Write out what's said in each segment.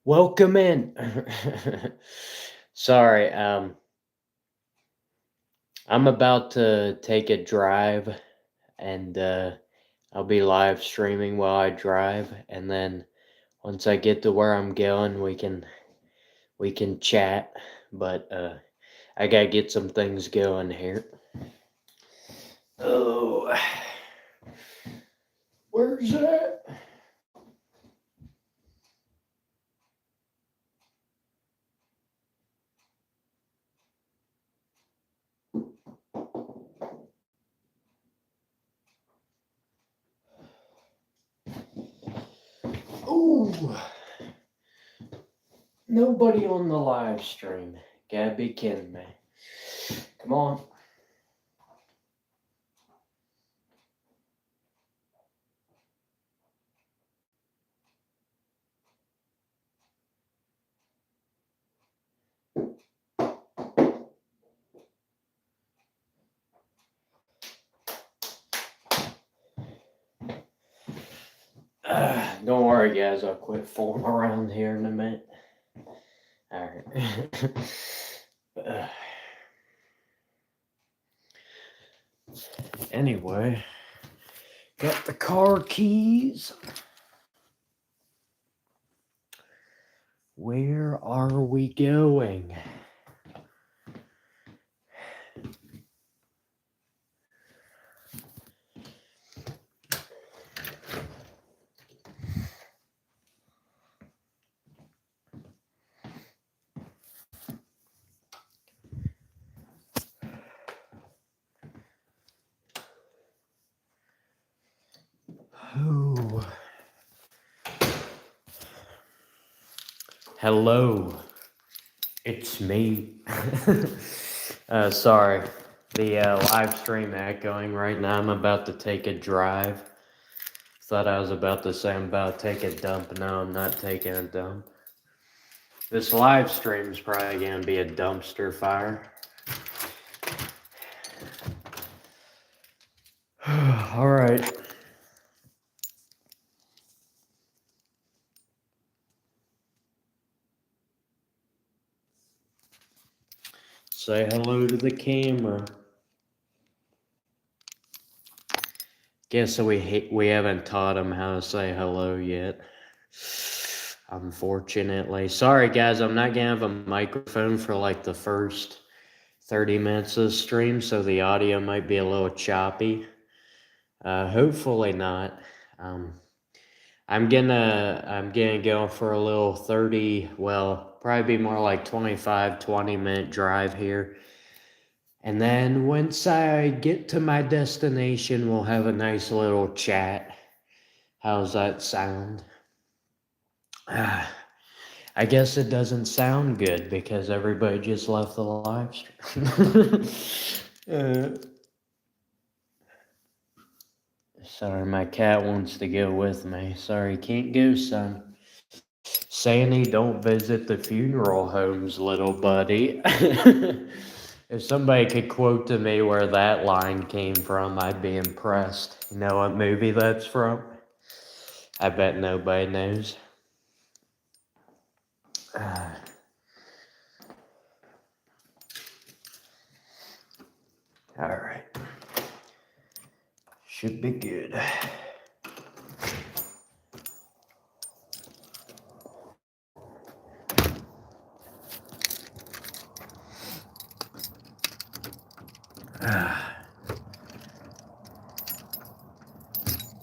Welcome in. Sorry, I'm about to take a drive and I'll be live streaming while I drive, and then once I get to where I'm going, we can chat, but I got to get some things going here. Oh. Where's that? Ooh. Nobody on the live stream. Gotta be kidding me. Come on. Don't worry, guys. I'll quit fooling around here in a minute. All right. Anyway, got the car keys. Where are we going? Oh. Hello. It's me. Sorry. The live stream echoing right now. I'm about to take a drive. Thought I was about to say I'm about to take a dump. No, I'm not taking a dump. This live stream is probably going to be a dumpster fire. All right. Say hello to the camera. Guess we haven't taught him how to say hello yet. Unfortunately. Sorry guys, I'm not gonna have a microphone for like the first 30 minutes of the stream, so the audio might be a little choppy. Hopefully not. I'm gonna go for a little 30, well, probably be more like 25, 20-minute drive here. And then once I get to my destination, we'll have a nice little chat. How's that sound? I guess it doesn't sound good because everybody just left the live stream. Sorry, my cat wants to go with me. Sorry, can't go, son. Sandy, don't visit the funeral homes, little buddy. If somebody could quote to me where that line came from, I'd be impressed. You know what movie that's from? I bet nobody knows. All right. Should be good.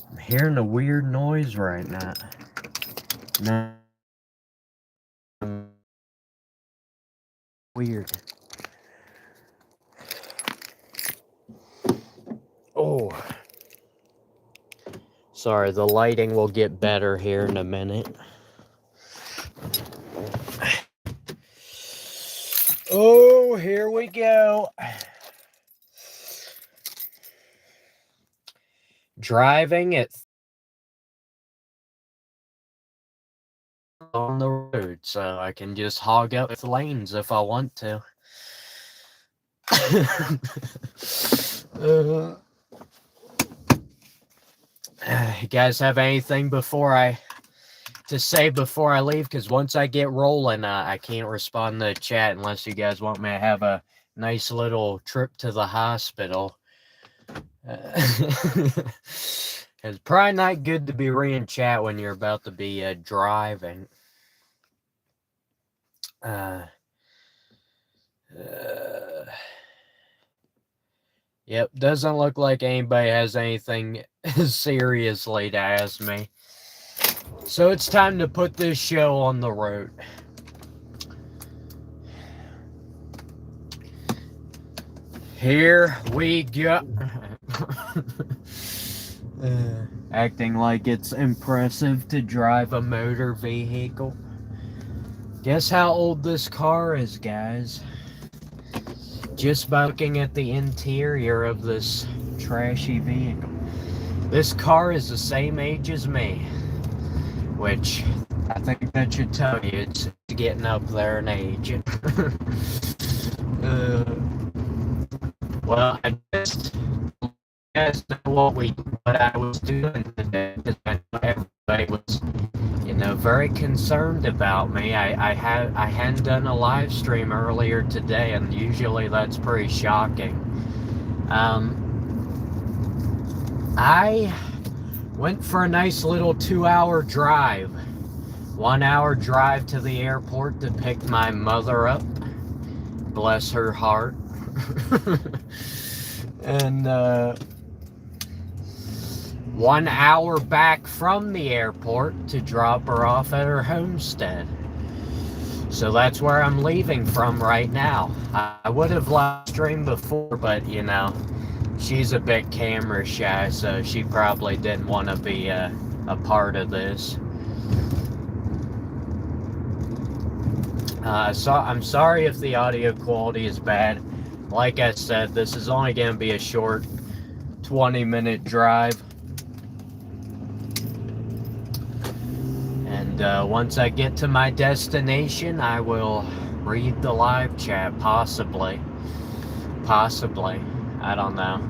I'm hearing a weird noise right now. Weird. Oh. Sorry, the lighting will get better here in a minute. Oh, here we go. Driving at on the road, so I can just hog up the lanes if I want to. You guys have anything to say before I leave? Because once I get rolling, I can't respond to the chat unless you guys want me to have a nice little trip to the hospital. It's probably not good to be reading chat when you're about to be driving. Yep, doesn't look like anybody has anything seriously to ask me. So it's time to put this show on the road. Here we go. Acting like it's impressive to drive a motor vehicle. Guess how old this car is, guys? Just by looking at the interior of this trashy vehicle. This car is the same age as me, which I think that should tell you it's getting up there in age. Well, I just guys know what I was doing today, because I know everybody was, very concerned about me. I hadn't done a live stream earlier today, and usually that's pretty shocking. I went for a nice little 2-hour drive. 1 hour drive to the airport to pick my mother up. Bless her heart. And 1 hour back from the airport to drop her off at her homestead. So that's where I'm leaving from right now. I would have live streamed before, but she's a bit camera shy, so she probably didn't want to be a part of this. So I'm sorry if the audio quality is bad. Like I said, this is only going to be a short 20-minute drive. And once I get to my destination, I will read the live chat, possibly. I don't know.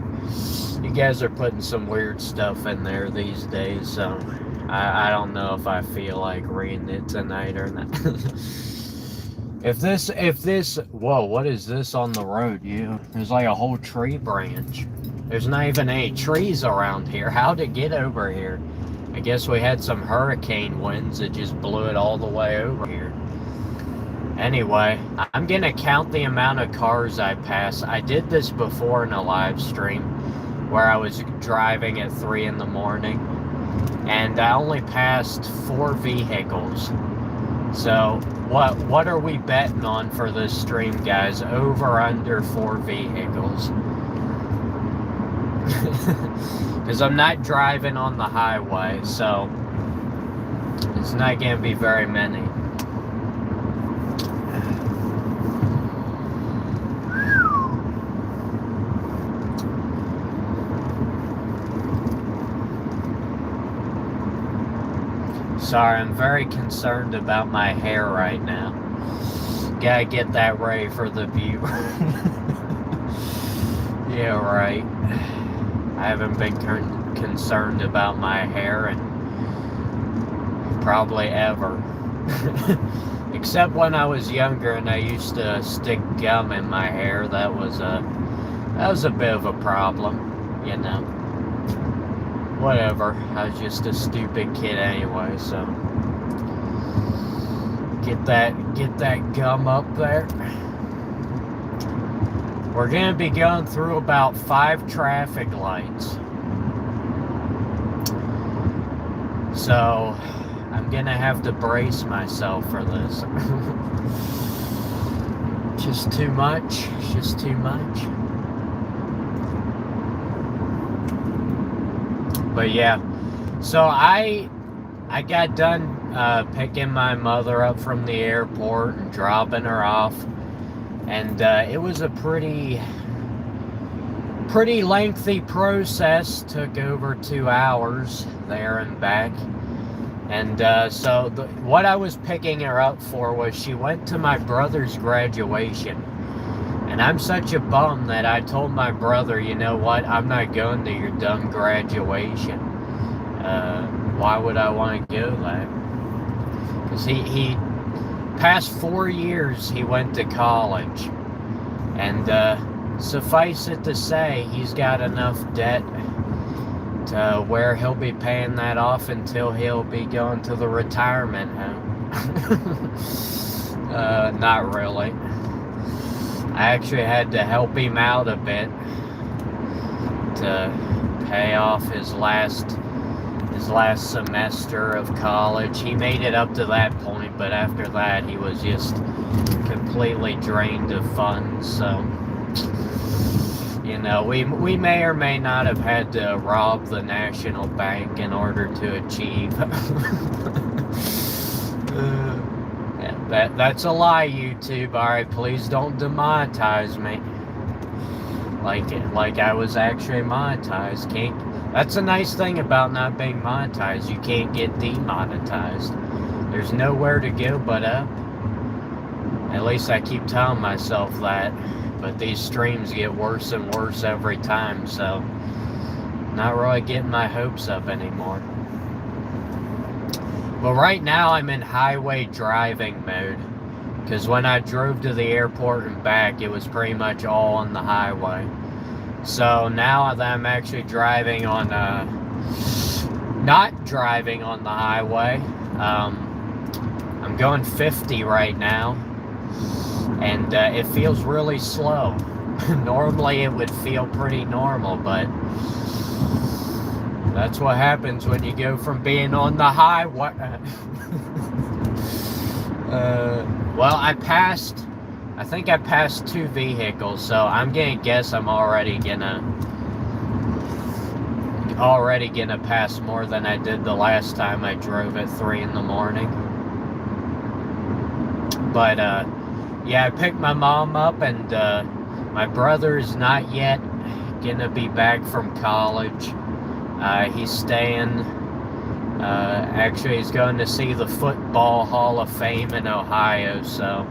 You guys are putting some weird stuff in there these days, so I don't know if I feel like reading it tonight or not. If this, whoa, what is this on the road? There's like a whole tree branch. There's not even any trees around here. How'd it get over here? I guess we had some hurricane winds that just blew it all the way over here. Anyway, I'm gonna count the amount of cars I pass. I did this before in a live stream where I was driving at 3 in the morning, and I only passed 4 vehicles. So what are we betting on for this stream, guys? Over or under 4 vehicles? Because I'm not driving on the highway, so it's not going to be very many. Sorry, I'm very concerned about my hair right now. Gotta get that ready for the view. Yeah, right. I haven't been concerned about my hair in probably ever. Except when I was younger and I used to stick gum in my hair. That was a bit of a problem, Whatever. I was just a stupid kid anyway, so get that gum up there. We're going to be going through about 5 traffic lights. So, I'm going to have to brace myself for this. Just too much. But yeah, so I got done picking my mother up from the airport and dropping her off. And it was a pretty lengthy process. Took over 2 hours there and back. And so what I was picking her up for was she went to my brother's graduation. And I'm such a bum that I told my brother, you know what, I'm not going to your dumb graduation. Why would I want to go there? Because he past 4 years he went to college. And suffice it to say, he's got enough debt to where he'll be paying that off until he'll be going to the retirement home. Not really. I actually had to help him out a bit to pay off his last semester of college. He made it up to that point, but after that he was just completely drained of funds. So, you know, we may or may not have had to rob the National Bank in order to achieve. That's a lie, YouTube. Alright, please don't demonetize me. Like I was actually monetized. That's a nice thing about not being monetized. You can't get demonetized. There's nowhere to go but up. At least I keep telling myself that. But these streams get worse and worse every time, so not really getting my hopes up anymore. But right now I'm in highway driving mode, because when I drove to the airport and back, it was pretty much all on the highway. So now that I'm actually driving on, not driving on the highway, I'm going 50 right now, and it feels really slow. Normally it would feel pretty normal, but that's what happens when you go from being on the highway. Well, I think I passed 2 vehicles, so I'm gonna guess I'm already gonna pass more than I did the last time I drove at 3 in the morning. But yeah, I picked my mom up, and my brother's not yet gonna be back from college. He's staying. Actually, he's going to see the Football Hall of Fame in Ohio, so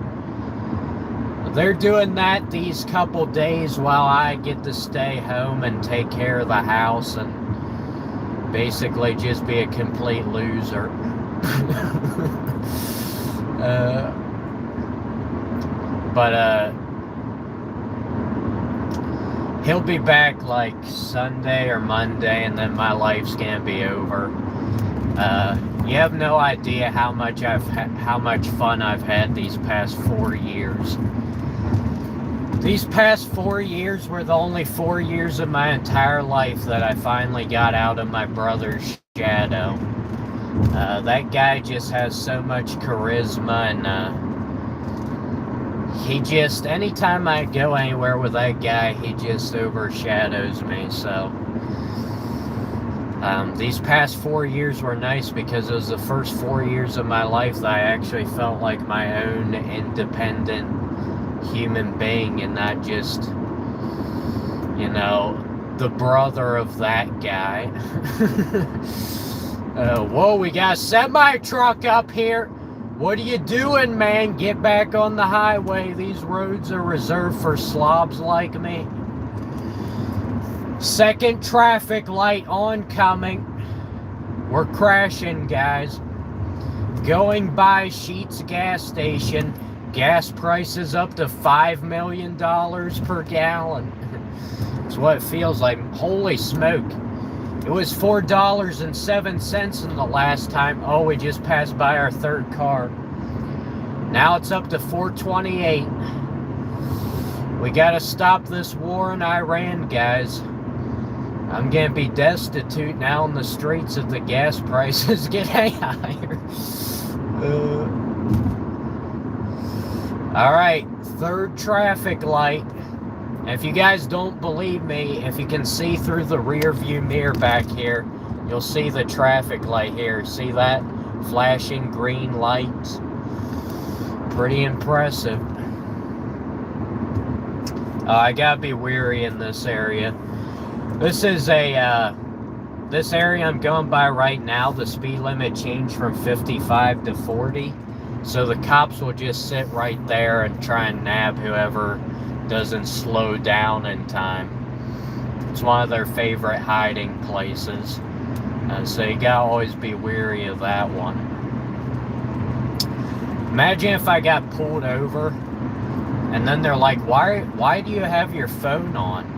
they're doing that these couple days while I get to stay home and take care of the house and basically just be a complete loser. But he'll be back like Sunday or Monday, and then my life's gonna be over. You have no idea how much fun I've had these past 4 years. These past 4 years were the only 4 years of my entire life that I finally got out of my brother's shadow. That guy just has so much charisma, and he just, anytime I go anywhere with that guy, he just overshadows me. So these past 4 years were nice because it was the first 4 years of my life that I actually felt like my own independent human being, and not just, you know, the brother of that guy. Whoa, we got a semi-truck up here. What are you doing, man? Get back on the highway. These roads are reserved for slobs like me. Second traffic light oncoming. We're crashing, guys. Going by Sheetz gas station. Gas prices up to $5 million per gallon. It's what it feels like. Holy smoke. It was $4.07 in the last time. Oh, we just passed by our third car. Now it's up to $4.28. We gotta stop this war in Iran, guys. I'm gonna be destitute now in the streets if the gas prices get higher. Alright, third traffic light. If you guys don't believe me, if you can see through the rear view mirror back here, you'll see the traffic light here. See that? Flashing green lights. Pretty impressive. I gotta be wary in this area. This is this area I'm going by right now, the speed limit changed from 55 to 40. So the cops will just sit right there and try and nab whoever doesn't slow down in time. It's one of their favorite hiding places. So you gotta always be wary of that one. Imagine if I got pulled over and then they're like, why do you have your phone on?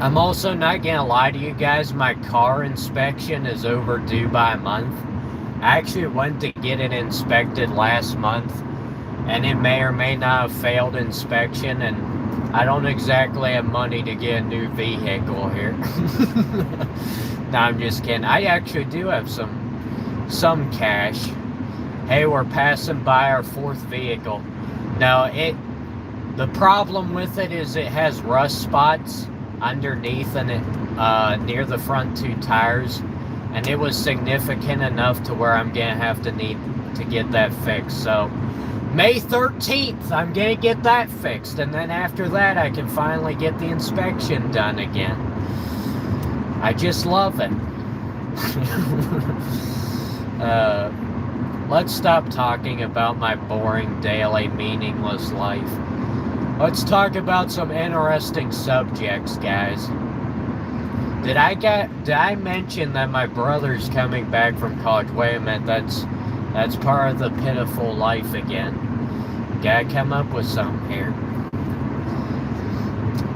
I'm also not gonna lie to you guys, my car inspection is overdue by a month. I actually went to get it inspected last month, and it may or may not have failed inspection, and I don't exactly have money to get a new vehicle here. No, I'm just kidding. I actually do have some cash. Hey, we're passing by our fourth vehicle. Now, the problem with it is it has rust spots underneath and it near the front two tires, and it was significant enough to where I'm gonna have to need to get that fixed. So May 13th, I'm gonna get that fixed, and then after that I can finally get the inspection done again. I just love it. Let's stop talking about my boring, daily, meaningless life. Let's talk about some interesting subjects, guys. Did I mention that my brother's coming back from college? Wait a minute, that's part of the pitiful life again. Gotta come up with something here.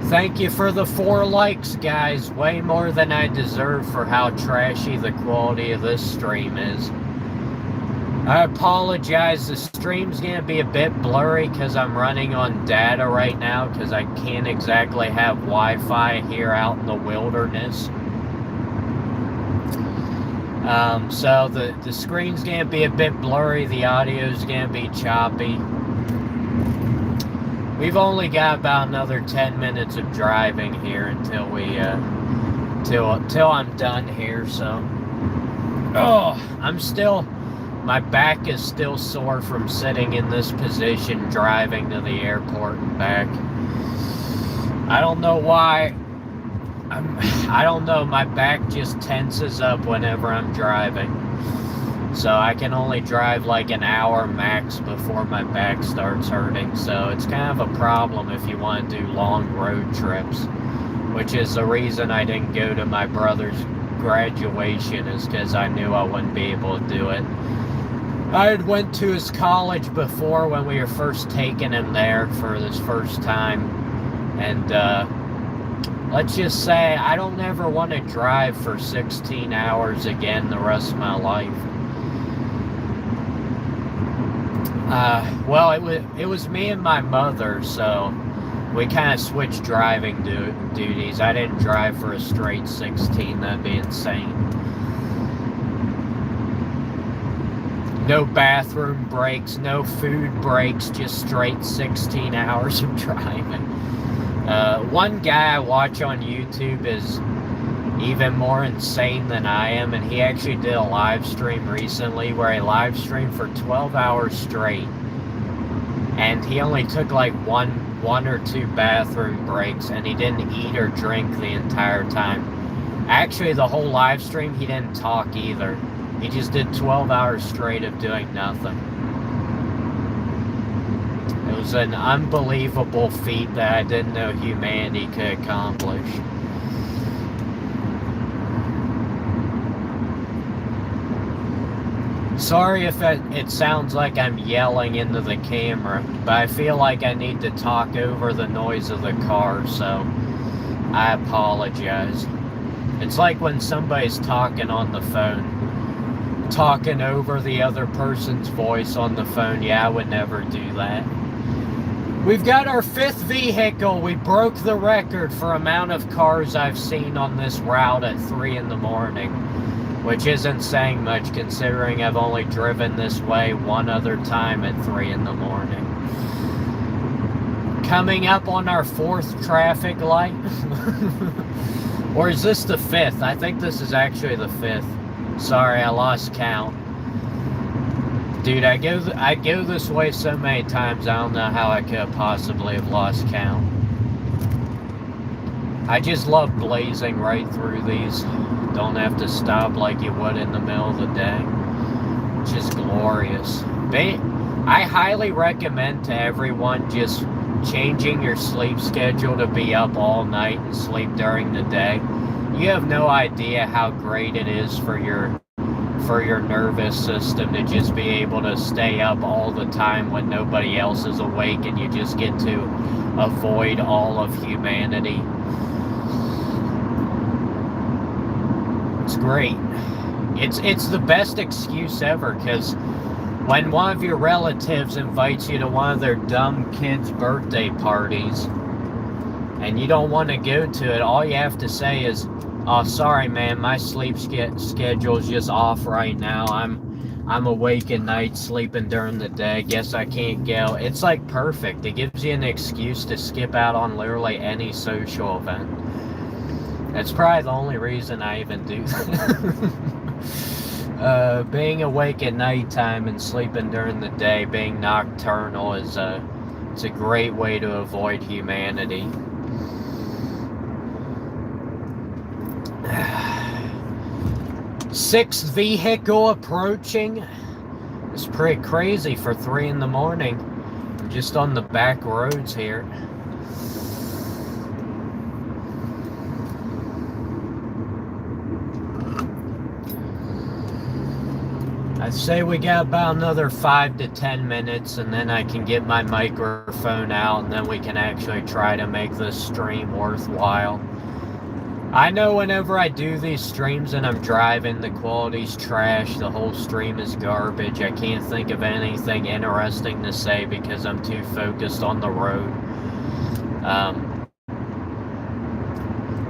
Thank you for the 4 likes, guys. Way more than I deserve for how trashy the quality of this stream is. I apologize, the stream's gonna be a bit blurry because I'm running on data right now because I can't exactly have Wi-Fi here out in the wilderness. So the screen's gonna be a bit blurry, the audio's gonna be choppy. We've only got about another 10 minutes of driving here until we till I'm done here, so my back is still sore from sitting in this position driving to the airport and back. I don't know why. I don't know, my back just tenses up whenever I'm driving. So I can only drive like an hour max before my back starts hurting. So it's kind of a problem if you want to do long road trips, which is the reason I didn't go to my brother's graduation, is because I knew I wouldn't be able to do it. I had went to his college before when we were first taking him there for this first time, and let's just say I don't ever want to drive for 16 hours again the rest of my life. Well, it was me and my mother, so we kind of switched driving duties. I didn't drive for a straight 16, that'd be insane. No bathroom breaks, no food breaks, just straight 16 hours of driving. One guy I watch on YouTube is even more insane than I am, and he actually did a live stream recently where he live streamed for 12 hours straight, and he only took like one or 2 bathroom breaks, and he didn't eat or drink the entire time. Actually, the whole live stream he didn't talk either. He just did 12 hours straight of doing nothing. It was an unbelievable feat that I didn't know humanity could accomplish. Sorry if it sounds like I'm yelling into the camera, but I feel like I need to talk over the noise of the car, so I apologize. It's like when somebody's talking on the phone. Talking over the other person's voice on the phone. Yeah, I would never do that. We've got our 5th vehicle. We broke the record for amount of cars I've seen on this route at 3 in the morning, which isn't saying much considering I've only driven this way one other time at 3 in the morning. Coming up on our 4th traffic light. Or is this the 5th? I think this is actually the 5th. Sorry, I lost count. Dude, I go this way so many times, I don't know how I could possibly have lost count. I just love blazing right through these. Don't have to stop like you would in the middle of the day. Which is glorious. I highly recommend to everyone just changing your sleep schedule to be up all night and sleep during the day. You have no idea how great it is for your nervous system to just be able to stay up all the time when nobody else is awake, and you just get to avoid all of humanity. It's great. It's the best excuse ever, because when one of your relatives invites you to one of their dumb kids' birthday parties and you don't want to go to it, all you have to say is, "Oh, sorry, man, my sleep schedule's just off right now. I'm awake at night, sleeping during the day. Guess I can't go." It's like perfect. It gives you an excuse to skip out on literally any social event. That's probably the only reason I even do that. Being awake at nighttime and sleeping during the day, being nocturnal, it's a great way to avoid humanity. Sixth vehicle approaching. It's pretty crazy for 3 in the morning. I'm just on the back roads here. I'd say we got about another 5 to 10 minutes, and then I can get my microphone out, and then we can actually try to make this stream worthwhile. I know whenever I do these streams and I'm driving, the quality's trash, the whole stream is garbage. I can't think of anything interesting to say because I'm too focused on the road.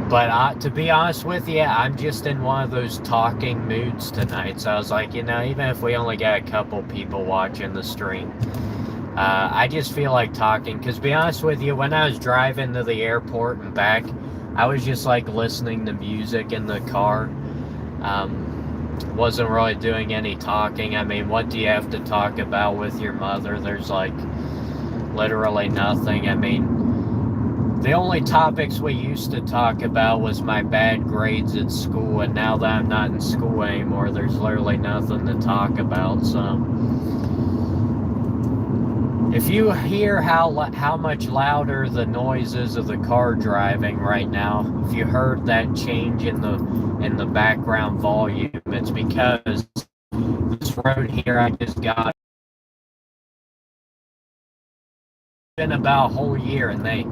But to be honest with you, I'm just in one of those talking moods tonight. So I was like, even if we only got a couple people watching the stream, I just feel like talking. Because to be honest with you, when I was driving to the airport and back, I was just like listening to music in the car. Wasn't really doing any talking. I mean, what do you have to talk about with your mother? There's like literally nothing. I mean, the only topics we used to talk about was my bad grades at school, and now that I'm not in school anymore, there's literally nothing to talk about. So if you hear how much louder the noise is of the car driving right now, if you heard that change in the background volume, it's because this road here I just got in about a whole year, and they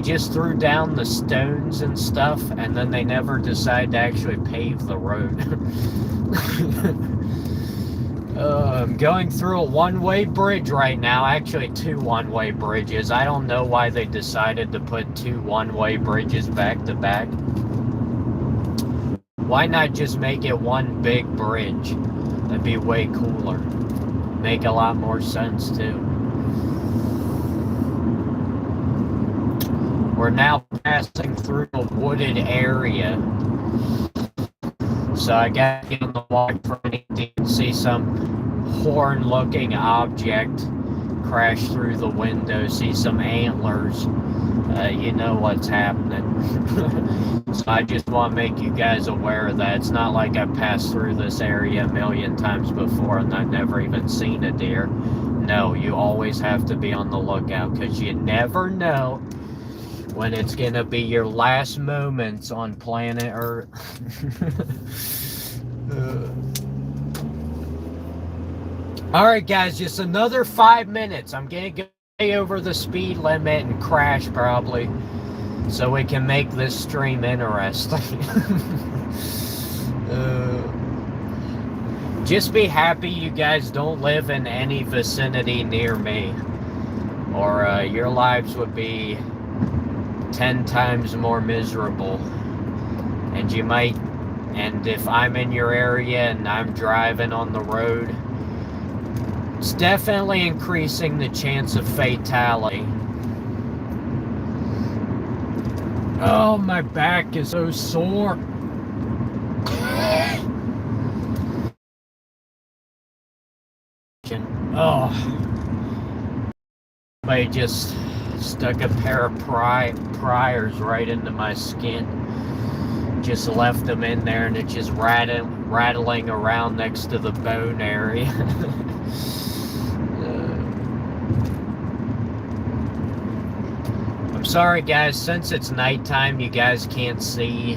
just threw down the stones and stuff, and then they never decided to actually pave the road. I'm going through a one-way bridge right now. Actually, 2 one-way bridges. I don't know why they decided to put 2 one-way bridges back to back. Why not just make it one big bridge? That'd be way cooler. Make a lot more sense, too. We're now passing through a wooded area. So I got to get on the walk for anything to see some horn-looking object crash through the window, see some antlers. You know what's happening. So I just want to make you guys aware of that. It's not like I've passed through this area a million times before and I've never even seen a deer. No, you always have to be on the lookout, because you never know when it's gonna be your last moments on planet Earth. Alright guys, just another 5 minutes. I'm gonna go over the speed limit and crash probably, so we can make this stream interesting. Just be happy you guys don't live in any vicinity near me, or your lives would be 10 times more miserable. And you might, and if I'm in your area and I'm driving on the road, it's definitely increasing the chance of fatality. Oh, my back is so sore. Oh, I just stuck a pair of pliers right into my skin. Just left them in there, and it's just rattling around next to the bone area. I'm sorry, guys, since it's nighttime, you guys can't see,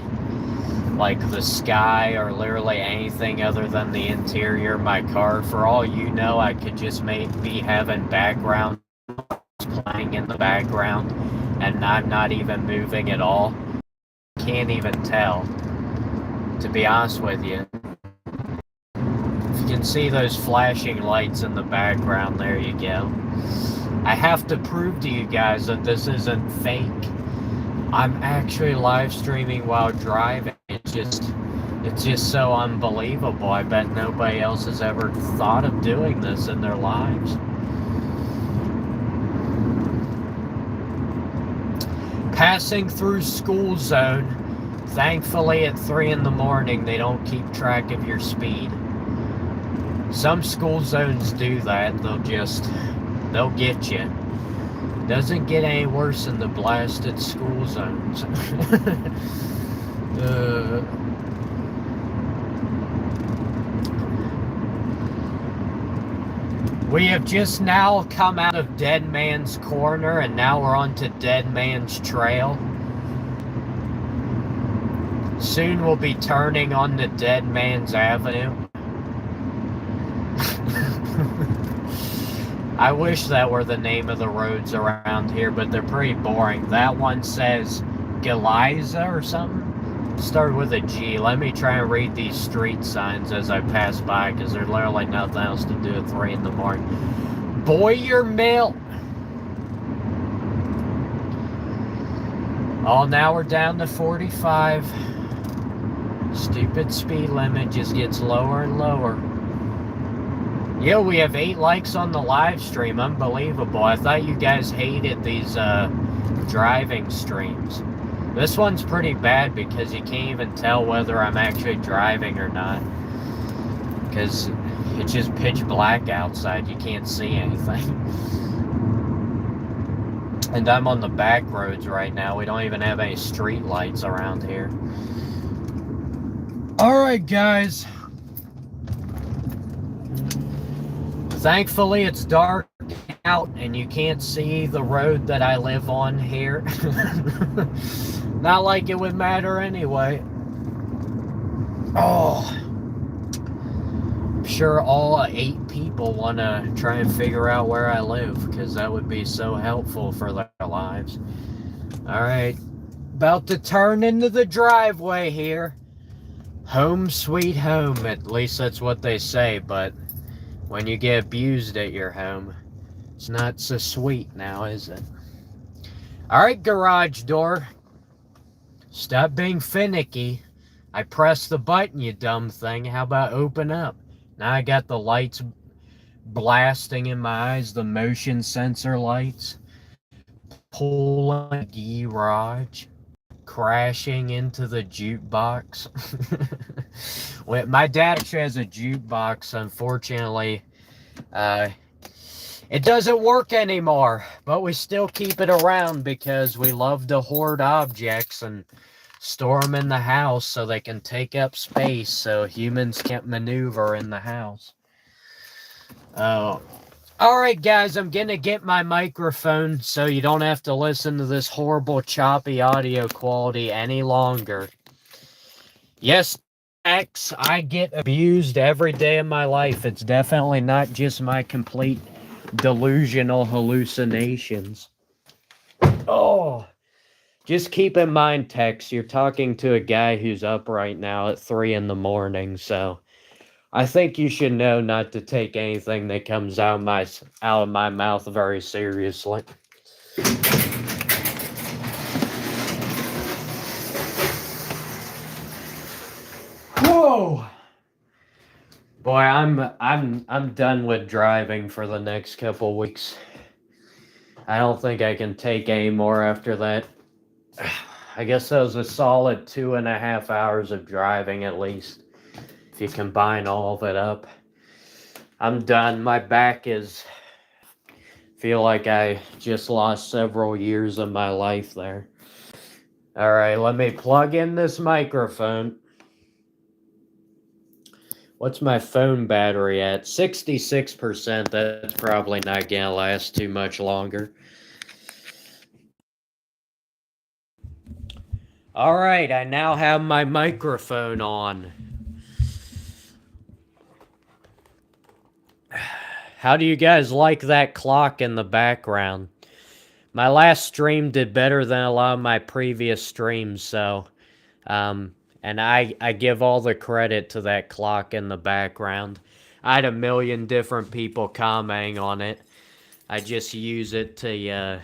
like, the sky or literally anything other than the interior of my car. For all you know, I could just be having background playing in the background, and I'm not even moving at all. Can't even tell, to be honest with you. If you can see those flashing lights in the background, there you go. I have to prove to you guys that this isn't fake. I'm actually live streaming while driving. It's just so unbelievable. I bet nobody else has ever thought of doing this in their lives. Passing through school zone. Thankfully, at 3 in the morning, they don't keep track of your speed. Some school zones do that. They'll get you. Doesn't get any worse than the blasted school zones. We have just now come out of Dead Man's Corner, and now we're on to Dead Man's Trail. Soon we'll be turning on to Dead Man's Avenue. I wish that were the name of the roads around here, but they're pretty boring. That one says Galiza or something. Start with a G. Let me try and read these street signs as I pass by, because there's literally nothing else to do at 3 in the morning. Boyer Mill. Oh, now we're down to 45. Stupid speed limit just gets lower and lower. Yo, we have 8 likes on the live stream. Unbelievable. I thought you guys hated these driving streams. This one's pretty bad because you can't even tell whether I'm actually driving or not. Because it's just pitch black outside. You can't see anything. And I'm on the back roads right now. We don't even have any street lights around here. Alright, guys. Thankfully, it's dark out and you can't see the road that I live on here. Not like it would matter anyway. Oh. I'm sure all 8 people want to try and figure out where I live, because that would be so helpful for their lives. Alright. About to turn into the driveway here. Home sweet home. At least that's what they say, but when you get abused at your home, it's not so sweet now, is it? Alright, garage door. Stop being finicky. I pressed the button, you dumb thing. How about open up? Now I got the lights blasting in my eyes, the motion sensor lights. Pulling garage. Crashing into the jukebox. Well, my dad actually has a jukebox. Unfortunately, it doesn't work anymore, but we still keep it around because we love to hoard objects and store them in the house so they can take up space so humans can't maneuver in the house. Alright, guys, I'm gonna get my microphone so you don't have to listen to this horrible choppy audio quality any longer. Yes, X, I get abused every day of my life. It's definitely not just my complete delusional hallucinations. Oh, just keep in mind, Tex, you're talking to a guy who's up right now at 3 in the morning, so I think you should know not to take anything that comes out of my mouth very seriously. Whoa! Boy, I'm done with driving for the next couple weeks. I don't think I can take any more after that. I guess that was a solid 2.5 hours of driving at least, if you combine all of it up. I'm done. My back feel like I just lost several years of my life there. Alright, let me plug in this microphone. What's my phone battery at? 66%. That's probably not gonna last too much longer. All right, I now have my microphone on. How do you guys like that clock in the background? My last stream did better than a lot of my previous streams, so and I give all the credit to that clock in the background. I had a million different people commenting on it. I just use it to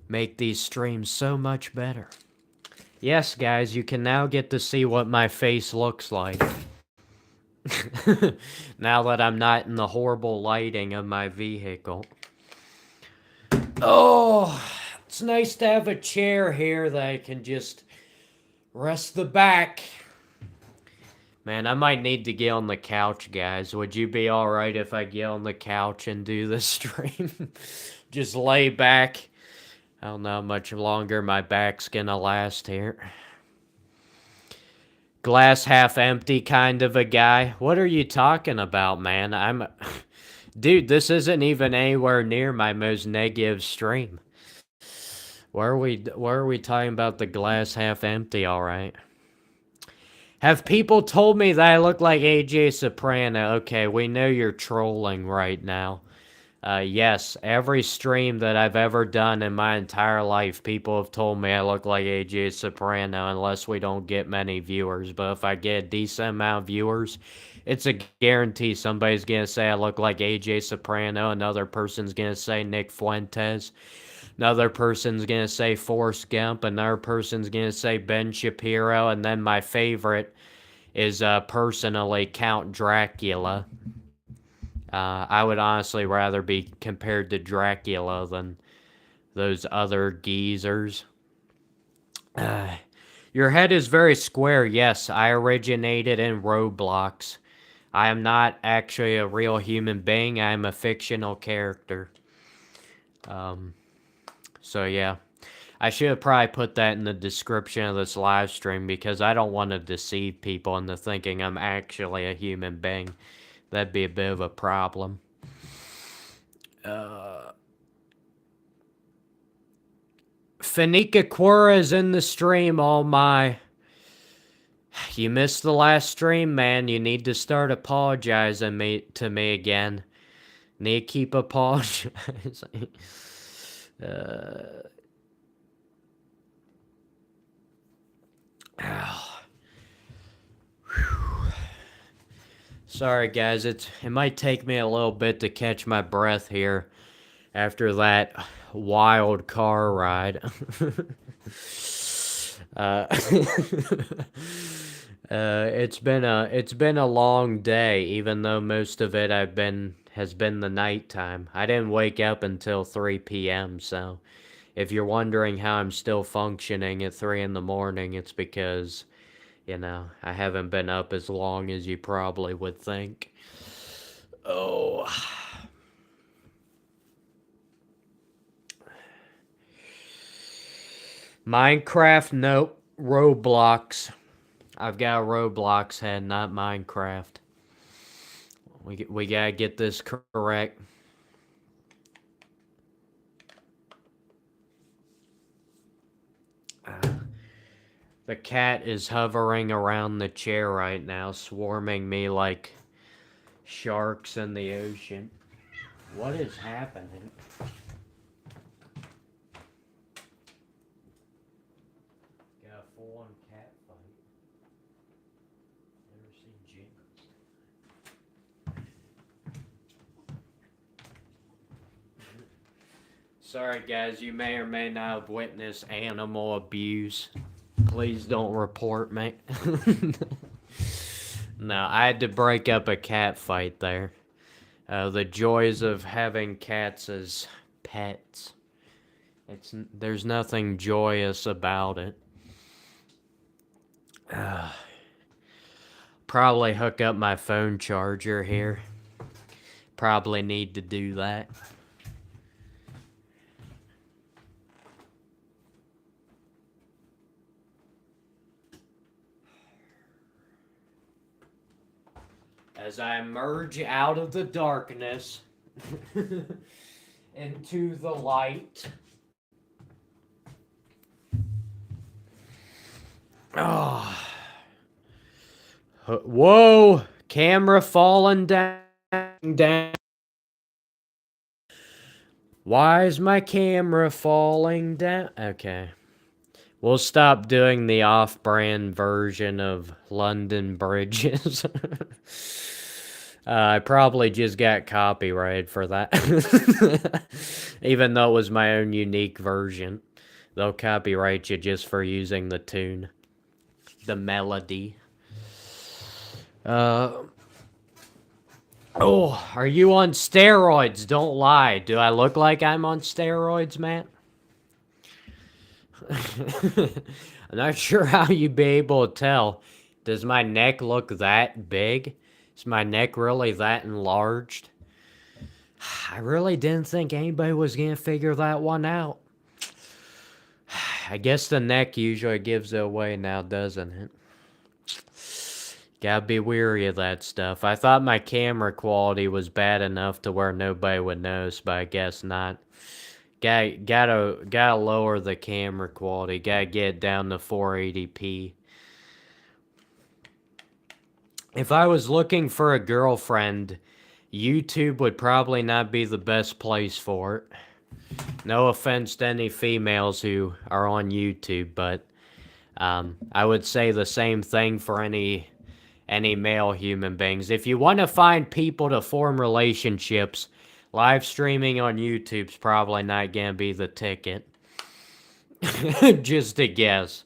make these streams so much better. Yes, guys, you can now get to see what my face looks like. Now that I'm not in the horrible lighting of my vehicle. Oh, it's nice to have a chair here that I can just rest the back. Man, I might need to get on the couch, guys. Would you be alright if I get on the couch and do this stream? Just lay back. I don't know how much longer my back's gonna last here. Glass half empty kind of a guy. What are you talking about, man? Dude, this isn't even anywhere near my most negative stream. Where are we talking about the glass half empty, alright? Have people told me that I look like AJ Soprano? Okay, we know you're trolling right now. Yes, every stream that I've ever done in my entire life, people have told me I look like AJ Soprano unless we don't get many viewers. But if I get a decent amount of viewers, it's a guarantee somebody's gonna say I look like AJ Soprano, another person's gonna say Nick Fuentes, another person's gonna say Forrest Gump, another person's gonna say Ben Shapiro, and then my favorite is personally Count Dracula. I would honestly rather be compared to Dracula than those other geezers. Your head is very square. Yes, I originated in Roblox. I am not actually a real human being. I am a fictional character. So yeah. I should have probably put that in the description of this live stream because I don't want to deceive people into thinking I'm actually a human being. That'd be a bit of a problem. Fanika Quora is in the stream, oh my. You missed the last stream, man. You need to start apologizing to me again. Need to keep apologizing. Sorry, guys. It might take me a little bit to catch my breath here after that wild car ride. It's been a long day, even though most of it has been the nighttime. I didn't wake up until 3 p.m. So, if you're wondering how I'm still functioning at 3 in the morning, it's because, I haven't been up as long as you probably would think. Oh. Minecraft, nope. Roblox. I've got a Roblox head, not Minecraft. We gotta get this correct. The cat is hovering around the chair right now, swarming me like sharks in the ocean. What is happening? Got a full-on cat fight. Never seen Jingles. Sorry guys, you may or may not have witnessed animal abuse. Please don't report me. No, I had to break up a cat fight there. The joys of having cats as pets. There's nothing joyous about it. Probably hook up my phone charger here. Probably need to do that. As I emerge out of the darkness into the light. Oh. Whoa! Camera falling down. Why is my camera falling down? Okay. We'll stop doing the off-brand version of London bridges. I probably just got copyrighted for that. Even though it was my own unique version. They'll copyright you just for using the tune. The melody. Oh, are you on steroids? Don't lie. Do I look like I'm on steroids, man? I'm not sure how you'd be able to tell. Does my neck look that big? Is my neck really that enlarged? I really didn't think anybody was gonna figure that one out. I guess the neck usually gives it away now, doesn't it? Gotta be weary of that stuff. I thought my camera quality was bad enough to where nobody would notice, but I guess not. Gotta lower the camera quality. Gotta get it down to 480p. If I was looking for a girlfriend, YouTube would probably not be the best place for it. No offense to any females who are on YouTube, but I would say the same thing for any male human beings. If you want to find people to form relationships, live streaming on YouTube's probably not gonna be the ticket. Just a guess.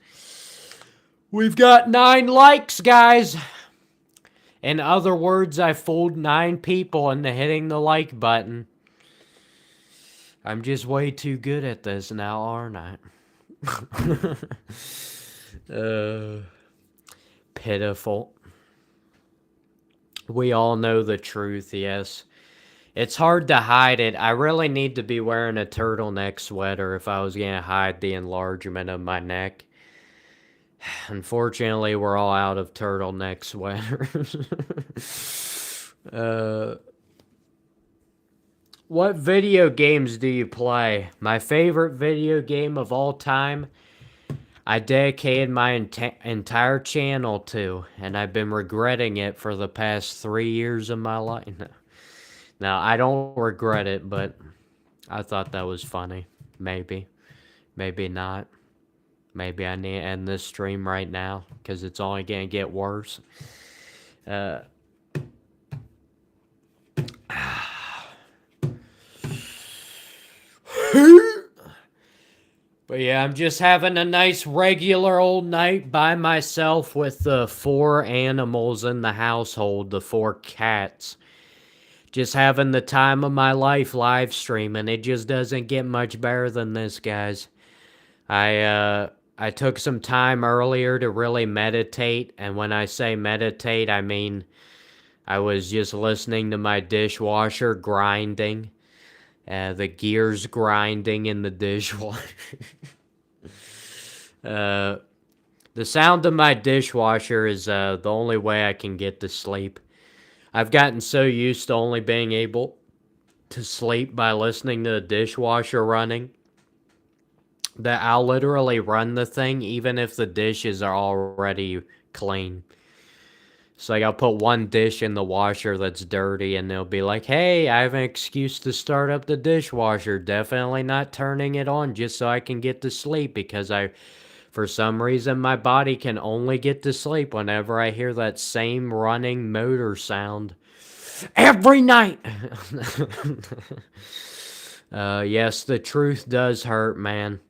We've got 9 likes, guys. In other words, I fooled 9 people into hitting the like button. I'm just way too good at this now, aren't I? Pitiful. We all know the truth, yes. It's hard to hide it. I really need to be wearing a turtleneck sweater if I was going to hide the enlargement of my neck. Unfortunately, we're all out of turtleneck sweaters. What video games do you play? My favorite video game of all time, I dedicated my entire channel to, and I've been regretting it for the past 3 years of my life. Now, I don't regret it, but I thought that was funny. Maybe. Maybe not. Maybe I need to end this stream right now, because it's only going to get worse. But yeah, I'm just having a nice regular old night by myself with the 4 animals in the household, the 4 cats. Just having the time of my life live streaming. It just doesn't get much better than this, guys. I took some time earlier to really meditate, and when I say meditate, I mean I was just listening to my dishwasher grinding. The gears grinding in the dishwasher. The sound of my dishwasher is the only way I can get to sleep. I've gotten so used to only being able to sleep by listening to the dishwasher running that I'll literally run the thing even if the dishes are already clean. So like I'll put one dish in the washer that's dirty and they'll be like, hey, I have an excuse to start up the dishwasher. Definitely not turning it on just so I can get to sleep because for some reason my body can only get to sleep whenever I hear that same running motor sound. Every night! Yes, the truth does hurt, man.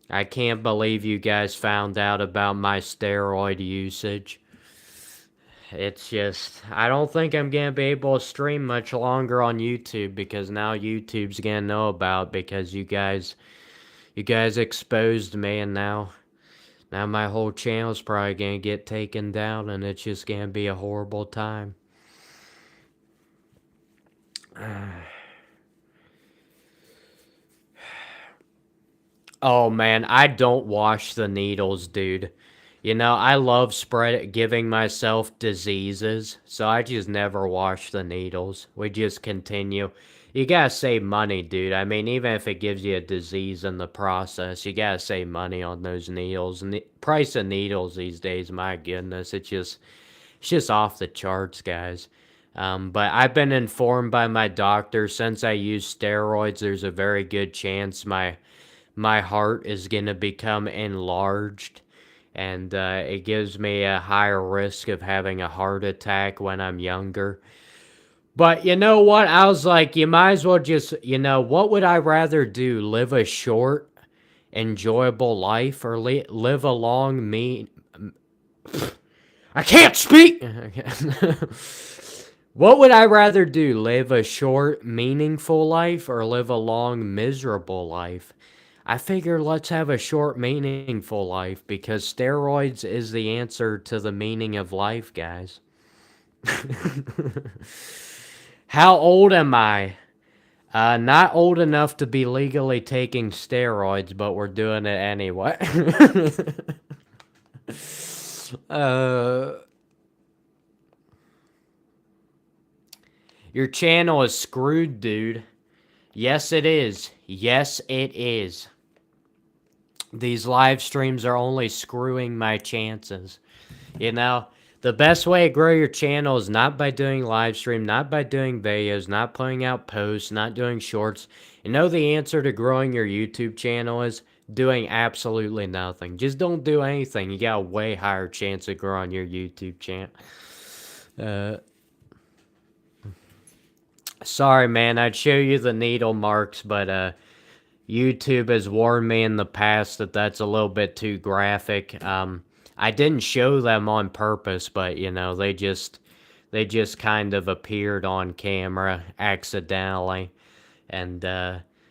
I can't believe you guys found out about my steroid usage. It's just, I don't think I'm going to be able to stream much longer on YouTube because now YouTube's going to know about it because you guys exposed me and now my whole channel's probably going to get taken down and it's just going to be a horrible time. Oh man, I don't wash the needles, dude. You know, I love giving myself diseases, so I just never wash the needles. We just continue. You gotta save money, dude. I mean, even if it gives you a disease in the process, you gotta save money on those needles. And the price of needles these days, my goodness, it's just off the charts, guys. But I've been informed by my doctor since I use steroids, there's a very good chance my heart is gonna become enlarged, and it gives me a higher risk of having a heart attack when I'm younger. But you know what? I was like, you might as well just, what would I rather do? Live a short, enjoyable life or live a long, I can't speak! What would I rather do? Live a short, meaningful life or live a long, miserable life? I figure let's have a short, meaningful life because steroids is the answer to the meaning of life, guys. How old am I? Not old enough to be legally taking steroids, but we're doing it anyway. uh, your channel is screwed, dude. Yes, it is. Yes, it is. These live streams are only screwing my chances. You know, the best way to grow your channel is not by doing live stream, not by doing videos, not putting out posts, not doing shorts. You know the answer to growing your YouTube channel is doing absolutely nothing. Just don't do anything. You got a way higher chance of growing your YouTube channel. Sorry, man. I'd show you the needle marks, but YouTube has warned me in the past that that's a little bit too graphic. I didn't show them on purpose, but they just kind of appeared on camera accidentally, and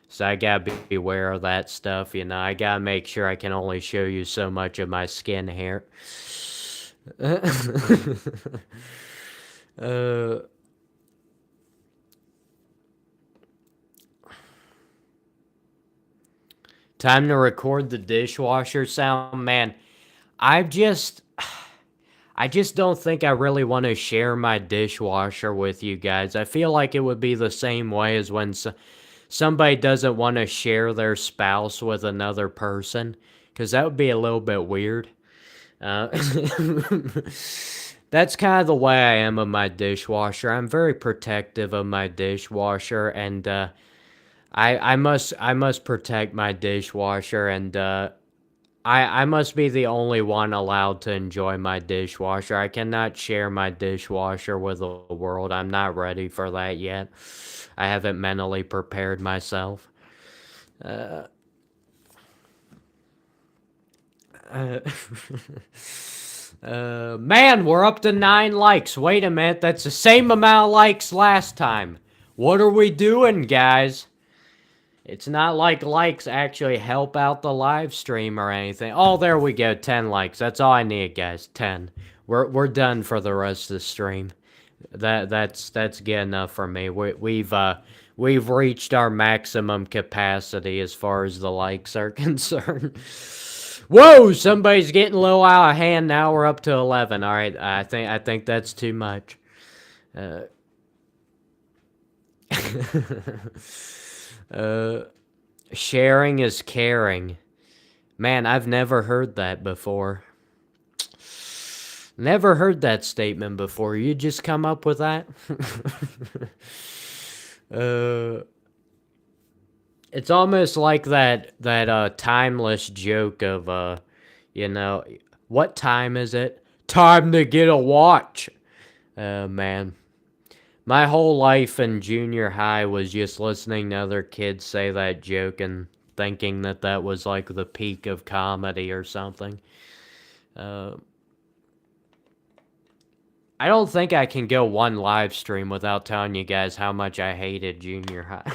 so I gotta be aware of that stuff. I gotta make sure I can only show you so much of my skin hair. uh, Time to record the dishwasher sound, man. I just I just don't think I really want to share my dishwasher with you guys. I feel like it would be the same way as when somebody doesn't want to share their spouse with another person, because that would be a little bit weird. Uh, that's kind of the way I am of my dishwasher. I'm very protective of my dishwasher, and I must protect my dishwasher, and I must be the only one allowed to enjoy my dishwasher. I cannot share my dishwasher with the world. I'm not ready for that yet. I haven't mentally prepared myself. Uh, uh, man, we're up to 9 likes. Wait a minute, that's the same amount of likes last time. What are we doing, guys? It's not like likes actually help out the live stream or anything. Oh, there we go. 10 likes. That's all I need, guys. 10. We're done for the rest of the stream. That's good enough for me. We've reached our maximum capacity as far as the likes are concerned. Whoa, somebody's getting a little out of hand. Now we're up to 11. All right, I think that's too much. Uh, Sharing is caring. Man, I've never heard that before. Never heard that statement before. You just come up with that? uh, it's almost like that timeless joke of what time is it? Time to get a watch. Man. My whole life in junior high was just listening to other kids say that joke and thinking that that was like the peak of comedy or something. Uh, I don't think I can go one live stream without telling you guys how much I hated junior high.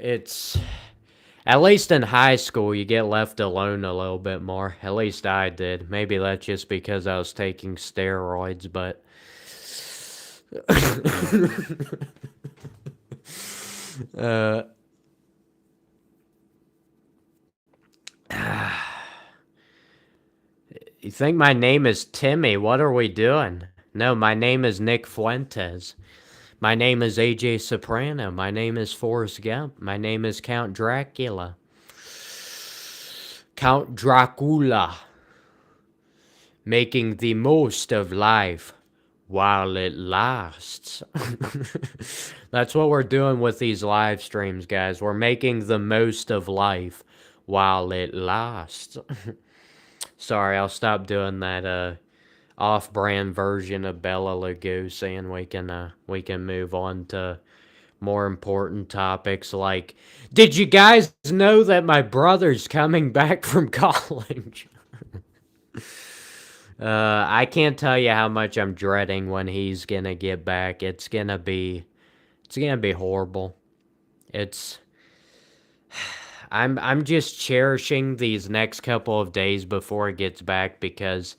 It's at least in high school you get left alone a little bit more. At least I did. Maybe that's just because I was taking steroids, but uh, you think my name is Timmy? What are we doing? No, my name is Nick Fuentes. My name is AJ Soprano. My name is Forrest Gump. My name is Count Dracula. Count Dracula. Making the most of life while it lasts. That's what we're doing with these live streams, guys. We're making the most of life while it lasts. Sorry, I'll stop doing that off-brand version of Bela Lugosi, and we can move on to more important topics like, did you guys know that my brother's coming back from college? I can't tell you how much I'm dreading when he's gonna get back. It's gonna be horrible. It's I'm just cherishing these next couple of days before he gets back, because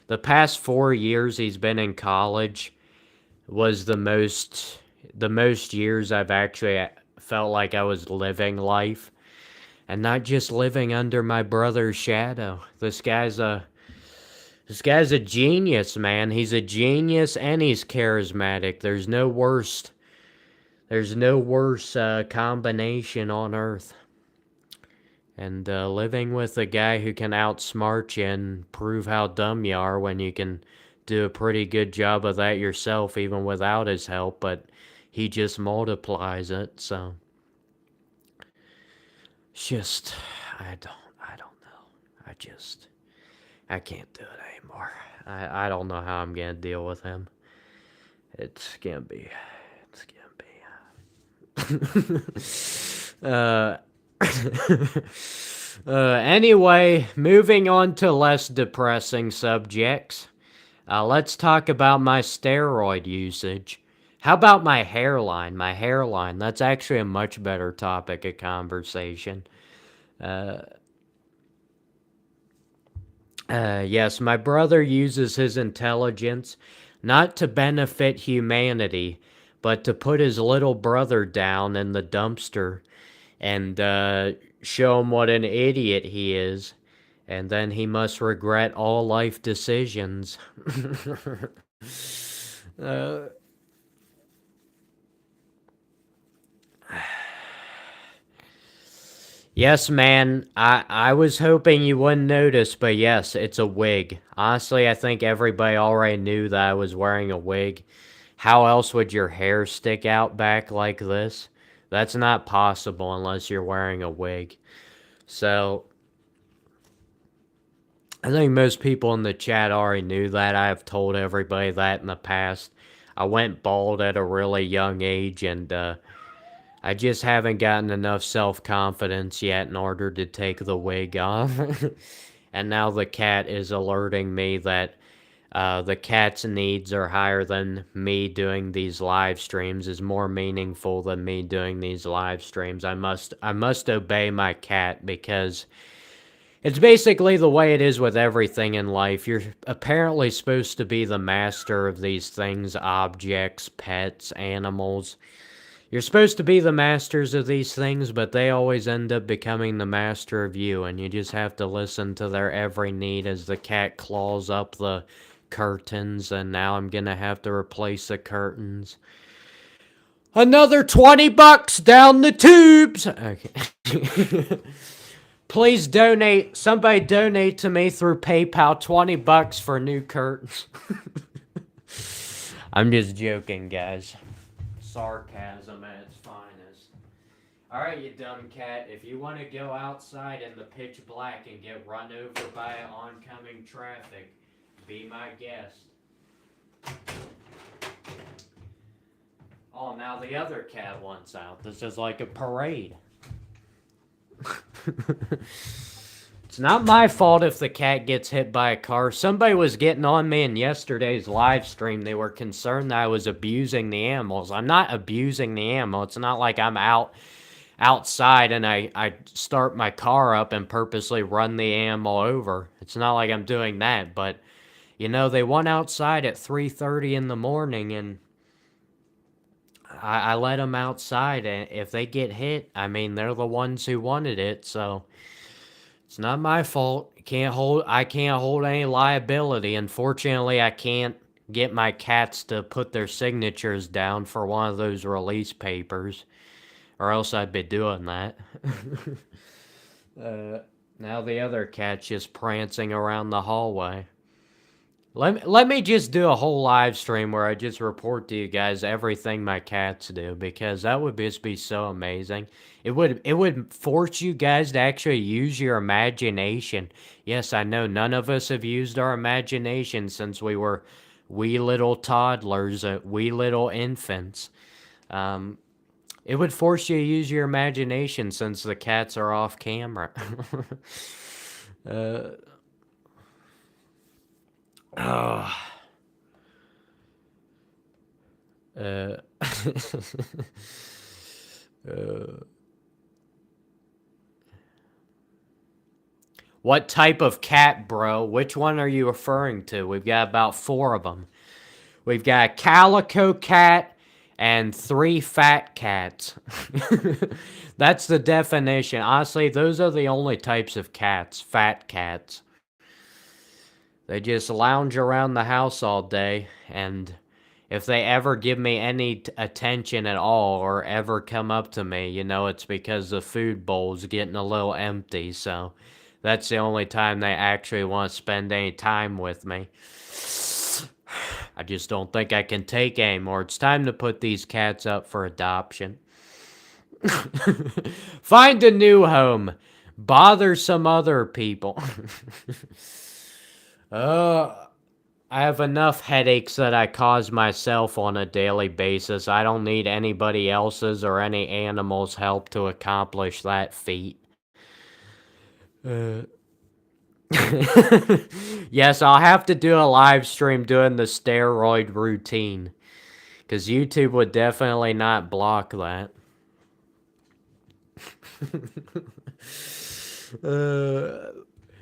the past 4 years he's been in college was the most years I've actually felt like I was living life and not just living under my brother's shadow. This guy's a genius, man. He's a genius and he's charismatic. There's no worse combination on earth. And living with a guy who can outsmart you and prove how dumb you are when you can do a pretty good job of that yourself even without his help, but he just multiplies it. So it's just I don't know. I can't do it anymore. I don't know how I'm gonna deal with him. It's gonna be anyway, moving on to less depressing subjects. Let's talk about my steroid usage. How about my hairline? My hairline. That's actually a much better topic of conversation. Yes, my brother uses his intelligence not to benefit humanity, but to put his little brother down in the dumpster and show him what an idiot he is, and then he must regret all life decisions. uh, yes, man, I was hoping you wouldn't notice, but yes, it's a wig. Honestly, I think everybody already knew that I was wearing a wig. How else would your hair stick out back like this? That's not possible unless you're wearing a wig. So, I think most people in the chat already knew that. I have told everybody that in the past. I went bald at a really young age, and I just haven't gotten enough self-confidence yet in order to take the wig off. And now the cat is alerting me that the cat's needs are higher than me doing these live streams, is more meaningful than me doing these live streams. I must obey my cat, because it's basically the way it is with everything in life. You're apparently supposed to be the master of these things, objects, pets, animals. You're supposed to be the masters of these things, but they always end up becoming the master of you, and you just have to listen to their every need as the cat claws up the curtains, and now I'm gonna have to replace the curtains. Another $20 down the tubes! Okay. Please donate. Somebody donate to me through PayPal. $20 for new curtains. I'm just joking, guys. Sarcasm at its finest. Alright, you dumb cat. If you want to go outside in the pitch black and get run over by oncoming traffic, be my guest. Oh, now the other cat wants out. This is like a parade. It's not my fault if the cat gets hit by a car. Somebody was getting on me in yesterday's live stream. They were concerned that I was abusing the animals. I'm not abusing the animal. It's not like I'm outside and I start my car up and purposely run the animal over. It's not like I'm doing that, but you know, they went outside at 3:30 in the morning, and I let them outside, and if they get hit, I mean, they're the ones who wanted it, so it's not my fault. I can't hold any liability. Unfortunately, I can't get my cats to put their signatures down for one of those release papers, or else I'd be doing that. Now the other cat's just prancing around the hallway. Let me just do a whole live stream where I just report to you guys everything my cats do, because that would just be so amazing. It would force you guys to actually use your imagination. Yes, I know none of us have used our imagination since we were wee little toddlers, wee little infants. Um, it would force you to use your imagination since the cats are off camera. uh, uh, uh, what type of cat, bro? Which one are you referring to? We've got about 4 of them. We've got a calico cat and 3 fat cats. That's the definition. Honestly, those are the only types of cats, fat cats. They just lounge around the house all day, and if they ever give me any attention at all or ever come up to me, you know, it's because the food bowl's getting a little empty, so that's the only time they actually want to spend any time with me. I just don't think I can take anymore. It's time to put these cats up for adoption. Find a new home. Bother some other people. I have enough headaches that I cause myself on a daily basis. I don't need anybody else's or any animal's help to accomplish that feat. Yes, I'll have to do a live stream doing the steroid routine, because YouTube would definitely not block that.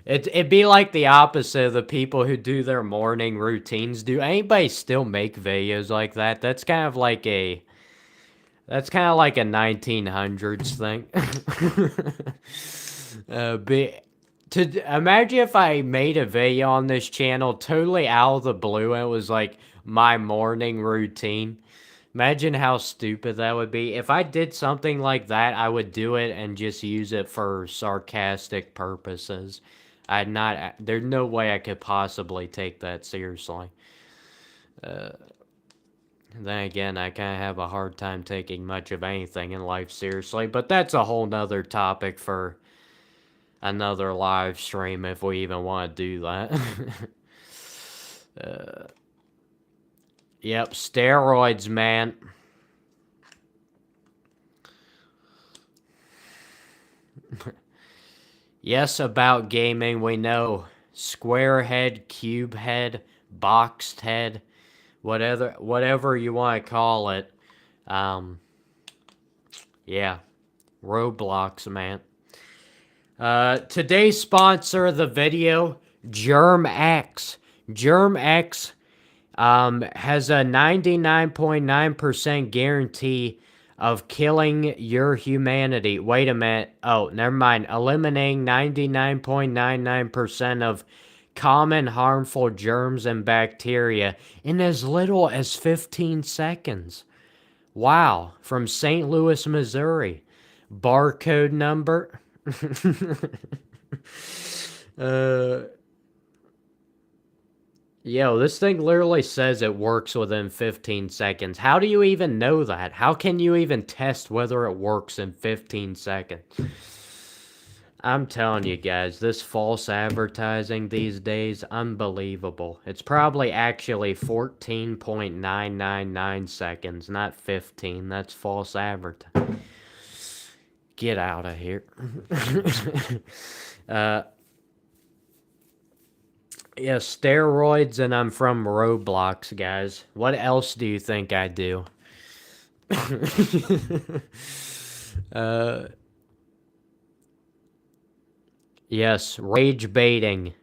It'd be like the opposite of the people who do their morning routines. Do anybody still make videos like that? That's kind of like a 1900s thing. Imagine if I made a video on this channel totally out of the blue and it was like my morning routine. Imagine how stupid that would be. If I did something like that, I would do it and just use it for sarcastic purposes. There's no way I could possibly take that seriously. Then again, I kind of have a hard time taking much of anything in life seriously, but that's a whole nother topic for another live stream if we even want to do that. Yep, steroids, man. Yes, about gaming, we know. Square head, cube head, boxed head, whatever you want to call it. Yeah, Roblox, man. Today's sponsor of the video, GermX. GermX has a 99.9% guarantee of killing your humanity. Wait a minute. Oh, never mind. Eliminating 99.99% of common harmful germs and bacteria in as little as 15 seconds. Wow. From St. Louis, Missouri. Barcode number. Yo, this thing literally says it works within 15 seconds. How do you even know that? How can you even test whether it works in 15 seconds? I'm telling you guys, this false advertising these days, unbelievable. It's probably actually 14.999 seconds, not 15. That's false advertising. Get out of here. Yeah, steroids, and I'm from Roblox, guys. What else do you think I do? Yes, rage baiting.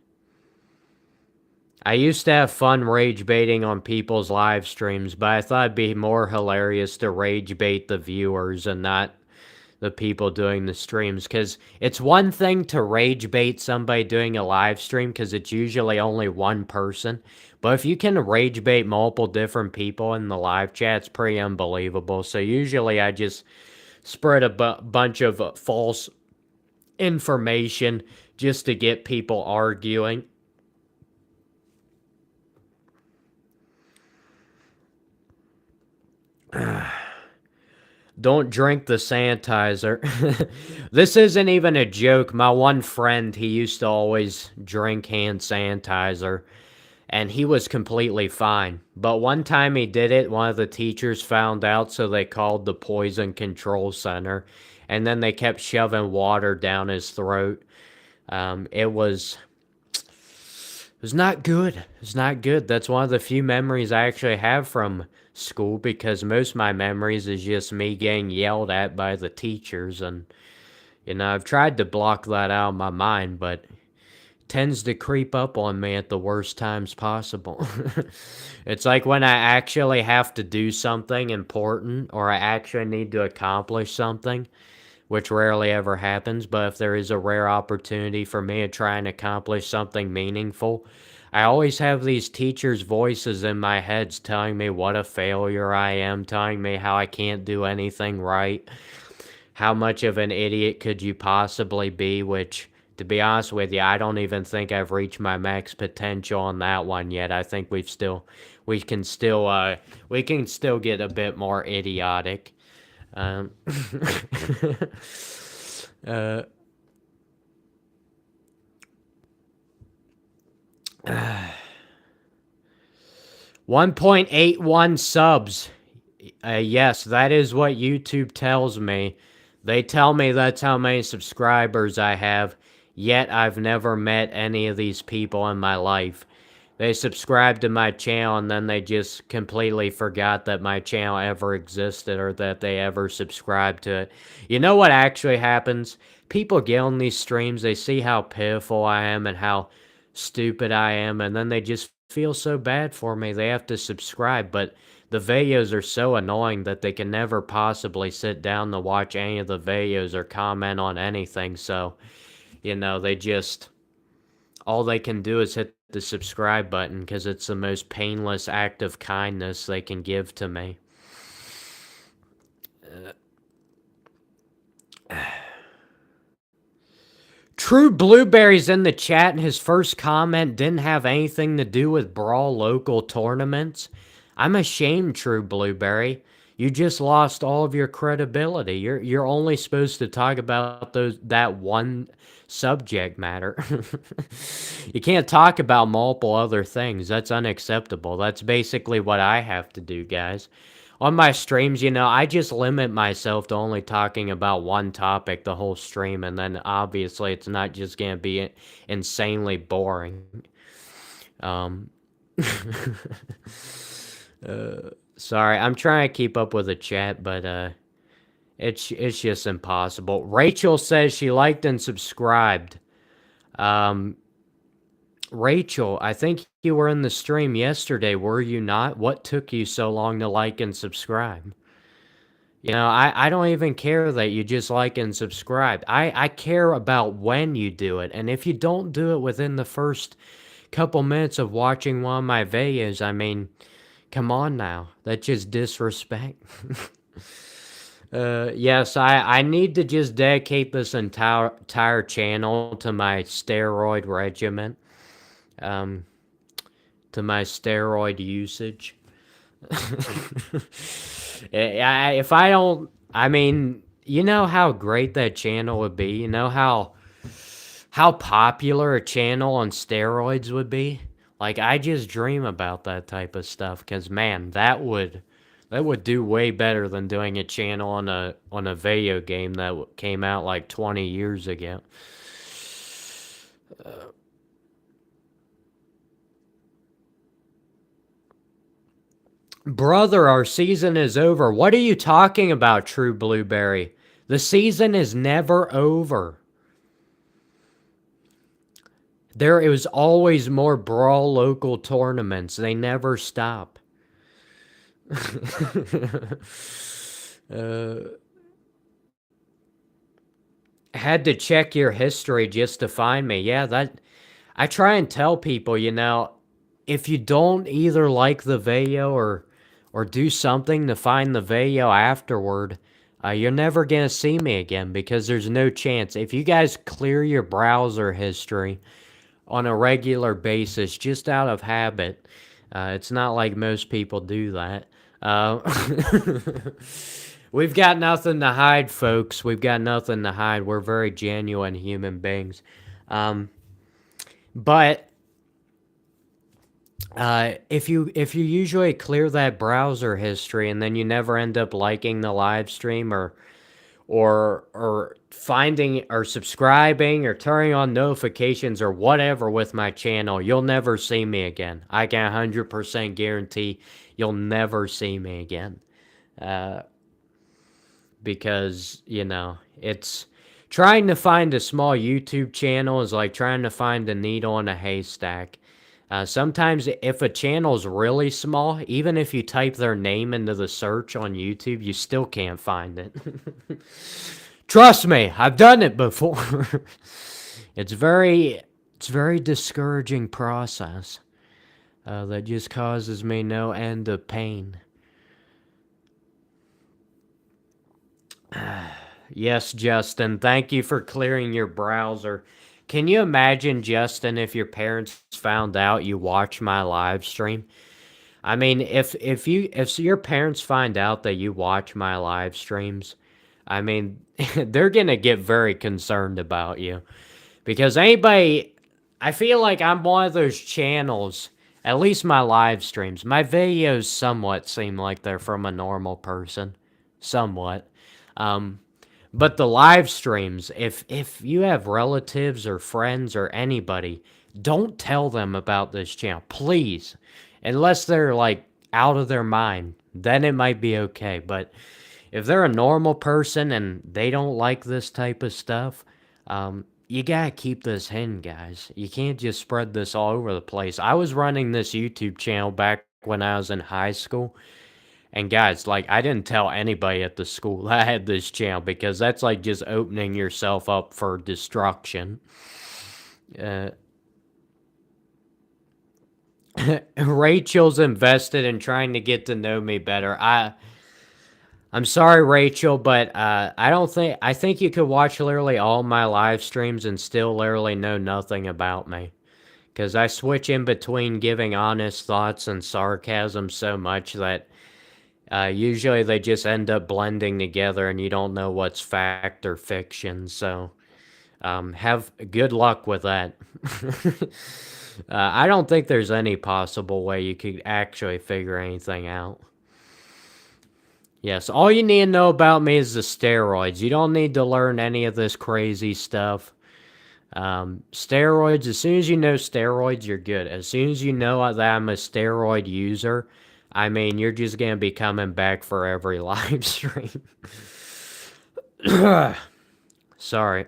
I used to have fun rage baiting on people's live streams, but I thought it'd be more hilarious to rage bait the viewers and not the people doing the streams, because it's one thing to rage bait somebody doing a live stream because it's usually only one person. But if you can rage bait multiple different people in the live chat, it's pretty unbelievable. So usually I just spread a bunch of false information just to get people arguing. Don't drink the sanitizer. This isn't even a joke. My one friend, he used to always drink hand sanitizer, and he was completely fine. But one time he did it, one of the teachers found out, so they called the poison control center, and then they kept shoving water down his throat. It was not good. It's not good. That's one of the few memories I actually have from school, because most of my memories is just me getting yelled at by the teachers, and I've tried to block that out of my mind, but it tends to creep up on me at the worst times possible. It's like when I actually have to do something important, or I actually need to accomplish something, which rarely ever happens, but if there is a rare opportunity for me to try and accomplish something meaningful, I always have these teachers' voices in my head telling me what a failure I am, telling me how I can't do anything right, how much of an idiot could you possibly be, which, to be honest with you, I don't even think I've reached my max potential on that one yet. I think we can still get a bit more idiotic. Um, uh, 1.81 subs. Yes, that is what YouTube tells me. They tell me that's how many subscribers I have, yet I've never met any of these people in my life. They subscribed to my channel and then they just completely forgot that my channel ever existed or that they ever subscribed to it. You know what actually happens? People get on these streams, they see how pitiful I am and how stupid I am, and then they just feel so bad for me. They have to subscribe, but the videos are so annoying that they can never possibly sit down to watch any of the videos or comment on anything. So, they just, all they can do is hit the subscribe button because it's the most painless act of kindness they can give to me. True Blueberry's in the chat, and his first comment didn't have anything to do with Brawl local tournaments. I'm ashamed, True Blueberry. You just lost all of your credibility. You're only supposed to talk about that one subject matter. You can't talk about multiple other things. That's unacceptable. That's basically what I have to do, guys. On my streams, I just limit myself to only talking about one topic the whole stream, and then obviously it's not just gonna be insanely boring. Um, Sorry, I'm trying to keep up with the chat, but it's just impossible. Rachel says she liked and subscribed. Rachel, I think you were in the stream yesterday, were you not? What took you so long to like and subscribe? I don't even care that you just like and subscribe. I care about when you do it. And if you don't do it within the first couple minutes of watching one of my videos, I mean, come on now. That's just disrespect. Yes, I need to just dedicate this entire channel to my steroid regimen. To my steroid usage. If I don't, I mean, you know how great that channel would be? You know how popular a channel on steroids would be? Like, I just dream about that type of stuff, because man, that would do way better than doing a channel on a video game that came out like 20 years ago. Brother, our season is over. What are you talking about, True Blueberry? The season is never over. There is always more Brawl local tournaments. They never stop. Had to check your history just to find me. Yeah, that I try and tell people, if you don't either like the video or do something to find the video afterward, you're never gonna see me again because there's no chance. If you guys clear your browser history on a regular basis, just out of habit, it's not like most people do that. Uh, we've got nothing to hide, folks. We've got nothing to hide. We're very genuine human beings. Um, but if you usually clear that browser history and then you never end up liking the live stream or finding or subscribing or turning on notifications or whatever with my channel, you'll never see me again. I can 100% guarantee you'll never see me again. Uh, because, it's trying to find a small YouTube channel is like trying to find a needle in a haystack. Sometimes, if a channel's really small, even if you type their name into the search on YouTube, you still can't find it. Trust me, I've done it before. it's very, it's very discouraging process that just causes me no end of pain. Yes, Justin, thank you for clearing your browser. Can you imagine, Justin, if your parents found out you watch my live stream? I mean, if your parents find out that you watch my live streams, I mean, they're gonna get very concerned about you because anybody, I feel like I'm one of those channels. At least my live streams, my videos somewhat seem like they're from a normal person, somewhat. Um, but the live streams, if you have relatives or friends or anybody, don't tell them about this channel, please. Unless they're like out of their mind, then it might be okay. But if they're a normal person and they don't like this type of stuff, you gotta keep this hidden, guys. You can't just spread this all over the place. I was running this YouTube channel back when I was in high school. And guys, like, I didn't tell anybody at the school I had this channel because that's like just opening yourself up for destruction. Uh, Rachel's invested in trying to get to know me better. I'm sorry, Rachel, but I think you could watch literally all my live streams and still literally know nothing about me. Because I switch in between giving honest thoughts and sarcasm so much that usually they just end up blending together and you don't know what's fact or fiction. So have good luck with that. I don't think there's any possible way you could actually figure anything out. Yes, all you need to know about me is the steroids. You don't need to learn any of this crazy stuff. Steroids, as soon as you know steroids, you're good. As soon as you know that I'm a steroid user, I mean, you're just going to be coming back for every live stream. Sorry.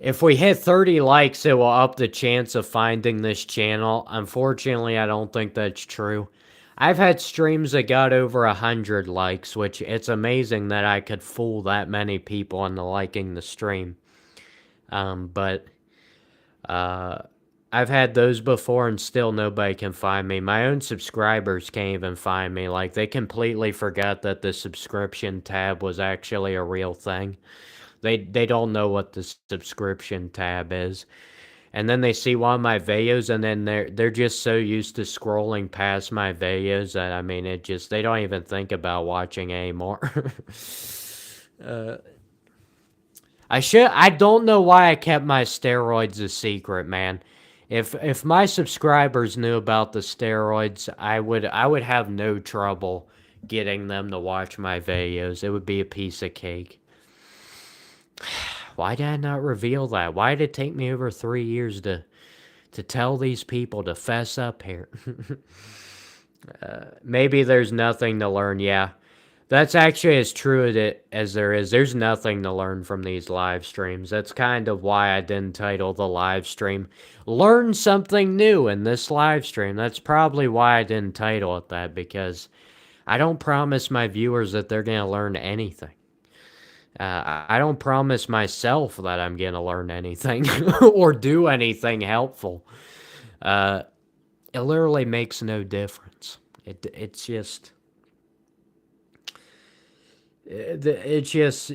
If we hit 30 likes, it will up the chance of finding this channel. Unfortunately, I don't think that's true. I've had streams that got over 100 likes, which it's amazing that I could fool that many people into liking the stream. But I've had those before and still nobody can find me. My own subscribers can't even find me. Like, they completely forgot that the subscription tab was actually a real thing. They don't know what the subscription tab is. And then they see one of my videos and then they're just so used to scrolling past my videos that, I mean, they don't even think about watching anymore. I don't know why I kept my steroids a secret, man. If my subscribers knew about the steroids, I would have no trouble getting them to watch my videos. It would be a piece of cake. Why did I not reveal that? Why did it take me over 3 years to tell these people to fess up here? Maybe there's nothing to learn. Yeah, that's actually as true as there is. There's nothing to learn from these live streams. That's kind of why I didn't title the live stream "Learn Something New" in this live stream. That's probably why I didn't title it that, because I don't promise my viewers that they're going to learn anything. I don't promise myself that I'm going to learn anything or do anything helpful. Uh, it literally makes no difference. It's just it's just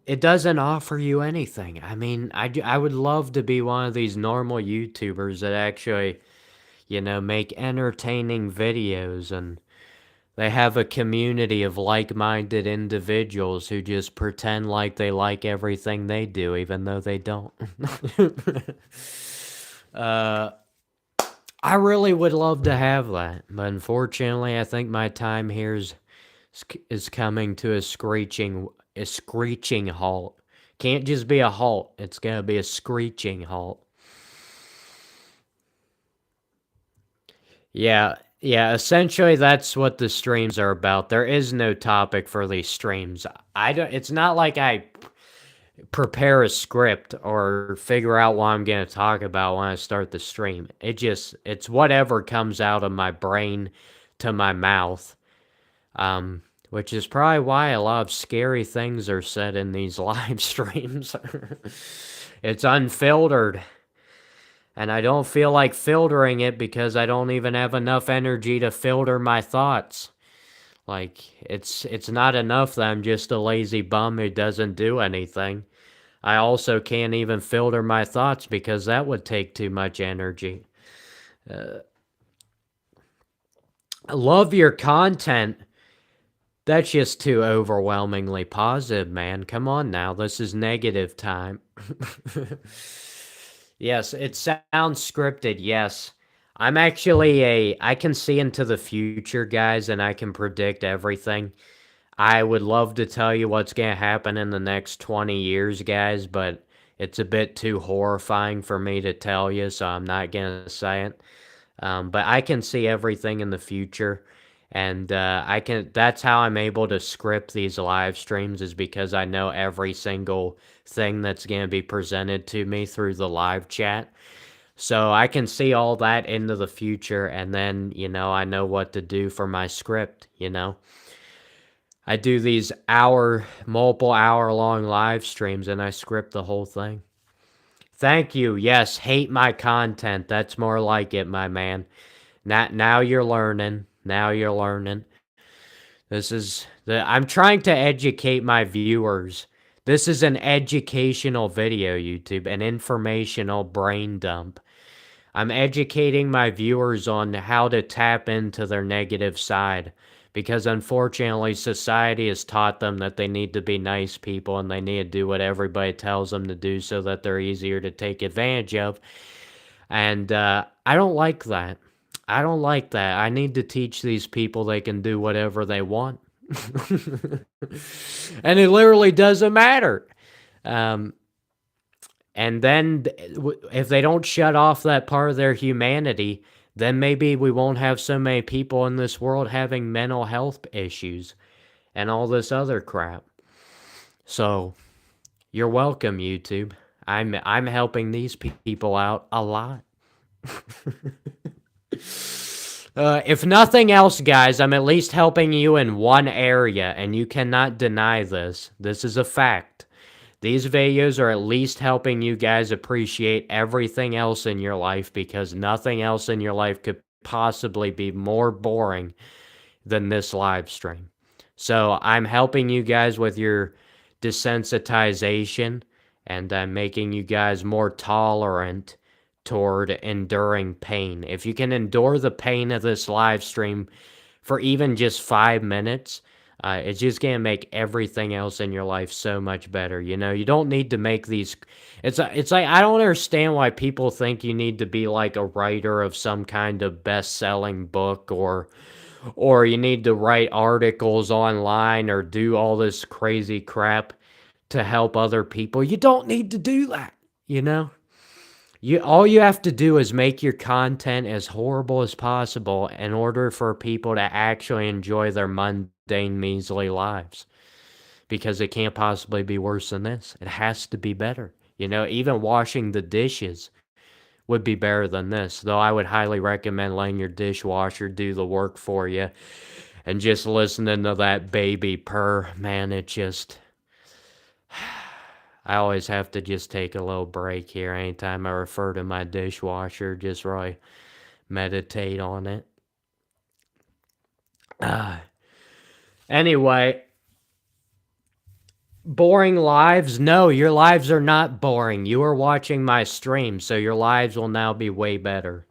it doesn't offer you anything. I mean, I would love to be one of these normal YouTubers that actually, make entertaining videos and they have a community of like-minded individuals who just pretend like they like everything they do even though they don't. uh I really would love to have that, but unfortunately, I think my time here is coming to a screeching halt. Can't just be a halt. It's gonna be a screeching halt. Yeah, yeah. Essentially, that's what the streams are about. There is no topic for these streams. I don't. It's not like I prepare a script or figure out what I'm gonna talk about when I start the stream. It's whatever comes out of my brain to my mouth. Which is probably why a lot of scary things are said in these live streams. It's unfiltered, and I don't feel like filtering it because I don't even have enough energy to filter my thoughts. Like it's not enough that I'm just a lazy bum who doesn't do anything. I also can't even filter my thoughts because that would take too much energy. Uh, love your content. That's just too overwhelmingly positive, man. Come on now. This is negative time. Yes, it sounds scripted. Yes. I can see into the future, guys, and I can predict everything. I would love to tell you what's going to happen in the next 20 years, guys, but it's a bit too horrifying for me to tell you, so I'm not going to say it. But I can see everything in the future, and that's how I'm able to script these live streams is because I know every single thing that's going to be presented to me through the live chat. So I can see all that into the future, and then, I know what to do for my script. I do these multiple hour long live streams and I script the whole thing. Thank you. Yes, hate my content. That's more like it, my man. Now you're learning. Now you're learning. I'm trying to educate my viewers. This is an educational video, YouTube, an informational brain dump. I'm educating my viewers on how to tap into their negative side because unfortunately society has taught them that they need to be nice people and they need to do what everybody tells them to do so that they're easier to take advantage of. And I don't like that. I don't like that. I need to teach these people they can do whatever they want. And it literally doesn't matter. Um, and then if they don't shut off that part of their humanity, then maybe we won't have so many people in this world having mental health issues and all this other crap. So, you're welcome, YouTube. I'm helping these people out a lot. If nothing else, guys, I'm at least helping you in one area, and you cannot deny this. This is a fact. These videos are at least helping you guys appreciate everything else in your life because nothing else in your life could possibly be more boring than this live stream. So I'm helping you guys with your desensitization and I'm making you guys more tolerant toward enduring pain. If you can endure the pain of this live stream for even just 5 minutes, it's just going to make everything else in your life so much better. You don't need to make these. It's like I don't understand why people think you need to be like a writer of some kind of best-selling book or you need to write articles online or do all this crazy crap to help other people. You don't need to do that, you know? All you have to do is make your content as horrible as possible in order for people to actually enjoy their mundane, measly lives. Because it can't possibly be worse than this. It has to be better. Even washing the dishes would be better than this. Though I would highly recommend letting your dishwasher do the work for you And just listening to that baby purr, man, it just. I always have to just take a little break here anytime I refer to my dishwasher, just really meditate on it. Uh, anyway, boring lives? No, your lives are not boring. You are watching my stream, so your lives will now be way better.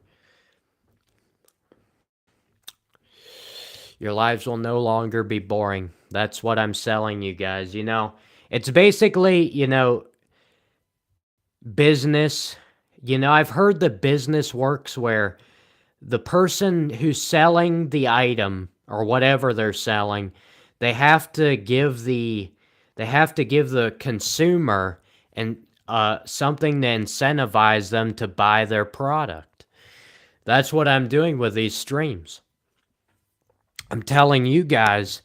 Your lives will no longer be boring. That's what I'm selling you guys. It's basically, business. I've heard the business works where the person who's selling the item or whatever they're selling, they have to give the consumer and something to incentivize them to buy their product. That's what I'm doing with these streams. I'm telling you guys,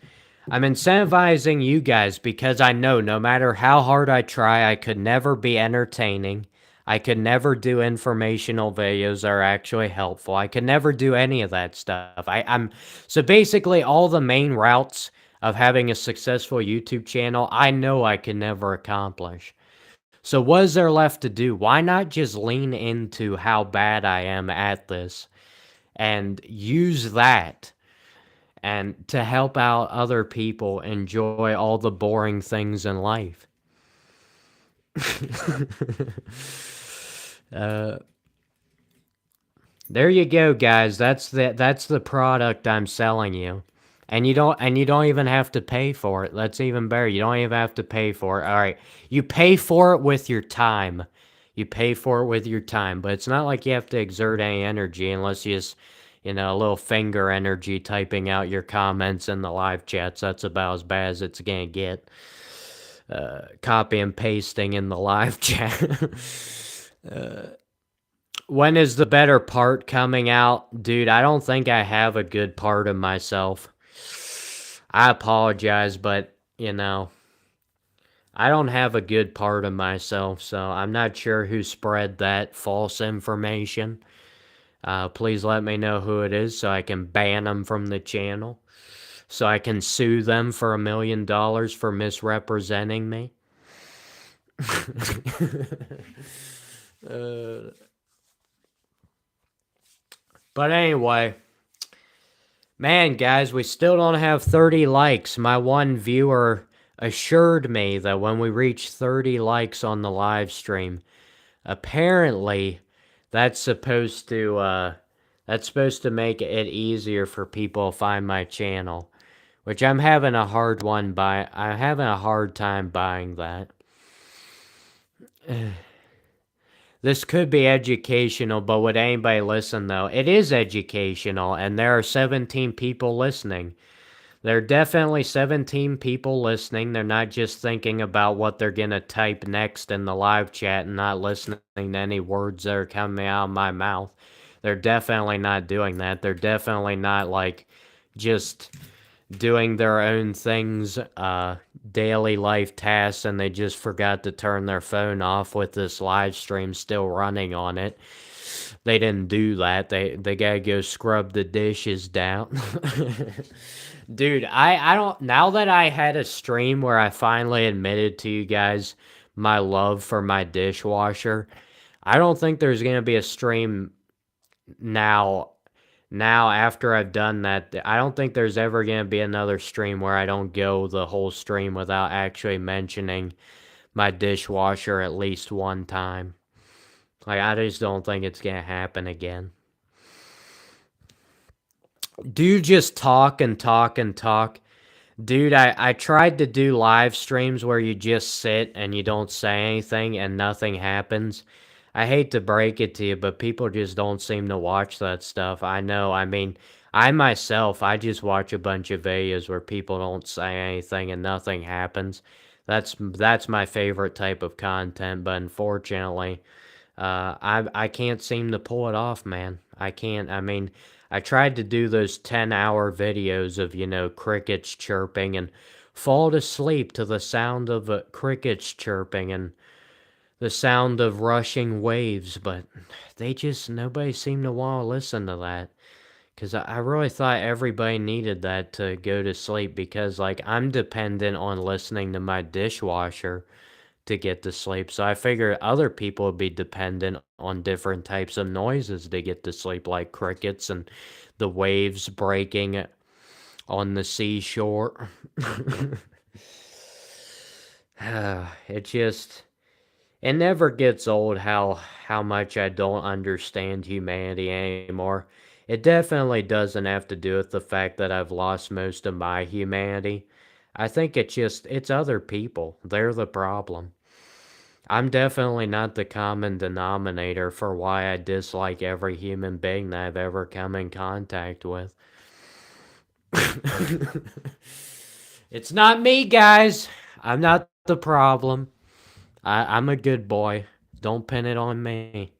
I'm incentivizing you guys because I know no matter how hard I try, I could never be entertaining. I could never do informational videos that are actually helpful. I could never do any of that stuff. So basically all the main routes of having a successful YouTube channel, I know I can never accomplish. So what is there left to do? Why not just lean into how bad I am at this and use that and to help out other people enjoy all the boring things in life? There you go, guys. That's the product I'm selling you. And you don't even have to pay for it. That's even better. You don't even have to pay for it. All right. You pay for it with your time. You pay for it with your time, but it's not like you have to exert any energy unless you just, a little finger energy typing out your comments in the live chats. That's about as bad as it's going to get. Copy and pasting in the live chat. When is the better part coming out? Dude, I don't think I have a good part of myself. I apologize, but, I don't have a good part of myself, so I'm not sure who spread that false information. Please let me know who it is so I can ban them from the channel. So I can sue them for $1 million for misrepresenting me. But anyway, man, guys, we still don't have 30 likes. My one viewer assured me that when we reach 30 likes on the live stream, apparently that's supposed to make it easier for people to find my channel, which I'm having a hard time buying that. This could be educational, but would anybody listen, though? It is educational, and there are 17 people listening. There are definitely 17 people listening. They're not just thinking about what they're going to type next in the live chat and not listening to any words that are coming out of my mouth. They're definitely not doing that. They're definitely not, just doing their own things, daily life tasks, and they just forgot to turn their phone off with this live stream still running on it. They didn't do that. They gotta go scrub the dishes down. Dude, I don't, now that I had a stream where I finally admitted to you guys my love for my dishwasher, I don't think there's gonna be a stream now after I've done that. I don't think there's ever going to be another stream where I don't go the whole stream without actually mentioning my dishwasher at least one time. I just don't think it's going to happen again. Do you just talk and talk and talk? Dude, I tried to do live streams where you just sit and you don't say anything and nothing happens. I hate to break it to you, but people just don't seem to watch that stuff. I know. I mean, I myself, I just watch a bunch of videos where people don't say anything and nothing happens. That's my favorite type of content, but unfortunately, I can't seem to pull it off, man. I can't. I mean, I tried to do those 10-hour videos of, crickets chirping and fall to sleep to the sound of crickets chirping and the sound of rushing waves, but nobody seemed to want to listen to that Because I really thought everybody needed that to go to sleep because, like, I'm dependent on listening to my dishwasher to get to sleep. So I figured other people would be dependent on different types of noises to get to sleep, like crickets and the waves breaking on the seashore. it just it never gets old how much I don't understand humanity anymore. It definitely doesn't have to do with the fact that I've lost most of my humanity. I think it's other people. They're the problem. I'm definitely not the common denominator for why I dislike every human being that I've ever come in contact with. It's not me, guys. I'm not the problem. I'm a good boy. Don't pin it on me.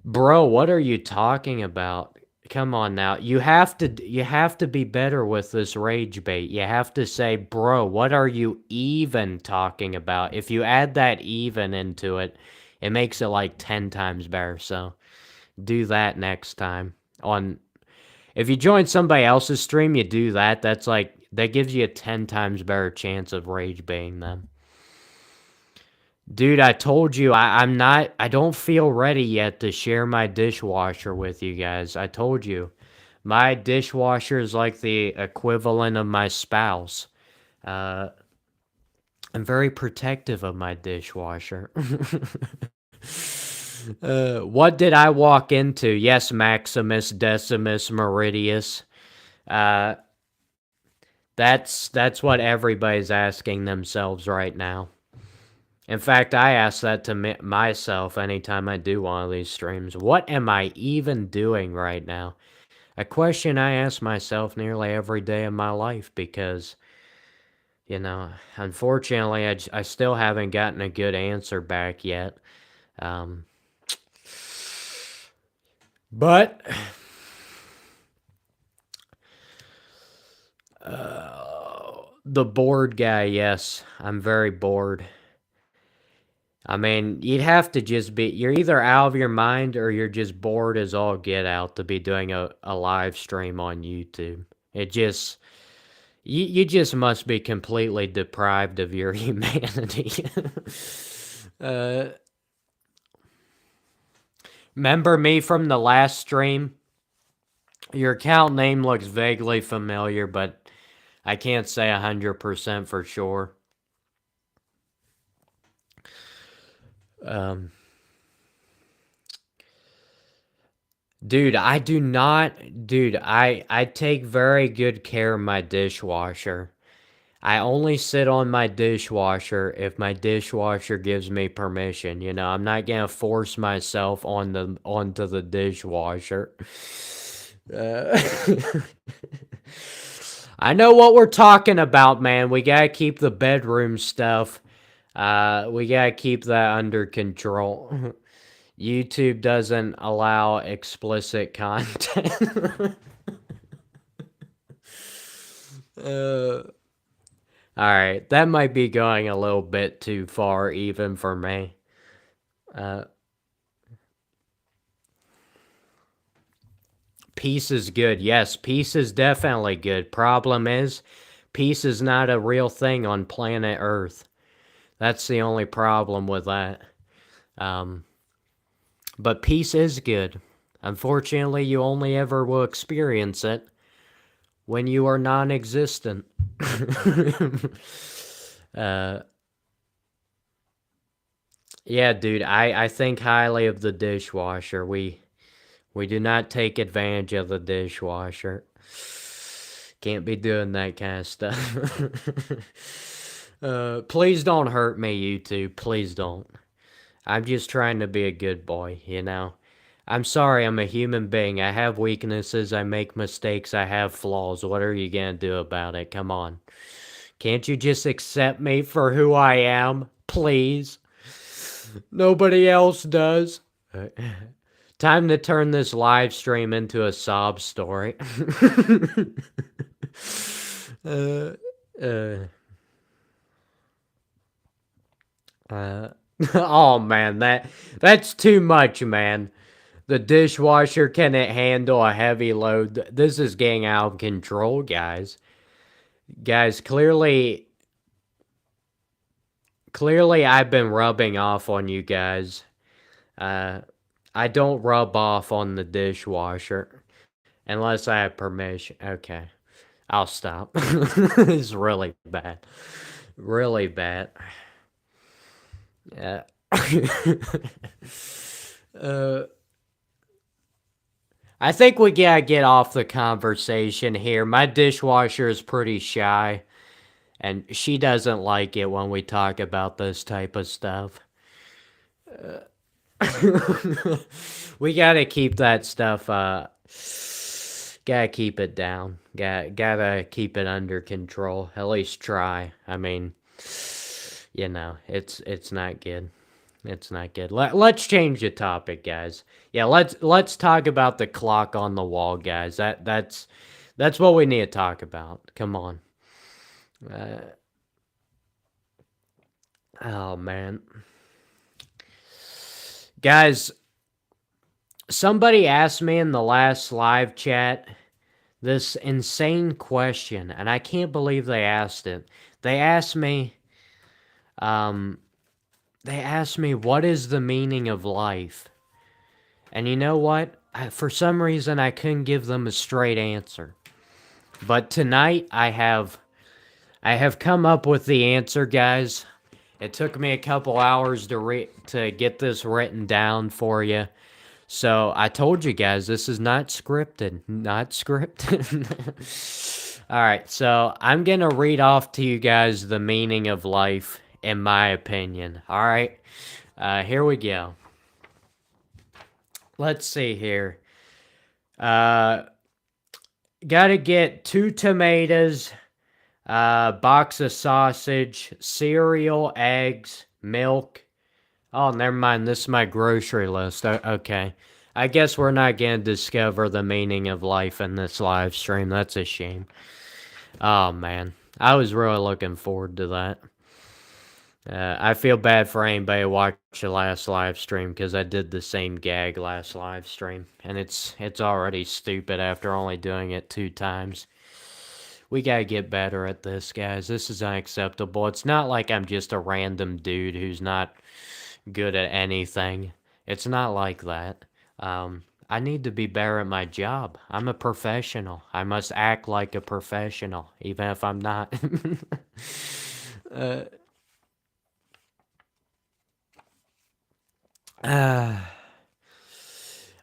Bro, what are you talking about? Come on now. You have to be better with this rage bait. You have to say, "Bro, what are you even talking about?" If you add that even into it, it makes it like 10 times better. So, do that next time. On If you join somebody else's stream, you do that. That gives you a 10 times better chance of rage baiting them. Dude, I told you I don't feel ready yet to share my dishwasher with you guys. I told you. My dishwasher is like the equivalent of my spouse. Uh, I'm very protective of my dishwasher. What did I walk into? Yes, Maximus Decimus Meridius. Uh, that's what everybody's asking themselves right now. In fact, I ask that to myself anytime I do one of these streams. What am I even doing right now? A question I ask myself nearly every day of my life because, unfortunately, I still haven't gotten a good answer back yet. Um, but, the bored guy, yes, I'm very bored. I mean, you'd have to you're either out of your mind or you're just bored as all get out to be doing a live stream on YouTube. You just must be completely deprived of your humanity. uh, Remember me from the last stream? Your account name looks vaguely familiar, but I can't say 100% for sure. Um, Dude, I do not. Dude, I take very good care of my dishwasher. I only sit on my dishwasher if my dishwasher gives me permission. I'm not gonna force myself onto the dishwasher. Uh, I know what we're talking about, man. We gotta keep the bedroom stuff. We gotta keep that under control. YouTube doesn't allow explicit content. All right, that might be going a little bit too far even for me. Peace is good. Yes, peace is definitely good. Problem is, peace is not a real thing on planet Earth. That's the only problem with that. But peace is good. Unfortunately, you only ever will experience it when you are non-existent. Yeah, dude, I think highly of the dishwasher. We do not take advantage of the dishwasher. Can't be doing that kind of stuff. Please don't hurt me, YouTube. Please don't. I'm just trying to be a good boy. I'm sorry, I'm a human being. I have weaknesses, I make mistakes, I have flaws. What are you gonna do about it? Come on. Can't you just accept me for who I am? Please. Nobody else does. Time to turn this live stream into a sob story. uh, uh, uh, oh man, that's too much, man. The dishwasher, can it handle a heavy load? This is getting out of control, guys. Guys, clearly I've been rubbing off on you guys. I don't rub off on the dishwasher unless I have permission. Okay, I'll stop. It's really bad. Really bad. Yeah. I think we gotta get off the conversation here. My dishwasher is pretty shy, and she doesn't like it when we talk about this type of stuff. We gotta keep that stuff, gotta keep it down. Gotta keep it under control. At least try. I mean, it's not good. It's not good. Let's change the topic, guys. Yeah, let's talk about the clock on the wall, guys. That's what we need to talk about. Come on. Oh man. Guys, somebody asked me in the last live chat this insane question, and I can't believe they asked it. They asked me, what is the meaning of life? And you know what? For some reason, I couldn't give them a straight answer. But tonight, I have come up with the answer, guys. It took me a couple hours to get this written down for you. So I told you guys, this is not scripted. Not scripted. All right, so I'm going to read off to you guys the meaning of life, in my opinion. All right, here we go. Let's see here. Gotta get 2 tomatoes, box of sausage, cereal, eggs, milk. Oh, never mind. This is my grocery list. Okay. I guess we're not going to discover the meaning of life in this live stream. That's a shame. Oh, man. I was really looking forward to that. I feel bad for anybody who watched the last live stream because I did the same gag last live stream. And it's already stupid after only doing it 2 times. We gotta get better at this, guys. This is unacceptable. It's not like I'm just a random dude who's not good at anything. It's not like that. I need to be better at my job. I'm a professional. I must act like a professional, even if I'm not.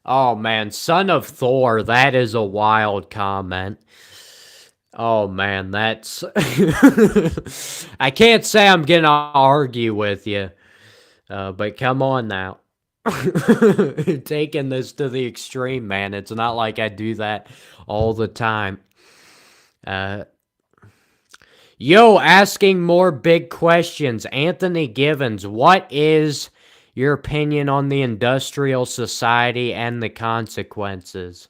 Oh man, Son of Thor, that is a wild comment. Oh man, that's... I can't say I'm gonna argue with you, but come on now. Taking this to the extreme, man. It's not like I do that all the time. Yo, asking more big questions. Anthony Givens, what is your opinion on the industrial society and the consequences?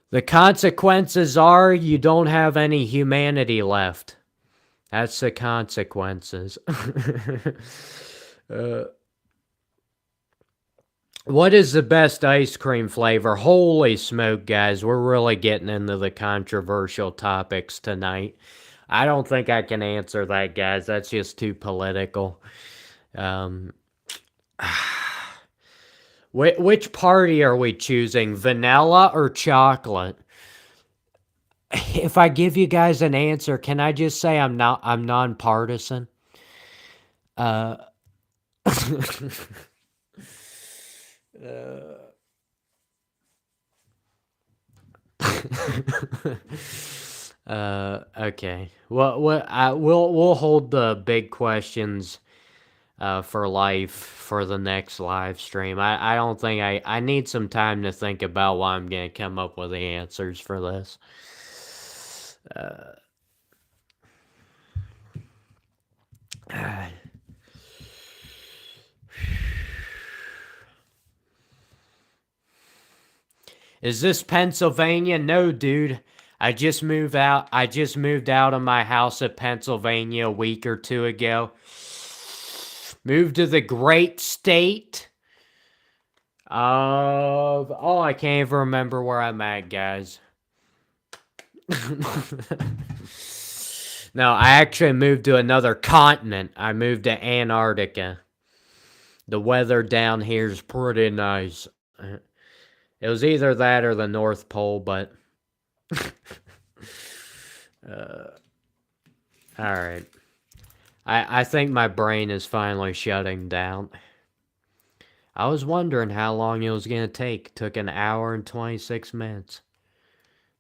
The consequences are you don't have any humanity left. That's the consequences. What is the best ice cream flavor? Holy smoke, guys. We're really getting into the controversial topics tonight. I don't think I can answer that, guys. That's just too political. Which party are we choosing? Vanilla or chocolate? If I give you guys an answer, can I just say I'm nonpartisan? Okay. Well, we'll hold the big questions for life for the next live stream. I don't think I need some time to think about why I'm gonna come up with the answers for this. Is this Pennsylvania? No, dude. I just moved out. I just moved out of my house at Pennsylvania a week or 2 ago. Moved to the great state I can't even remember where I'm at, guys. No, I actually moved to another continent. I moved to Antarctica. The weather down here is pretty nice. It was either that or the North Pole, but all right. I think my brain is finally shutting down. I was wondering how long it was going to take. It took an hour and 26 minutes.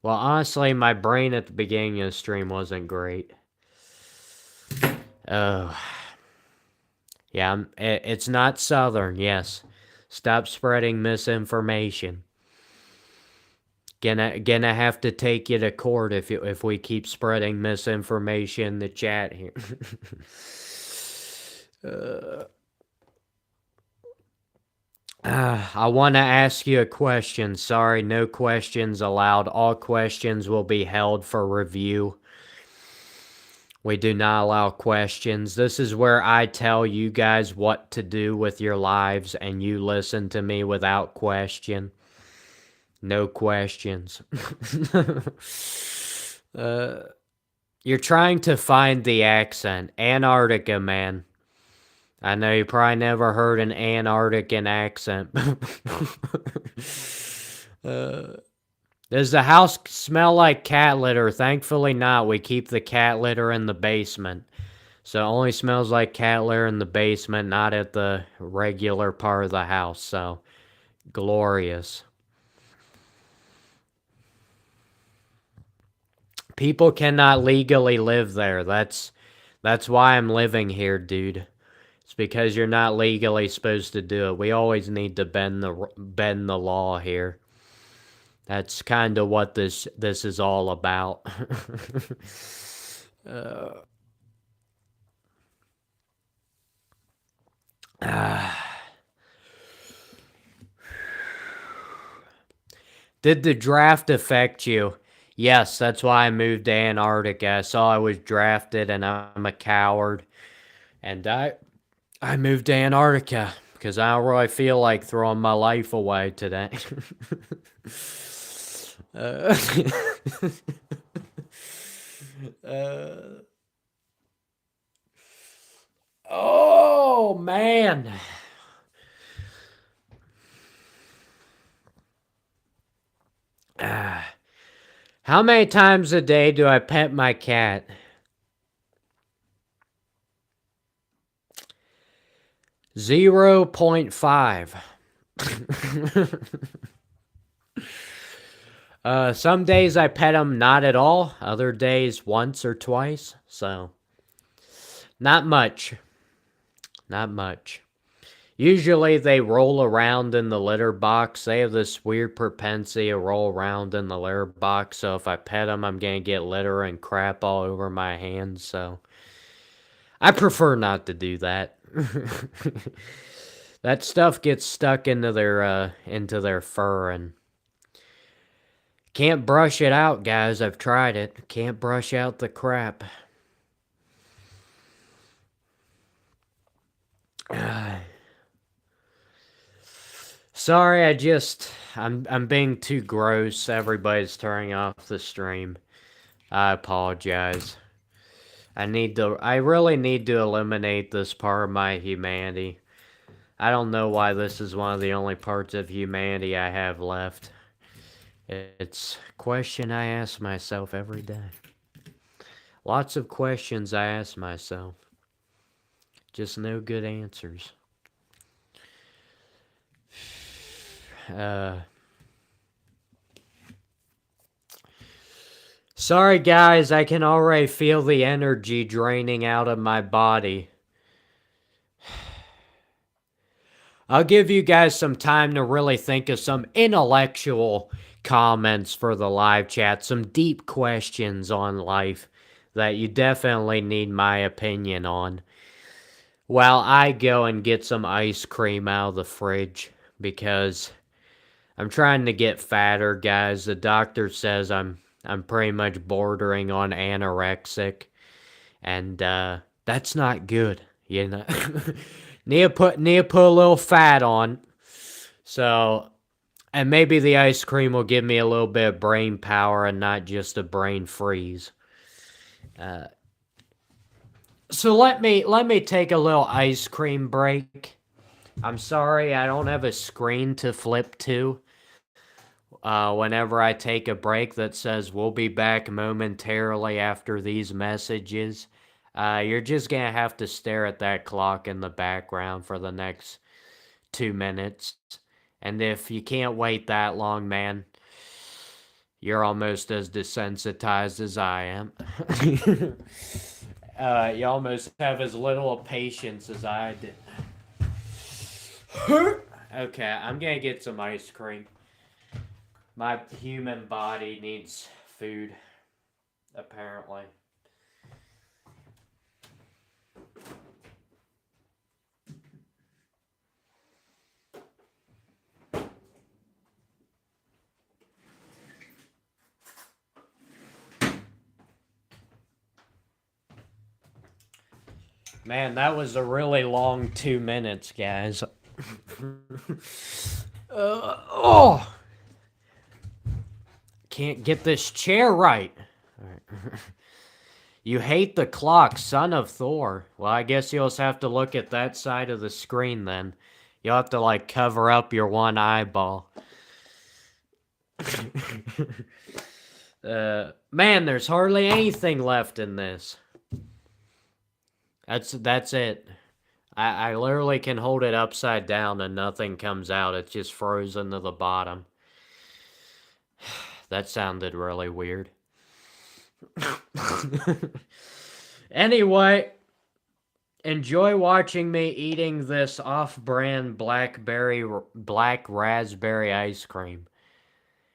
Well, honestly, my brain at the beginning of the stream wasn't great. Oh. Yeah, it's not Southern, yes. Stop spreading misinformation. Gonna have to take you to court if we keep spreading misinformation in the chat here. I want to ask you a question. Sorry, no questions allowed. All questions will be held for review. We do not allow questions. This is where I tell you guys what to do with your lives and you listen to me without question. No questions. You're trying to find the accent. Antarctica, man. I know you probably never heard an Antarctican accent. Does the house smell like cat litter? Thankfully not. We keep the cat litter in the basement. So it only smells like cat litter in the basement, not at the regular part of the house. So, glorious. People cannot legally live there. That's why I'm living here, dude. It's because you're not legally supposed to do it. We always need to bend the law here. That's kind of what this is all about. Did the draft affect you? Yes, that's why I moved to Antarctica. I saw I was drafted and I'm a coward. And I moved to Antarctica because I don't really feel like throwing my life away today. Oh, man. How many times a day do I pet my cat? 0.5. Some days I pet them not at all. Other days once or twice. So, not much. Not much. Usually they roll around in the litter box. They have this weird propensity to roll around in the litter box. So if I pet them, I'm going to get litter and crap all over my hands. So I prefer not to do that. That stuff gets stuck into their fur and can't brush it out, guys. I've tried it. Can't brush out the crap. Sorry, I'm being too gross. Everybody's turning off the stream. I apologize. I really need to eliminate this part of my humanity. I don't know why this is one of the only parts of humanity I have left. It's a question I ask myself every day. Lots of questions I ask myself. Just no good answers. Sorry guys, I can already feel the energy draining out of my body. I'll give you guys some time to really think of some intellectual comments for the live chat, some deep questions on life that you definitely need my opinion on. While I go and get some ice cream out of the fridge because I'm trying to get fatter, guys. The doctor says I'm pretty much bordering on anorexic, and that's not good, you know. need to put a little fat on. So, and maybe the ice cream will give me a little bit of brain power and not just a brain freeze. So let me take a little ice cream break. I'm sorry I don't have a screen to flip to. Whenever I take a break that says we'll be back momentarily after these messages, you're just gonna have to stare at that clock in the background for the next 2 minutes. And if you can't wait that long, man, you're almost as desensitized as I am. You almost have as little patience as I did. Okay, I'm gonna get some ice cream. My human body needs food, apparently. Man, that was a really long 2 minutes, guys. Oh! Can't get this chair right. You hate the clock, son of Thor. Well, I guess you'll just have to look at that side of the screen then. You'll have to, like, cover up your one eyeball. Man, there's hardly anything left in this. That's it. I literally can hold it upside down and nothing comes out. It's just frozen to the bottom. That sounded really weird. Anyway, enjoy watching me eating this off-brand black raspberry ice cream.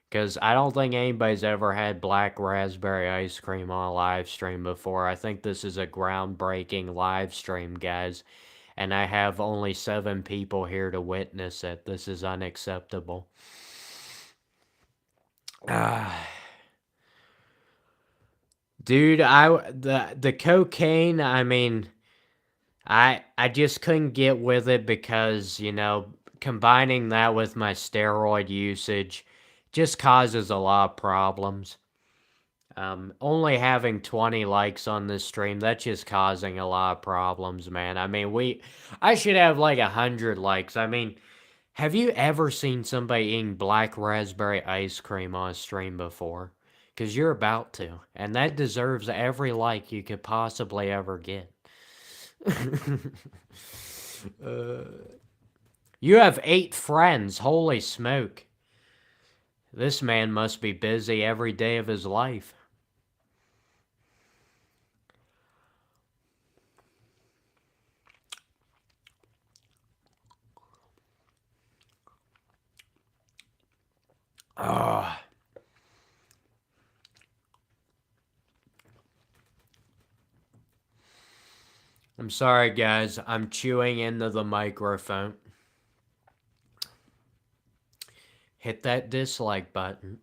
Because I don't think anybody's ever had black raspberry ice cream on a live stream before. I think this is a groundbreaking live stream, guys. And I have only 7 people here to witness it. This is unacceptable. Dude, the cocaine, I mean, I just couldn't get with it because, you know, combining that with my steroid usage just causes a lot of problems. Only having 20 likes on this stream, that's just causing a lot of problems, man. I mean, I should have like 100 likes. I mean, have you ever seen somebody eating black raspberry ice cream on a stream before? Because you're about to, and that deserves every like you could possibly ever get. You have 8 friends, holy smoke. This man must be busy every day of his life. Ugh. I'm sorry, guys. I'm chewing into the microphone. Hit that dislike button.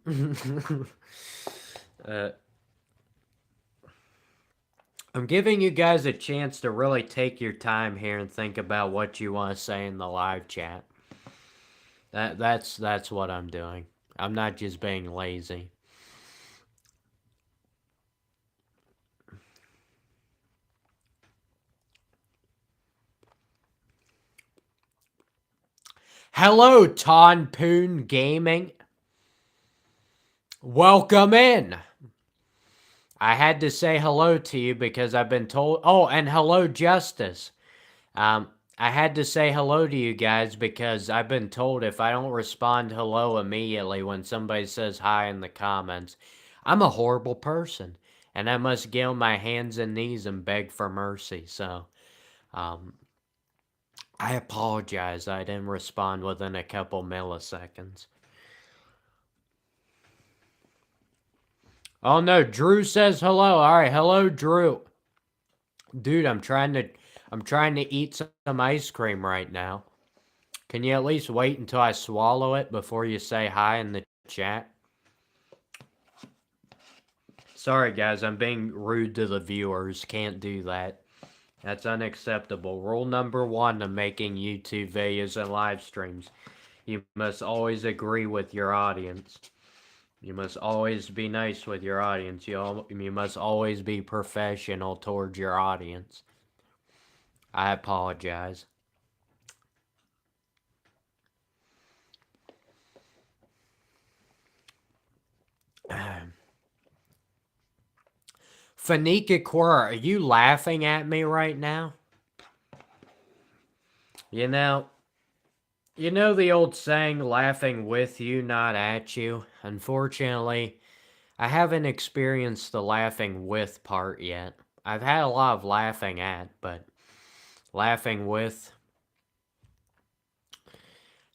I'm giving you guys a chance to really take your time here and think about what you want to say in the live chat. That's what I'm doing. I'm not just being lazy. Hello, Tonpoon Gaming. Welcome in. I had to say hello to you because I've been told. Oh, and hello, Justice. I had to say hello to you guys because I've been told if I don't respond hello immediately when somebody says hi in the comments, I'm a horrible person and I must get on my hands and knees and beg for mercy. So, I apologize. I didn't respond within a couple milliseconds. Oh no, Drew says hello. All right, hello, Drew. Dude, I'm trying to eat some ice cream right now. Can you at least wait until I swallow it before you say hi in the chat? Sorry, guys, I'm being rude to the viewers. Can't do that. That's unacceptable. Rule number 1 of making YouTube videos and live streams. You must always agree with your audience. You must always be nice with your audience. You must always be professional towards your audience. I apologize. Fanika Quora, are you laughing at me right now? You know the old saying, laughing with you, not at you? Unfortunately, I haven't experienced the laughing with part yet. I've had a lot of laughing at, but laughing with,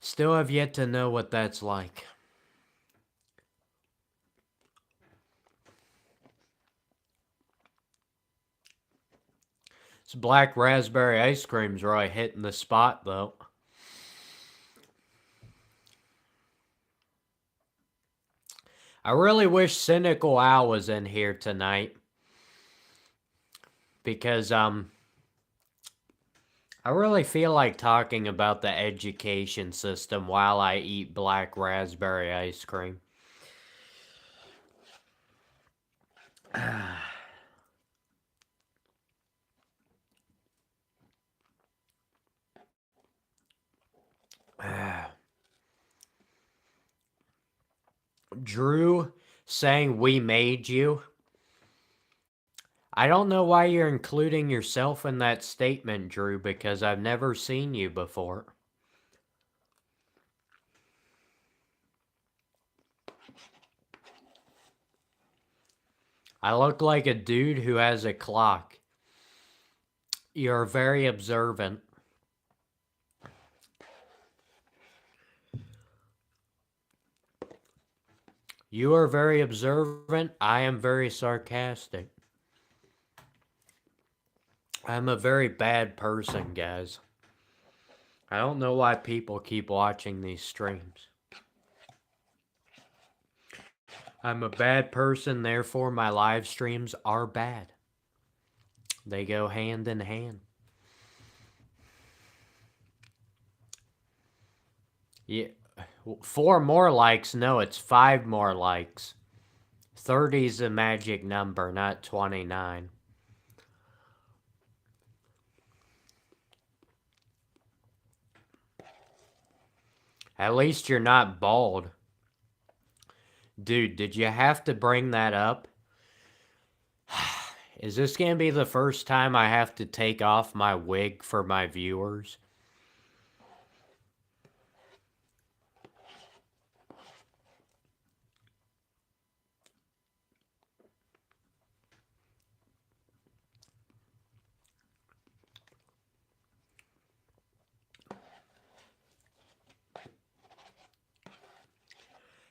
still have yet to know what that's like. This black raspberry ice cream's really hitting the spot, though. I really wish Cynical Al was in here tonight. Because, I really feel like talking about the education system while I eat black raspberry ice cream. Drew saying we made you. I don't know why you're including yourself in that statement, Drew, because I've never seen you before. I look like a dude who has a clock. You're very observant. You are very observant. I am very sarcastic. I'm a very bad person, guys. I don't know why people keep watching these streams. I'm a bad person, therefore my live streams are bad. They go hand in hand. Yeah, 4 more likes? No, it's 5 more likes. 30's a magic number, not 29. At least you're not bald. Dude, did you have to bring that up? Is this going to be the first time I have to take off my wig for my viewers?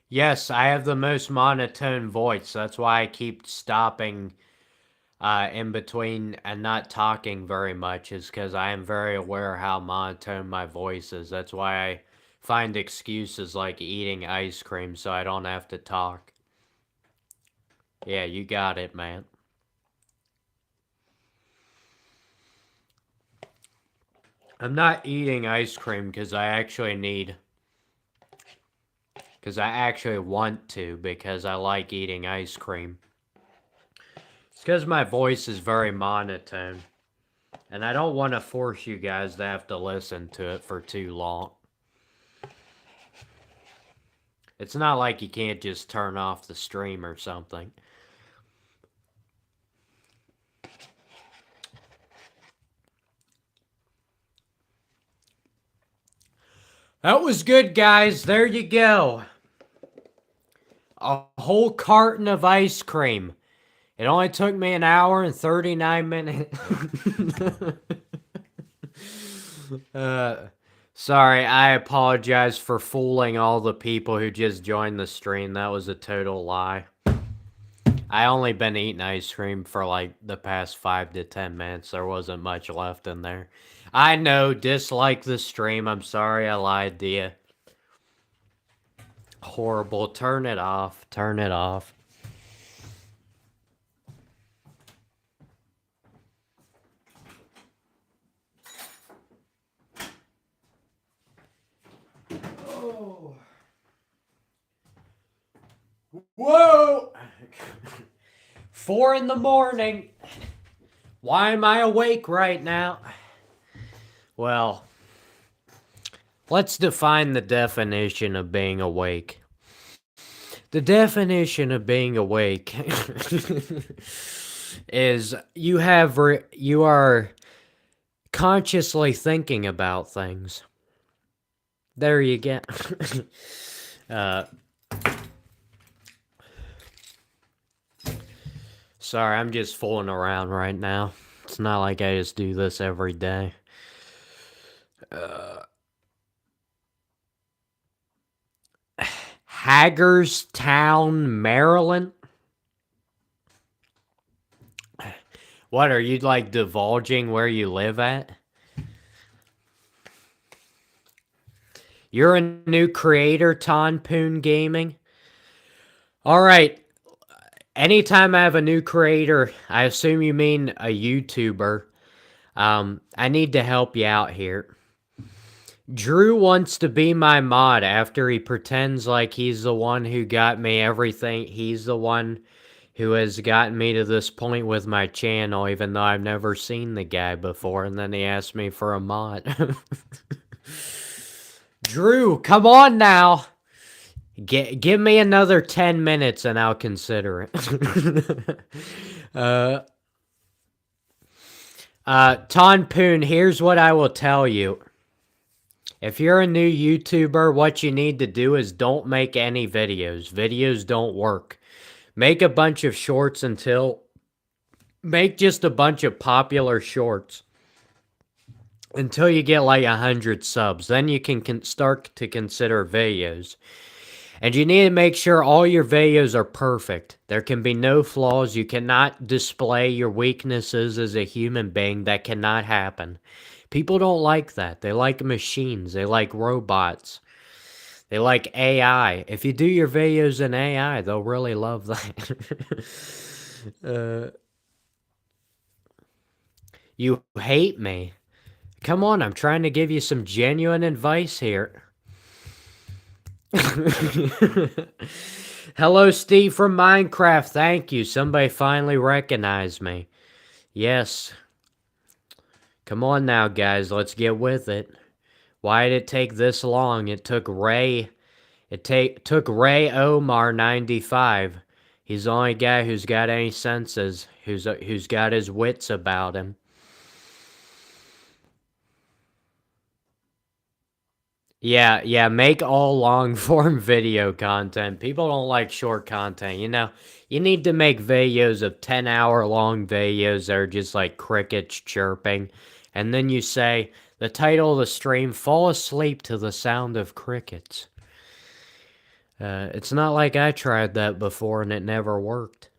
Yes, I have the most monotone voice. That's why I keep stopping in between and not talking very much, is because I am very aware how monotone my voice is. That's why I find excuses like eating ice cream so I don't have to talk. Yeah, you got it, man. I'm not eating ice cream because I actually want to, because I like eating ice cream. It's because my voice is very monotone. And I don't want to force you guys to have to listen to it for too long. It's not like you can't just turn off the stream or something. That was good, guys. There you go. A whole carton of ice cream. It only took me an hour and 39 minutes. Sorry, I apologize for fooling all the people who just joined the stream. That was a total lie. I only been eating ice cream for like the past 5 to 10 minutes. There wasn't much left in there. I know, dislike the stream. I'm sorry I lied to you. Horrible. Turn it off. Turn it off. Oh. Whoa! 4 in the morning. Why am I awake right now? Well, let's define the definition of being awake. The definition of being awake is you are consciously thinking about things. There you go. Sorry, I'm just fooling around right now. It's not like I just do this every day. Hagerstown, Maryland? What, are you like divulging where you live at? You're a new creator, Tonpoon Gaming? Alright. Anytime I have a new creator, I assume you mean a YouTuber. I need to help you out here. Drew wants to be my mod after he pretends like he's the one who got me everything. He's the one who has gotten me to this point with my channel, even though I've never seen the guy before, and then he asked me for a mod. Drew, come on now! Give me another 10 minutes and I'll consider it. Tonpoon, here's what I will tell you. If you're a new YouTuber, what you need to do is don't make any videos. Videos don't work. Make a bunch of shorts make just a bunch of popular shorts until you get like 100 subs. Then you can start to consider videos. And you need to make sure all your videos are perfect. There can be no flaws. You cannot display your weaknesses as a human being. That cannot happen. People don't like that. They like machines. They like robots. They like AI. If you do your videos in AI, they'll really love that. You hate me. Come on, I'm trying to give you some genuine advice here. Hello, Steve from Minecraft. Thank you. Somebody finally recognized me. Yes. Come on now, guys. Let's get with it. Why did it take this long? It took Ray. Took Ray Omar 95. He's the only guy who's got any senses. Who's got his wits about him. Yeah, make all long-form video content. People don't like short content, you know? You need to make videos of 10-hour-long videos that are just like crickets chirping. And then you say, the title of the stream, Fall Asleep to the Sound of Crickets. It's not like I tried that before and it never worked.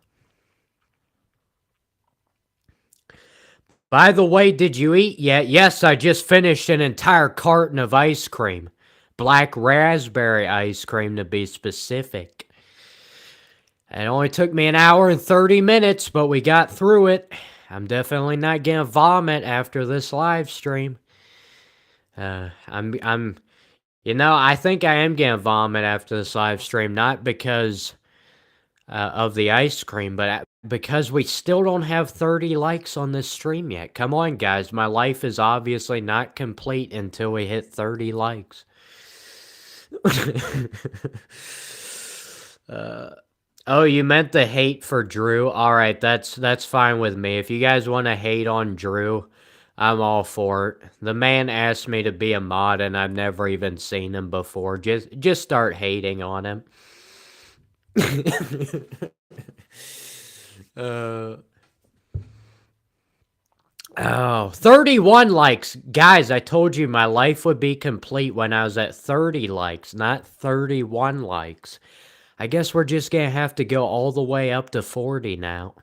By the way, did you eat yet? Yes, I just finished an entire carton of ice cream. Black raspberry ice cream, to be specific. It only took me an hour and 30 minutes, but we got through it. I'm definitely not gonna vomit after this live stream. I think I am gonna vomit after this live stream, not because of the ice cream, but because we still don't have 30 likes on this stream yet. Come on, guys. My life is obviously not complete until we hit 30 likes. Oh, you meant the hate for Drew? Alright, that's fine with me. If you guys want to hate on Drew, I'm all for it. The man asked me to be a mod and I've never even seen him before. Just start hating on him. Oh, 31 likes. Guys, I told you my life would be complete when I was at 30 likes, not 31 likes. I guess we're just gonna have to go all the way up to 40 now.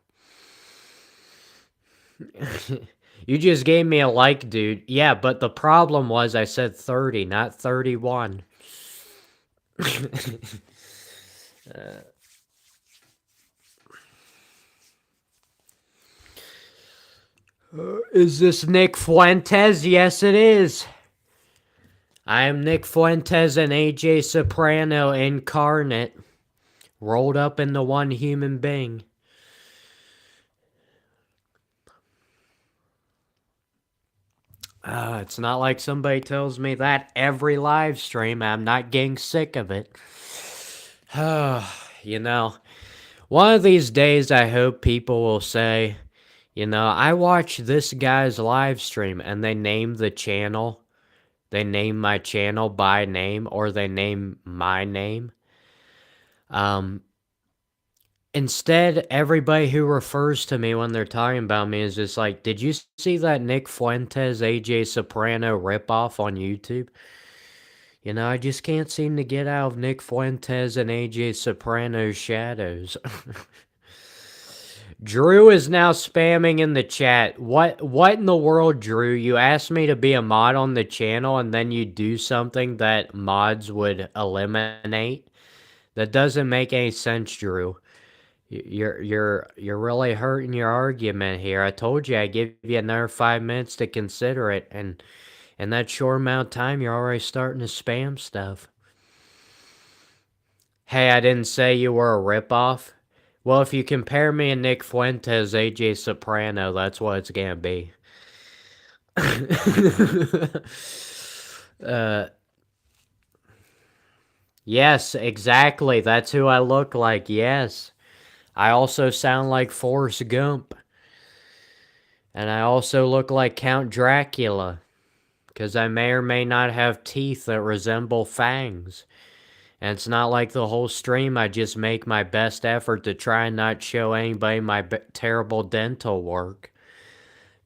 You just gave me a like, dude. Yeah, but the problem was I said 30, not 31. Is this Nick Fuentes? Yes, it is. I am Nick Fuentes and AJ Soprano incarnate, rolled up into one human being. It's not like somebody tells me that every live stream. I'm not getting sick of it. You know, one of these days I hope people will say, I watched this guy's live stream and they name the channel. They name my channel by name or they name my name. Instead, everybody who refers to me when they're talking about me is just like, did you see that Nick Fuentes, AJ Soprano ripoff on YouTube? I just can't seem to get out of Nick Fuentes and AJ Soprano's shadows. Drew is now spamming in the chat. What in the world, Drew? You asked me to be a mod on the channel and then you do something that mods would eliminate? That doesn't make any sense, Drew. You're really hurting your argument here. I told you I'd give you another 5 minutes to consider it, and in that short amount of time, you're already starting to spam stuff. Hey, I didn't say you were a ripoff. Well, if you compare me and Nick Fuentes, AJ Soprano, that's what it's gonna be. Yes, exactly. That's who I look like. Yes. I also sound like Forrest Gump. And I also look like Count Dracula. Because I may or may not have teeth that resemble fangs. And it's not like the whole stream I just make my best effort to try and not show anybody my terrible dental work.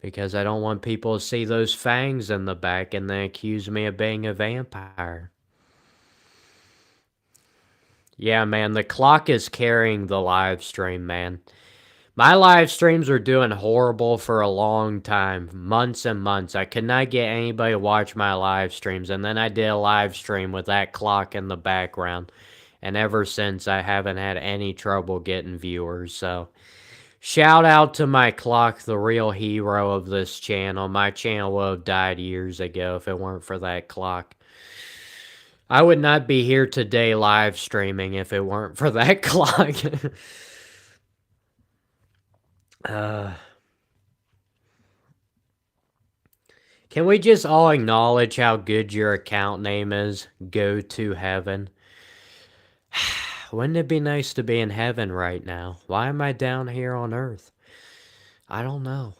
Because I don't want people to see those fangs in the back and then accuse me of being a vampire. Yeah, man, the clock is carrying the live stream, man. My live streams were doing horrible for a long time, months and months. I could not get anybody to watch my live streams, and then I did a live stream with that clock in the background. And ever since, I haven't had any trouble getting viewers, so shout out to my clock, the real hero of this channel. My channel would have died years ago if it weren't for that clock. I would not be here today live streaming if it weren't for that clock. Can we just all acknowledge how good your account name is? Go to heaven. Wouldn't it be nice to be in heaven right now? Why am I down here on earth? I don't know.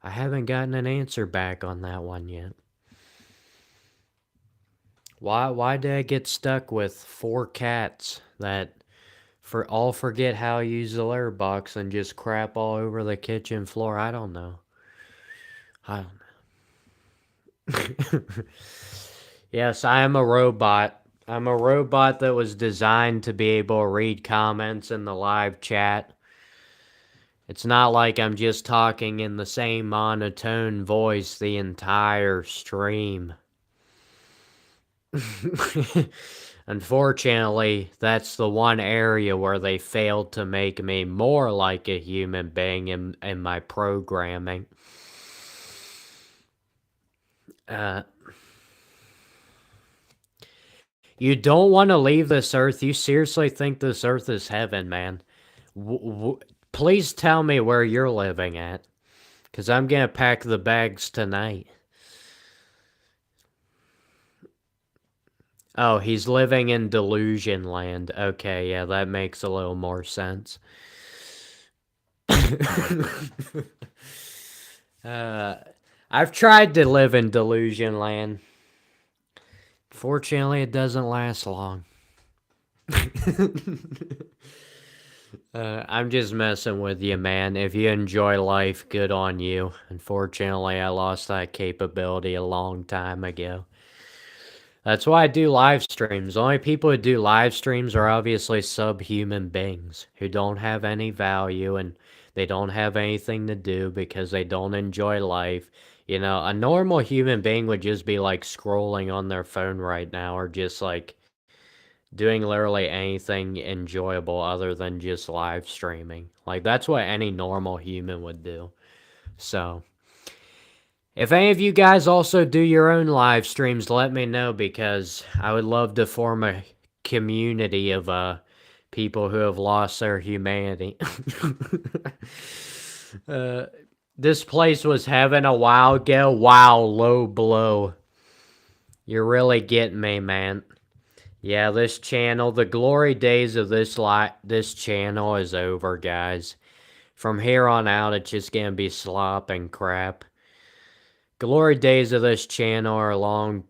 I haven't gotten an answer back on that one yet. Why did I get stuck with 4 cats that all forget how to use the litter box and just crap all over the kitchen floor? I don't know. Yes, I am a robot. I'm a robot that was designed to be able to read comments in the live chat. It's not like I'm just talking in the same monotone voice the entire stream. Unfortunately, that's the one area where they failed to make me more like a human being in my programming. You don't want to leave this earth? You seriously think this earth is heaven, man? Please tell me where you're living at. Because I'm going to pack the bags tonight. Oh, he's living in Delusion Land. Okay, yeah, that makes a little more sense. I've tried to live in Delusion Land. Fortunately, it doesn't last long. I'm just messing with you, man. If you enjoy life, good on you. Unfortunately, I lost that capability a long time ago. That's why I do live streams. The only people who do live streams are obviously subhuman beings who don't have any value and they don't have anything to do because they don't enjoy life. A normal human being would just be like scrolling on their phone right now or just like doing literally anything enjoyable other than just live streaming. Like that's what any normal human would do. So If any of you guys also do your own live streams, let me know because I would love to form a community of people who have lost their humanity. This place was heaven a while ago. Wow, low blow. You're really getting me, man. Yeah, this channel, the glory days of this channel is over, guys. From here on out, it's just gonna be slop and crap. Glory days of this channel are long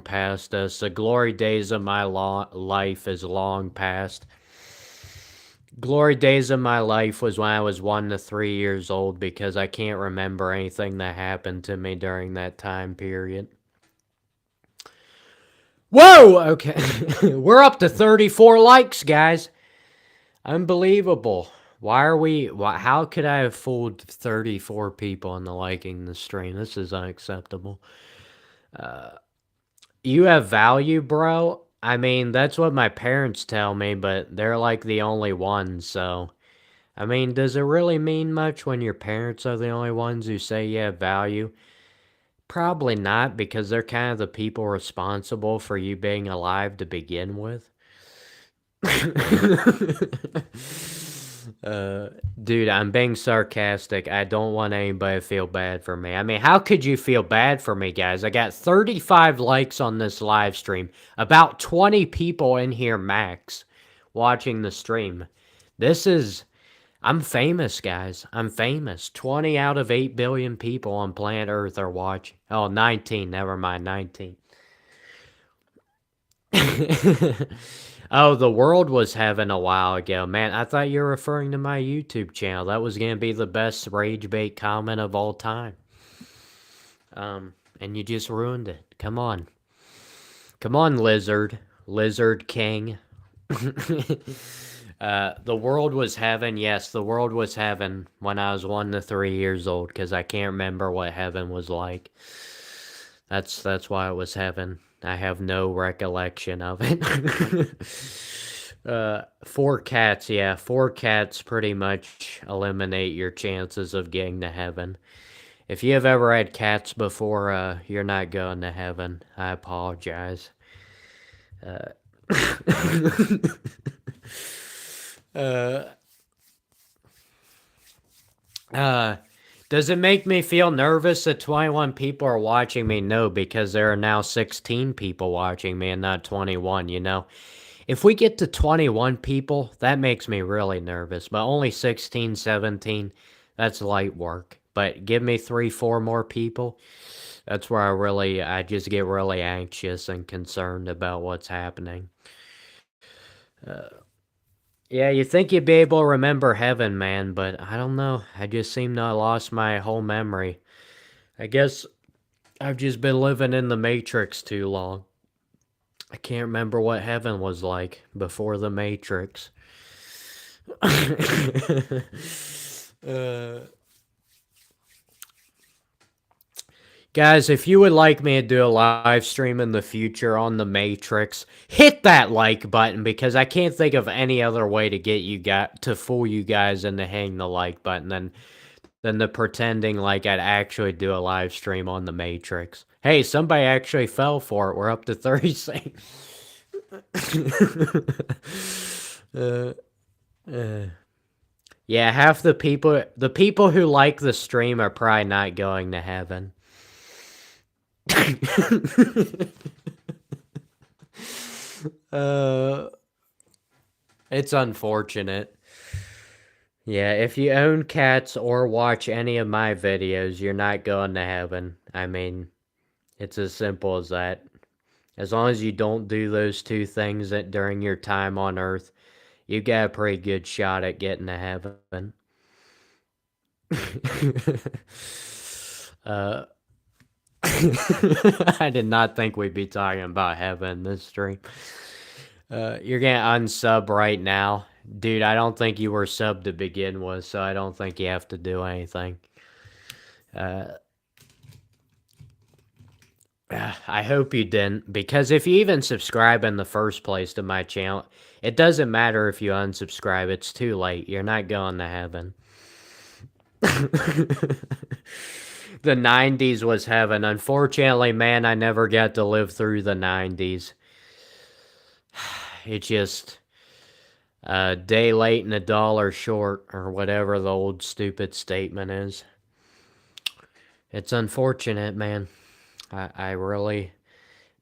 past us. The glory days of my life is long past. Glory days of my life was when I was 1 to 3 years old because I can't remember anything that happened to me during that time period. Whoa! Okay. We're up to 34 likes, guys. Unbelievable. How could I have fooled 34 people into liking the stream? This is unacceptable. You have value, bro? I mean, that's what my parents tell me, but they're like the only ones, so... I mean, does it really mean much when your parents are the only ones who say you have value? Probably not, because they're kind of the people responsible for you being alive to begin with. Dude, I'm being sarcastic. I don't want anybody to feel bad for me. I mean, how could you feel bad for me, guys? I got 35 likes on this live stream. About 20 people in here max watching the stream. I'm famous, guys. I'm famous. 20 out of 8 billion people on planet Earth are watching. Oh, 19. Never mind. 19. Oh, the world was heaven a while ago. Man, I thought you were referring to my YouTube channel. That was going to be the best rage bait comment of all time. And you just ruined it. Come on. Come on, Lizard. Lizard King. The world was heaven. Yes, the world was heaven when I was 1 to 3 years old because I can't remember what heaven was like. That's why it was heaven. I have no recollection of it. 4 cats, yeah. 4 cats pretty much eliminate your chances of getting to heaven. If you have ever had cats before, you're not going to heaven. I apologize. Does it make me feel nervous that 21 people are watching me? No, because there are now 16 people watching me and not 21, you know? If we get to 21 people, that makes me really nervous. But only 16, 17, that's light work. But give me 3, 4 more people, that's where I just get really anxious and concerned about what's happening. Yeah, you think you'd be able to remember heaven, man, but I don't know. I just seem to have lost my whole memory. I guess I've just been living in the Matrix too long. I can't remember what heaven was like before the Matrix. Guys, if you would like me to do a live stream in the future on the Matrix, hit that like button because I can't think of any other way to get you guys to fool you guys into hitting the like button than the pretending like I'd actually do a live stream on the Matrix. Hey, somebody actually fell for it. We're up to 36. Yeah, half the people who like the stream are probably not going to heaven. It's unfortunate. Yeah, if you own cats or watch any of my videos, you're not going to heaven. I mean, it's as simple as that. As long as you don't do those 2 things during your time on Earth, you got a pretty good shot at getting to heaven. I did not think we'd be talking about heaven this stream. You're gonna unsub right now. Dude, I don't think you were subbed to begin with, so I don't think you have to do anything. I hope you didn't, because if you even subscribe in the first place to my channel, it doesn't matter if you unsubscribe, it's too late. You're not going to heaven. The 90s was heaven. Unfortunately, man, I never got to live through the 90s. It just a day late and a dollar short, or whatever the old stupid statement is. It's unfortunate, man. I really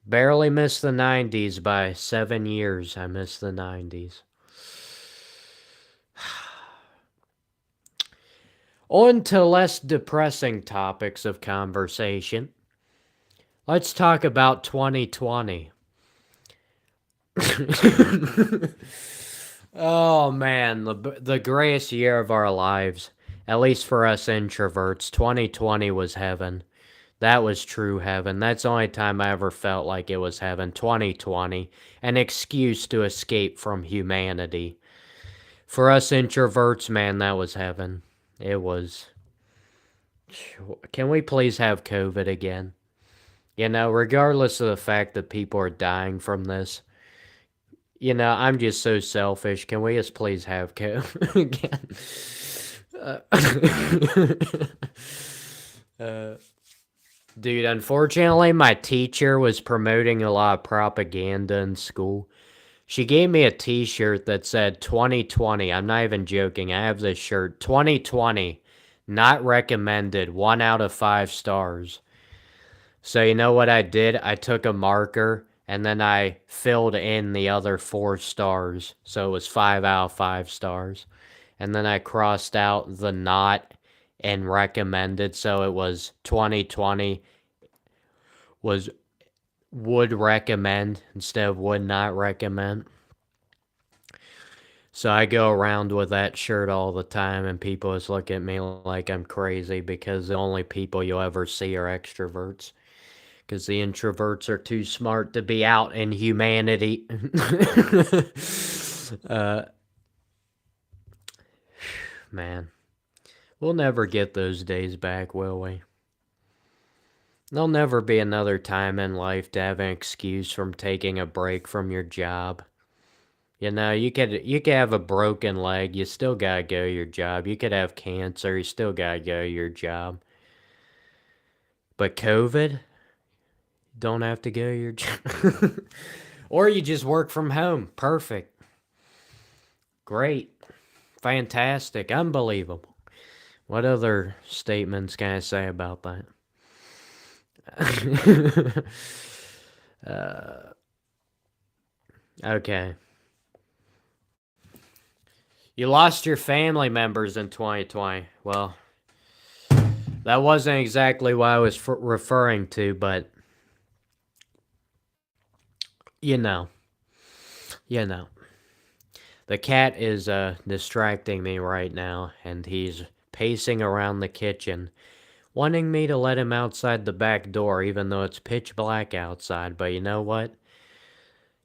barely missed the 90s by 7 years. I missed the 90s. On to less depressing topics of conversation. Let's talk about 2020. Oh man, the greatest year of our lives. At least for us introverts, 2020 was heaven. That was true heaven. That's the only time I ever felt like it was heaven. 2020. An excuse to escape from humanity. For us introverts, man, that was heaven. It was. Can we please have COVID again? You know, regardless of the fact that people are dying from this, you know, I'm just so selfish. Can we just please have COVID again? Uh, Dude, unfortunately, my teacher was promoting a lot of propaganda in school. She gave me a t-shirt that said 2020. I'm not even joking. I have this shirt. 2020. Not recommended. 1 out of 5 stars. So you know what I did? I took a marker and then I filled in the other 4 stars. So it was 5 out of 5 stars. And then I crossed out the not and recommended. So it was 2020 was would recommend instead of would not recommend. So I go around with that shirt all the time, and people just look at me like I'm crazy because the only people you'll ever see are extroverts. Because the introverts are too smart to be out in humanity. uh, Man, we'll never get those days back, will we? There'll never be another time in life to have an excuse from taking a break from your job. You know, you could have a broken leg, you still gotta go to your job. You could have cancer, you still gotta go to your job. But COVID, don't have to go to your job. Or you just work from home. Perfect. Great. Fantastic. Unbelievable. What other statements can I say about that? Okay. You lost your family members in 2020. Well, that wasn't exactly what I was referring to, but you know, you know. The cat is distracting me right now, and he's pacing around the kitchen, wanting me to let him outside the back door, even though it's pitch black outside. But you know what?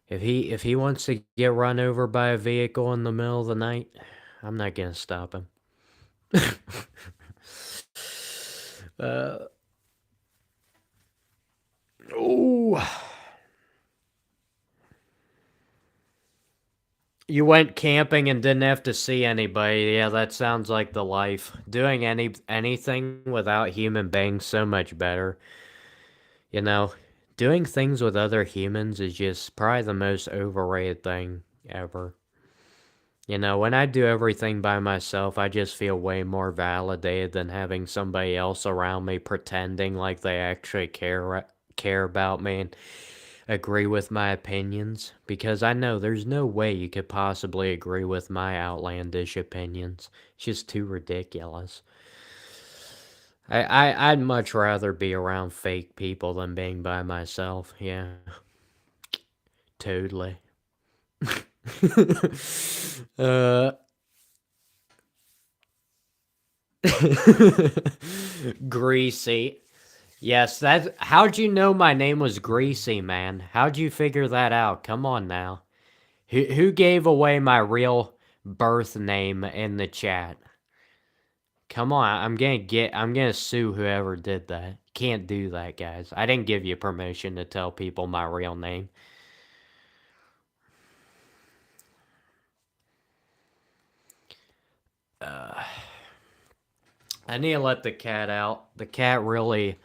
If he wants to get run over by a vehicle in the middle of the night, I'm not gonna stop him. uh, oh. You went camping and didn't have to see anybody. Yeah, that sounds like the life. Doing anything without human beings so much better. You know, doing things with other humans is just probably the most overrated thing ever. You know, when I do everything by myself, I just feel way more validated than having somebody else around me pretending like they actually care about me and agree with my opinions, because I know there's no way you could possibly agree with my outlandish opinions. It's just too ridiculous. I'd much rather be around fake people than being by myself. Yeah, totally. uh, Greasy. Yes, that's. How'd you know my name was Greasy, man? How'd you figure that out? Come on now. Who gave away my real birth name in the chat? Come on, I'm gonna sue whoever did that. Can't do that, guys. I didn't give you permission to tell people my real name. I need to let the cat out. The cat really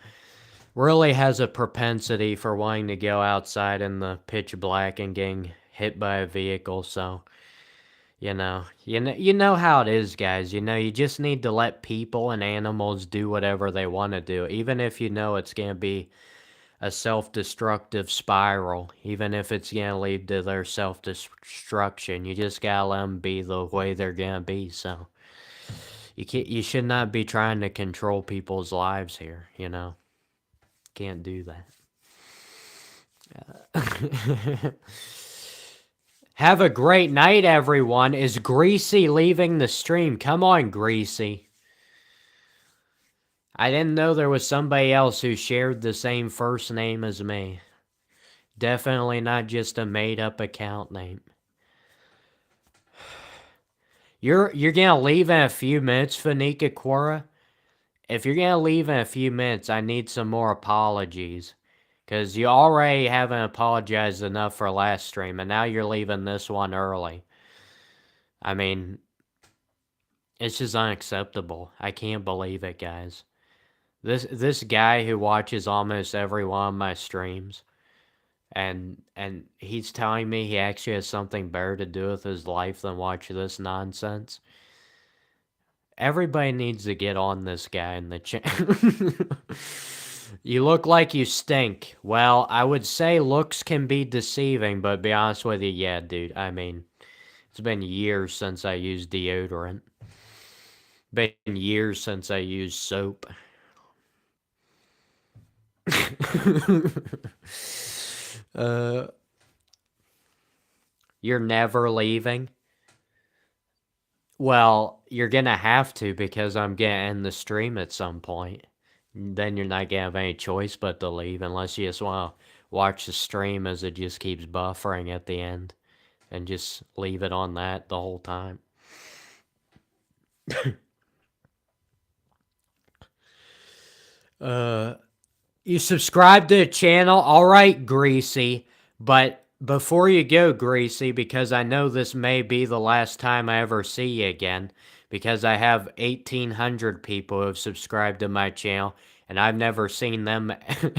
has a propensity for wanting to go outside in the pitch black and getting hit by a vehicle, so you know how it is, guys. You just need to let people and animals do whatever they want to do, even if you know it's going to be a self-destructive spiral, even if it's going to lead to their self-destruction. You just got to let them be the way they're going to be, so you should not be trying to control people's lives here, Can't do that. Have a great night, everyone. Is Greasy leaving the stream? Come on, Greasy. I didn't know there was somebody else who shared the same first name as me. Definitely not just a made-up account name. You're gonna leave in a few minutes, Fanika Quora? If you're gonna leave in a few minutes, I need some more apologies. Because you already haven't apologized enough for last stream, and now you're leaving this one early. I mean, it's just unacceptable. I can't believe it, guys. This guy who watches almost every one of my streams, and he's telling me he actually has something better to do with his life than watch this nonsense. Everybody needs to get on this guy in the channel. You look like you stink. Well, I would say looks can be deceiving, but be honest with you, yeah, dude. I mean, it's been years since I used deodorant. Been years since I used soap. You're never leaving? Well, you're gonna have to because I'm gonna end the stream at some point. Then you're not gonna have any choice but to leave unless you just want to watch the stream as it just keeps buffering at the end and just leave it on that the whole time. You subscribe to the channel? Alright, Greasy. But before you go, Greasy, because I know this may be the last time I ever see you again, because I have 1,800 people who have subscribed to my channel, and I've never seen them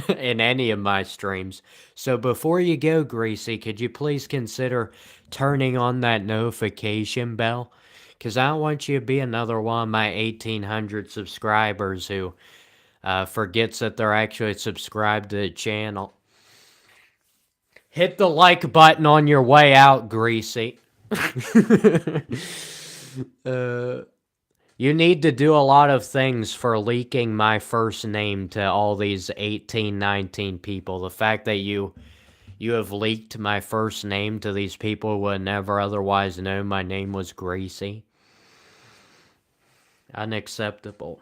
in any of my streams. So before you go, Greasy, could you please consider turning on that notification bell? Because I don't want you to be another one of my 1,800 subscribers who forgets that they're actually subscribed to the channel. Hit the like button on your way out, Greasy. You need to do a lot of things for leaking my first name to all these 18, 19 people. The fact that you have leaked my first name to these people who would never otherwise know my name was Greasy. Unacceptable.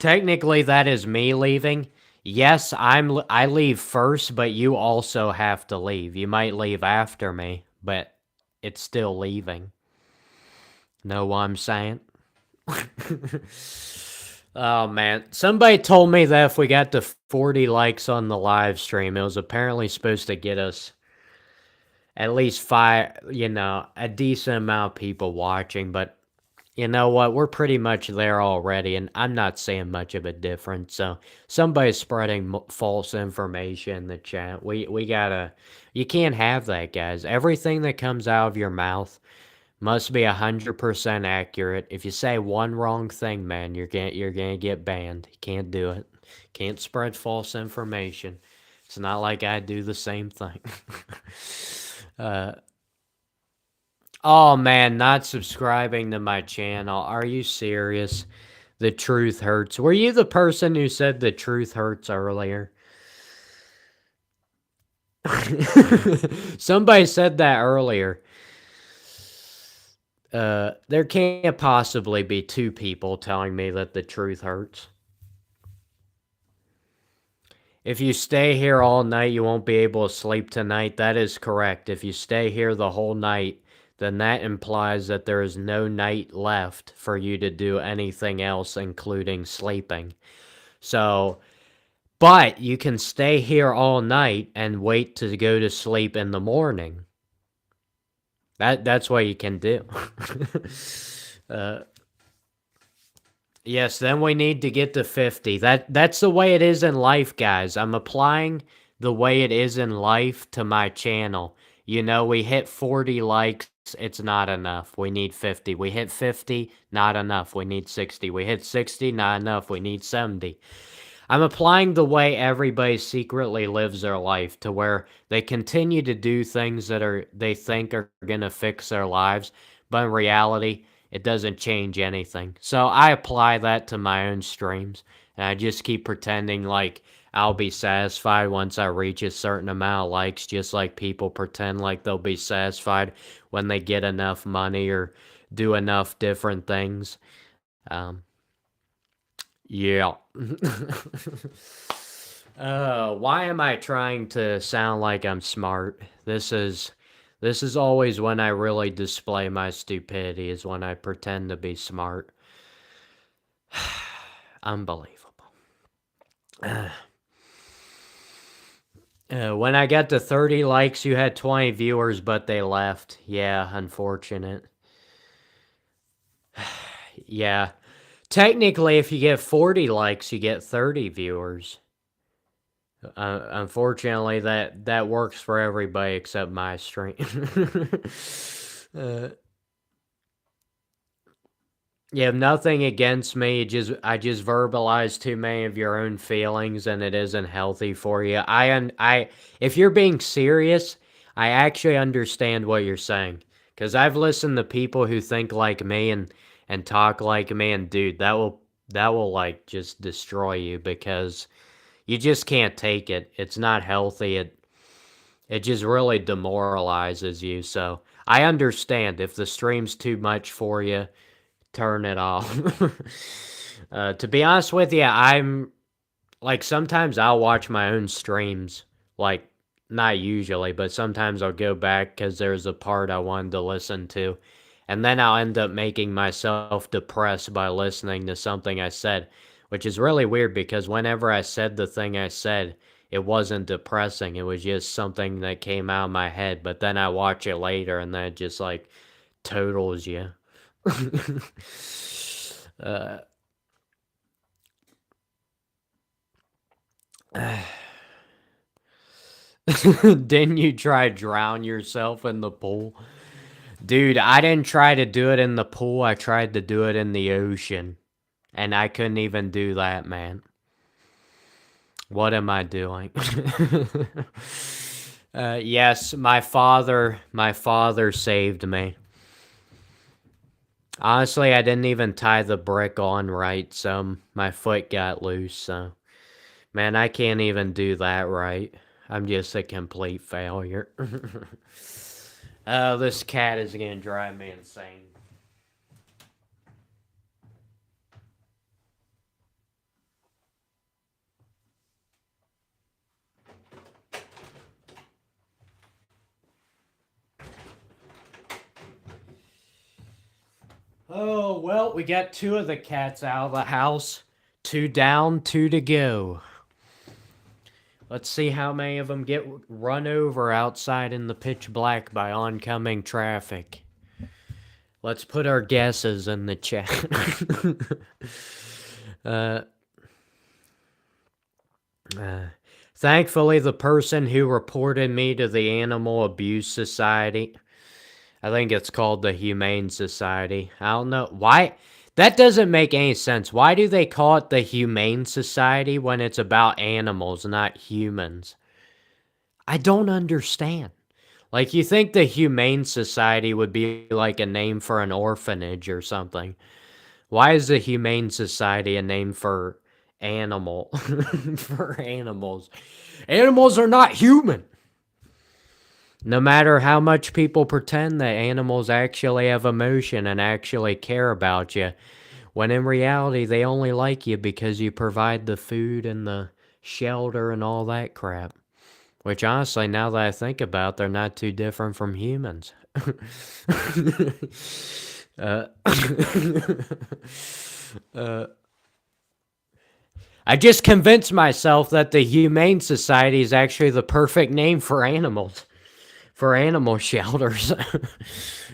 Technically, that is me leaving. Yes, I leave first, but you also have to leave. You might leave after me, but it's still leaving. Know what I'm saying? Oh, man. Somebody told me that if we got to 40 likes on the live stream, it was apparently supposed to get us at least a decent amount of people watching, but you know what? We're pretty much there already, and I'm not seeing much of a difference. So somebody's spreading false information in the chat. We gotta. You can't have that, guys. Everything that comes out of your mouth must be 100% accurate. If you say one wrong thing, man, you're gonna get banned. You can't do it. Can't spread false information. It's not like I do the same thing. Oh man, not subscribing to my channel. Are you serious? The truth hurts. Were you the person who said the truth hurts earlier? Somebody said that earlier. There can't possibly be two people telling me that the truth hurts. If you stay here all night, you won't be able to sleep tonight. That is correct. If you stay here the whole night, then that implies that there is no night left for you to do anything else, including sleeping. So, but you can stay here all night and wait to go to sleep in the morning. That's what you can do. Yes, then we need to get to 50. That's the way it is in life, guys. I'm applying the way it is in life to my channel. You know, we hit 40 likes, it's not enough. We need 50. We hit 50, not enough. We need 60. We hit 60, not enough. We need 70. I'm applying the way everybody secretly lives their life to where they continue to do things that they think are going to fix their lives, but in reality, it doesn't change anything. So I apply that to my own streams, and I just keep pretending like I'll be satisfied once I reach a certain amount of likes, just like people pretend like they'll be satisfied when they get enough money or do enough different things. Um, yeah. Why am I trying to sound like I'm smart? This is always when I really display my stupidity, is when I pretend to be smart. Unbelievable. When I got to 30 likes, you had 20 viewers, but they left. Yeah, unfortunate. Yeah. Technically, if you get 40 likes, you get 30 viewers. Unfortunately, that works for everybody except my stream. uh, you have nothing against me. I just verbalize too many of your own feelings, and it isn't healthy for you. If you're being serious, I actually understand what you're saying, because I've listened to people who think like me and talk like me, and dude, that will like just destroy you because you just can't take it. It's not healthy. It just really demoralizes you. So I understand if the stream's too much for you, turn it off. To be honest with you, I'm like sometimes I'll watch my own streams. Like not usually, but sometimes I'll go back because there's a part I wanted to listen to. And then I'll end up making myself depressed by listening to something I said, which is really weird because whenever I said the thing I said, it wasn't depressing. It was just something that came out of my head. But then I watch it later and then it just like totals you. uh, didn't you try drown yourself in the pool? Dude, I didn't try to do it in the pool. I tried to do it in the ocean. And I couldn't even do that, man. What am I doing? Yes, my father saved me. Honestly, I didn't even tie the brick on right, so my foot got loose, so man, I can't even do that right. I'm just a complete failure. This cat is gonna drive me insane. Oh, well, we got two of the cats out of the house. Two down, two to go. Let's see how many of them get run over outside in the pitch black by oncoming traffic. Let's put our guesses in the chat. uh, Thankfully, the person who reported me to the Animal Abuse Society, I think it's called the Humane Society. I don't know. Why? That doesn't make any sense. Why do they call it the Humane Society when it's about animals, not humans? I don't understand. Like, you think the Humane Society would be like a name for an orphanage or something. Why is the Humane Society a name for animal? For animals. Animals are not human. No matter how much people pretend that animals actually have emotion and actually care about you, when in reality they only like you because you provide the food and the shelter and all that crap. Which honestly, now that I think about it, they're not too different from humans. uh, uh, I just convinced myself that the Humane Society is actually the perfect name for animals. For animal shelters.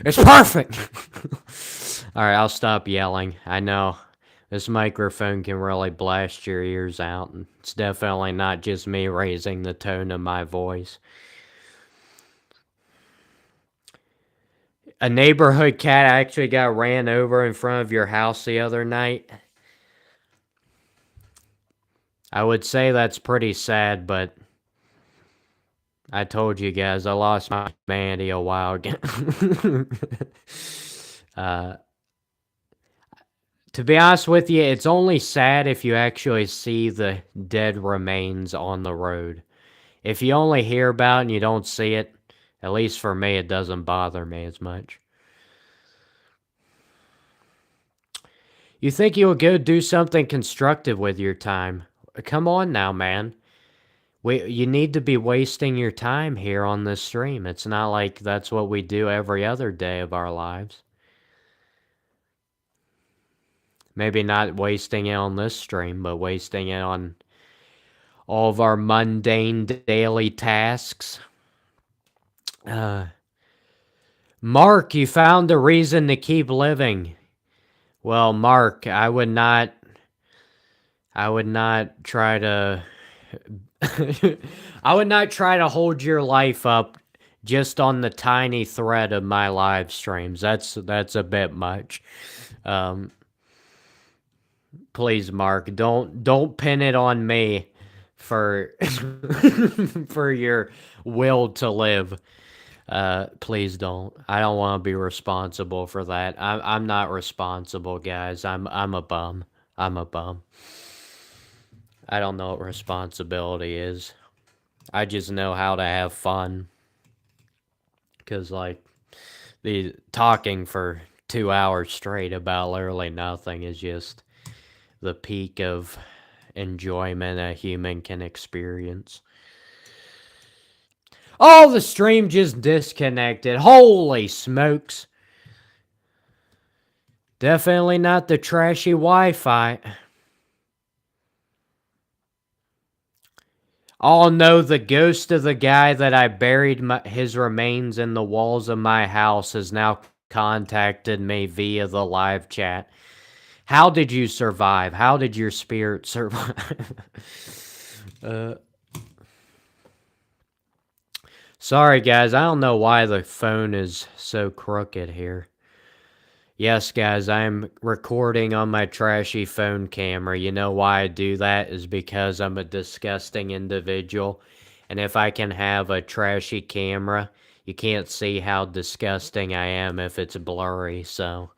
It's perfect. All right, I'll stop yelling. I know This microphone can really blast your ears out. And it's definitely not just me raising the tone of my voice. A neighborhood cat actually got ran over in front of your house the other night. I would say that's pretty sad, but I told you guys I lost my humanity a while ago. To be honest with you, it's only sad if you actually see the dead remains on the road. If you only hear about it and you don't see it, at least for me, it doesn't bother me as much. You think you'll go do something constructive with your time? Come on now, man. You need to be wasting your time here on this stream. It's not like that's what we do every other day of our lives. Maybe not wasting it on this stream, but wasting it on all of our mundane daily tasks. Mark, you found a reason to keep living. Well, Mark, I would not try to I would not try to hold your life up just on the tiny thread of my live streams. That's a bit much. Please, Mark, don't pin it on me for for your will to live. Please don't. I don't want to be responsible for that. I'm not responsible, guys. I'm a bum. I'm a bum. I don't know what responsibility is. I just know how to have fun. Cause like the talking for 2 hours straight about literally nothing is just the peak of enjoyment a human can experience. Oh, the stream just disconnected. Holy smokes. Definitely not the trashy Wi-Fi. Oh no, the ghost of the guy that I buried his remains in the walls of my house has now contacted me via the live chat. How did you survive? How did your spirit survive? Sorry, guys. I don't know why the phone is so crooked here. Yes, guys, I'm recording on my trashy phone camera. You know why I do that is because I'm a disgusting individual. And if I can have a trashy camera, you can't see how disgusting I am if it's blurry. So,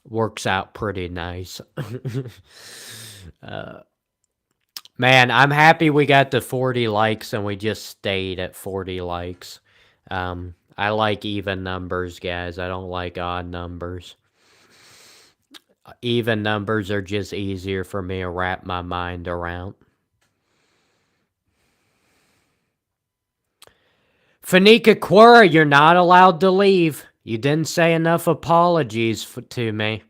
works out pretty nice. Man, I'm happy we got to 40 likes and we just stayed at 40 likes. I like even numbers, guys. I don't like odd numbers. Even numbers are just easier for me to wrap my mind around. Fanika Quora, you're not allowed to leave. You didn't say enough apologies to me.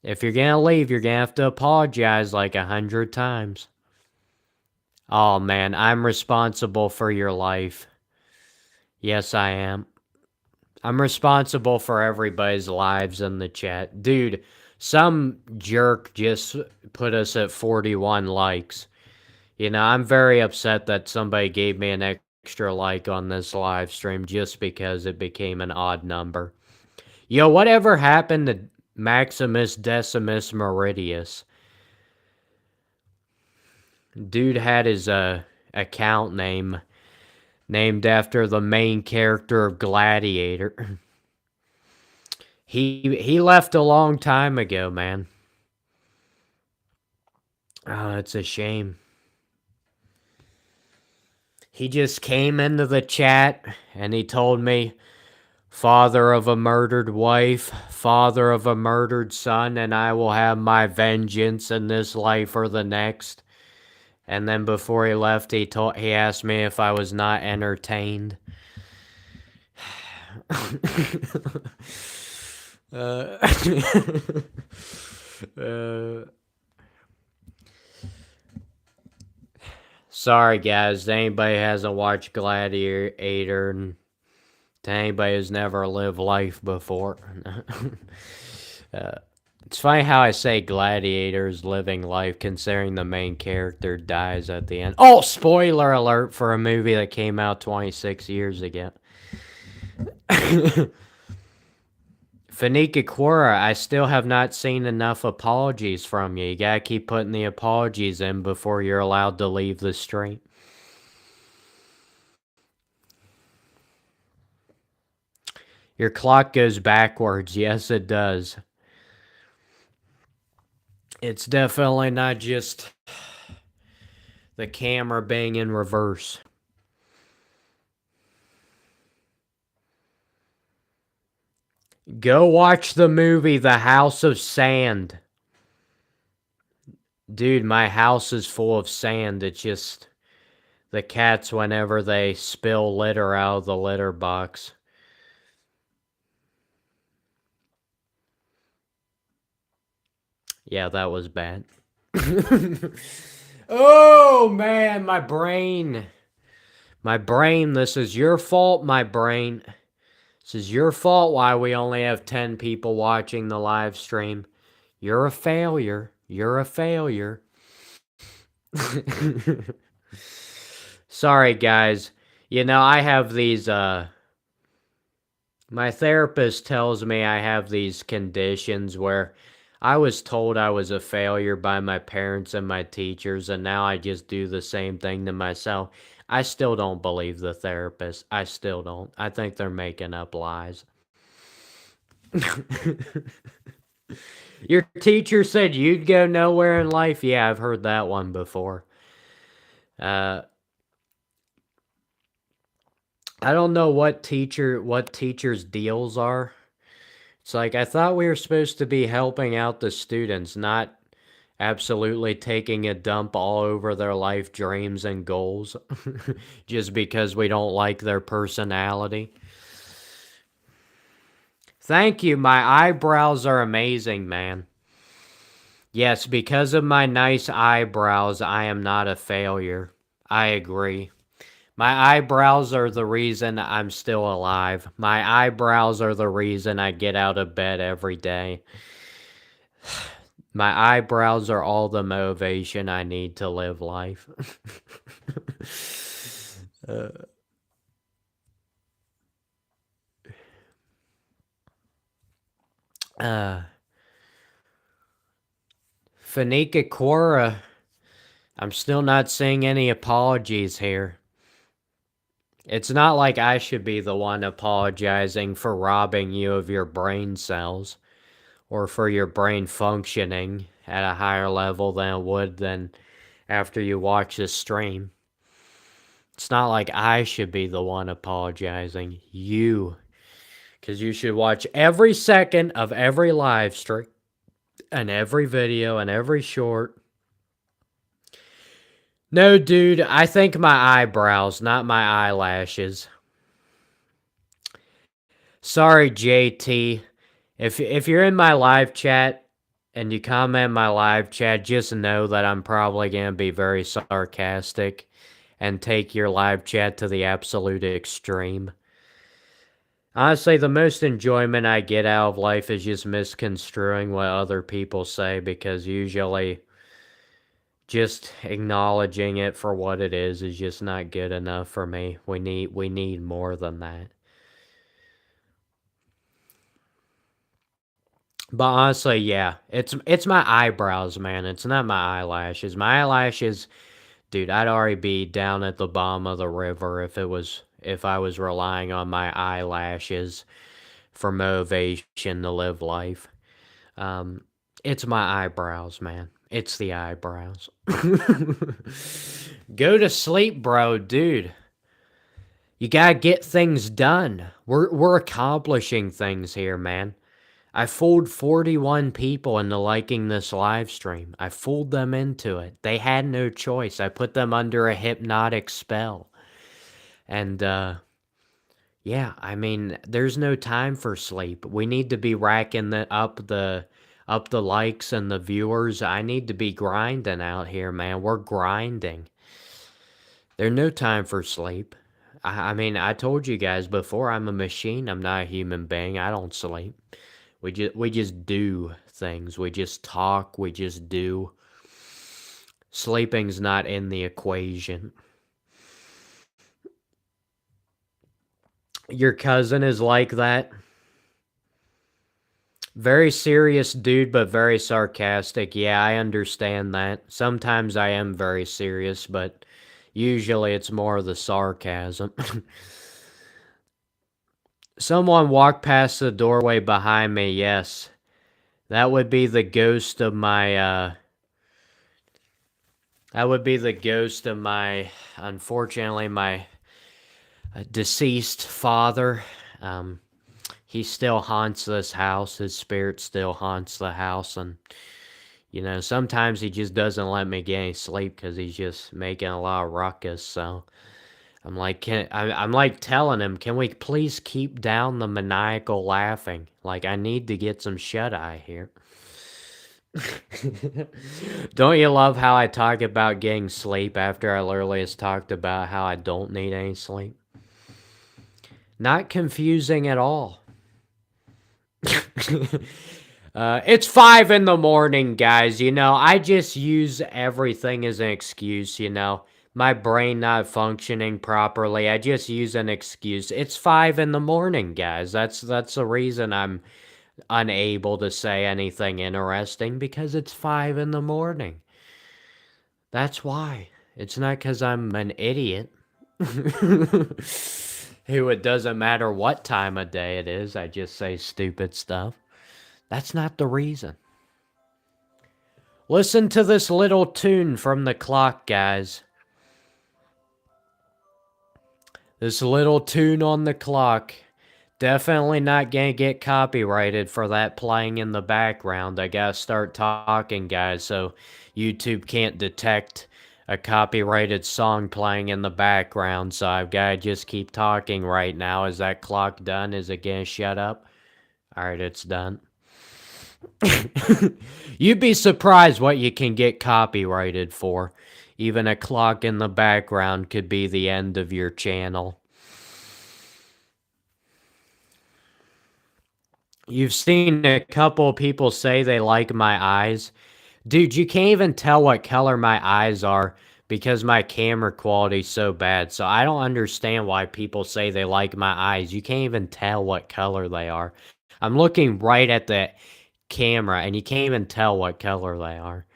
If you're gonna leave, you're gonna have to apologize like 100 times. Oh man, I'm responsible for your life. Yes, I am. I'm responsible for everybody's lives in the chat. Dude, some jerk just put us at 41 likes. You know, I'm very upset that somebody gave me an extra like on this live stream just because it became an odd number. Yo, whatever happened to Maximus Decimus Meridius? Dude had his account name named after the main character of Gladiator. He left a long time ago, man. Oh, it's a shame. He just came into the chat and he told me, father of a murdered wife, father of a murdered son, and I will have my vengeance in this life or the next. And then before he left, he asked me if I was not entertained. Sorry, guys. To anybody who hasn't watched Gladiator, and to anybody who's never lived life before. It's funny how I say gladiators living life considering the main character dies at the end. Oh, spoiler alert for a movie that came out 26 years ago. Fanika Quora, I still have not seen enough apologies from you. You gotta keep putting the apologies in before you're allowed to leave the stream. Your clock goes backwards. Yes, it does. It's definitely not just the camera being in reverse. Go watch the movie The House of Sand. Dude, my house is full of sand. It's just the cats whenever they spill litter out of the litter box. Yeah, that was bad. Oh, man, my brain. My brain, this is your fault, my brain. This is your fault why we only have 10 people watching the live stream. You're a failure. You're a failure. Sorry, guys. You know, I have these, my therapist tells me I have these conditions where I was told I was a failure by my parents and my teachers, and now I just do the same thing to myself. I still don't believe the therapist. I still don't. I think they're making up lies. Your teacher said you'd go nowhere in life? Yeah, I've heard that one before. I don't know what teachers' deals are. It's like, I thought we were supposed to be helping out the students, not absolutely taking a dump all over their life dreams and goals just because we don't like their personality. Thank you. My eyebrows are amazing, man. Yes, because of my nice eyebrows, I am not a failure. I agree. My eyebrows are the reason I'm still alive. My eyebrows are the reason I get out of bed every day. My eyebrows are all the motivation I need to live life. Fanika Quora, I'm still not seeing any apologies here. It's not like I should be the one apologizing for robbing you of your brain cells, or for your brain functioning at a higher level than it would than after you watch this stream. It's not like I should be the one apologizing. You. Because you should watch every second of every live stream, and every video, and every short. No, dude, I think my eyebrows, not my eyelashes. Sorry, JT. If you're in my live chat and you comment my live chat, just know that I'm probably going to be very sarcastic and take your live chat to the absolute extreme. Honestly, the most enjoyment I get out of life is just misconstruing what other people say, because usually just acknowledging it for what it is just not good enough for me. We need more than that. But honestly, yeah, it's my eyebrows, man. It's not my eyelashes. My eyelashes, dude, I'd already be down at the bottom of the river if I was relying on my eyelashes for motivation to live life. Um, it's my eyebrows, man. It's the eyebrows. Go to sleep, bro, dude. You gotta get things done. We're accomplishing things here, man. I fooled 41 people into liking this live stream. I fooled them into it. They had no choice. I put them under a hypnotic spell. And yeah, I mean, there's no time for sleep. We need to be racking up the likes and the viewers. I need to be grinding out here, man. We're grinding. There's no time for sleep. I mean, I told you guys before, I'm a machine. I'm not a human being. I don't sleep. We just do things. We just talk, we just do. Sleeping's not in the equation. Your cousin is like that. Very serious dude, but very sarcastic. Yeah, I understand that. Sometimes I am very serious, but usually it's more the sarcasm. Someone walked past the doorway behind me, yes. That would be the ghost of my, unfortunately, my deceased father. He still haunts this house. His spirit still haunts the house, and sometimes he just doesn't let me get any sleep because he's just making a lot of ruckus. So I'm like, I'm like telling him, can we please keep down the maniacal laughing? Like, I need to get some shut eye here. Don't you love how I talk about getting sleep after I literally just talked about how I don't need any sleep? Not confusing at all. It's 5 in the morning, guys. I just use everything as an excuse, My brain not functioning properly. I just use an excuse. It's 5 in the morning, guys. That's the reason I'm unable to say anything interesting, because it's 5 in the morning. That's why. It's not because I'm an idiot. Who it doesn't matter what time of day it is, I just say stupid stuff. That's not the reason. Listen to this little tune from the clock, guys. This little tune on the clock. Definitely not gonna get copyrighted for that playing in the background. I gotta start talking, guys, so YouTube can't detect a copyrighted song playing in the background. So I've gotta just keep talking right now. Is that clock done? Is it gonna shut up? Alright, it's done. You'd be surprised what you can get copyrighted for. Even a clock in the background could be the end of your channel. You've seen a couple people say they like my eyes. Dude, you can't even tell what color my eyes are because my camera quality's so bad. So I don't understand why people say they like my eyes. You can't even tell what color they are. I'm looking right at the camera and you can't even tell what color they are.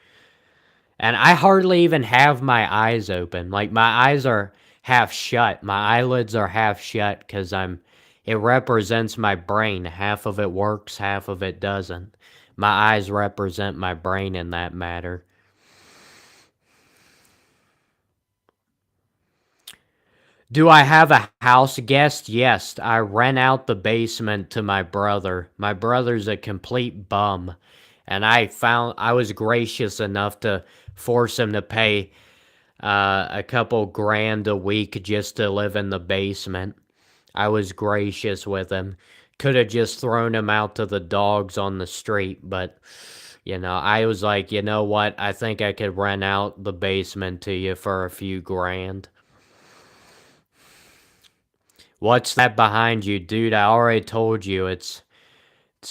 And I hardly even have my eyes open. Like, my eyes are half shut. My eyelids are half shut because it represents my brain. Half of it works, half of it doesn't. My eyes represent my brain in that matter. Do I have a house guest? Yes, I rent out the basement to my brother. My brother's a complete bum. And I was gracious enough to force him to pay a couple grand a week just to live in the basement. I was gracious with him. Could have just thrown him out to the dogs on the street, but I was like, you know what? I think I could rent out the basement to you for a few grand. What's that behind you, dude? I already told you it's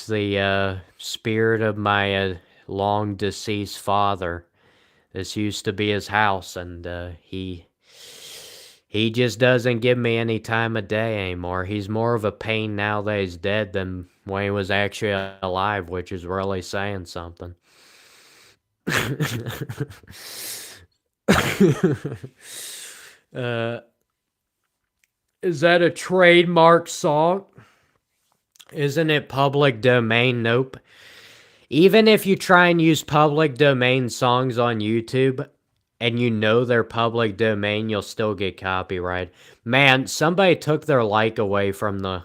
the spirit of my long deceased father. This used to be his house, and he just doesn't give me any time of day anymore. He's more of a pain now that he's dead than when he was actually alive, which is really saying something. Is that a trademark song? Isn't it public domain? Nope. Even if you try and use public domain songs on YouTube and they're public domain, you'll still get copyright. Man, somebody took their like away from the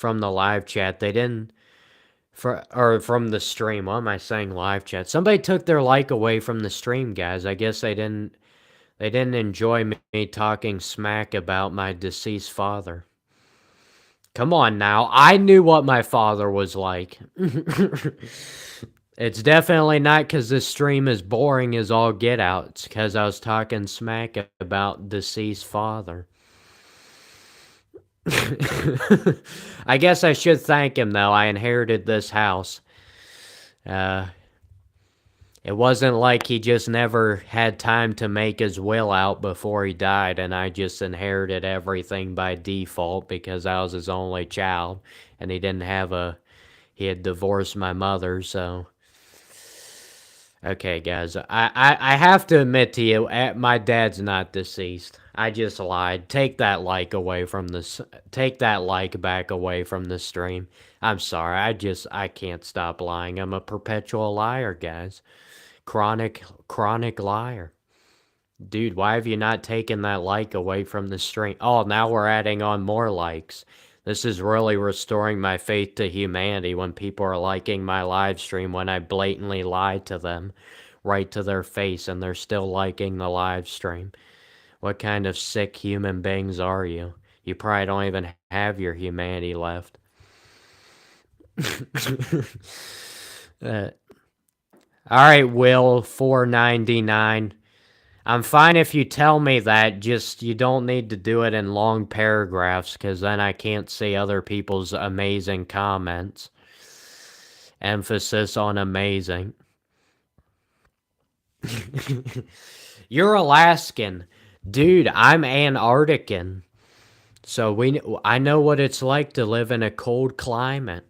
live chat. They didn't or from the stream. Why am I saying live chat? Somebody took their like away from the stream, guys. I guess they didn't enjoy me talking smack about my deceased father. Come on now. I knew what my father was like. It's definitely not because this stream is boring as all get out. It's because I was talking smack about deceased father. I guess I should thank him, though. I inherited this house. Uh, it wasn't like he just never had time to make his will out before he died, and I just inherited everything by default because I was his only child, and he had divorced my mother, so. Okay, guys, I have to admit to you, my dad's not deceased. I just lied. Take that like back away from the stream. I'm sorry. I can't stop lying. I'm a perpetual liar, guys. Chronic liar. Dude, why have you not taken that like away from the stream? Oh, now we're adding on more likes. This is really restoring my faith to humanity when people are liking my live stream when I blatantly lie to them right to their face and they're still liking the live stream. What kind of sick human beings are you? You probably don't even have your humanity left. All right, Will 499. I'm fine if you tell me that, just you don't need to do it in long paragraphs because then I can't see other people's amazing comments. Emphasis on amazing. You're Alaskan. Dude, I'm Antarctican. So I know what it's like to live in a cold climate.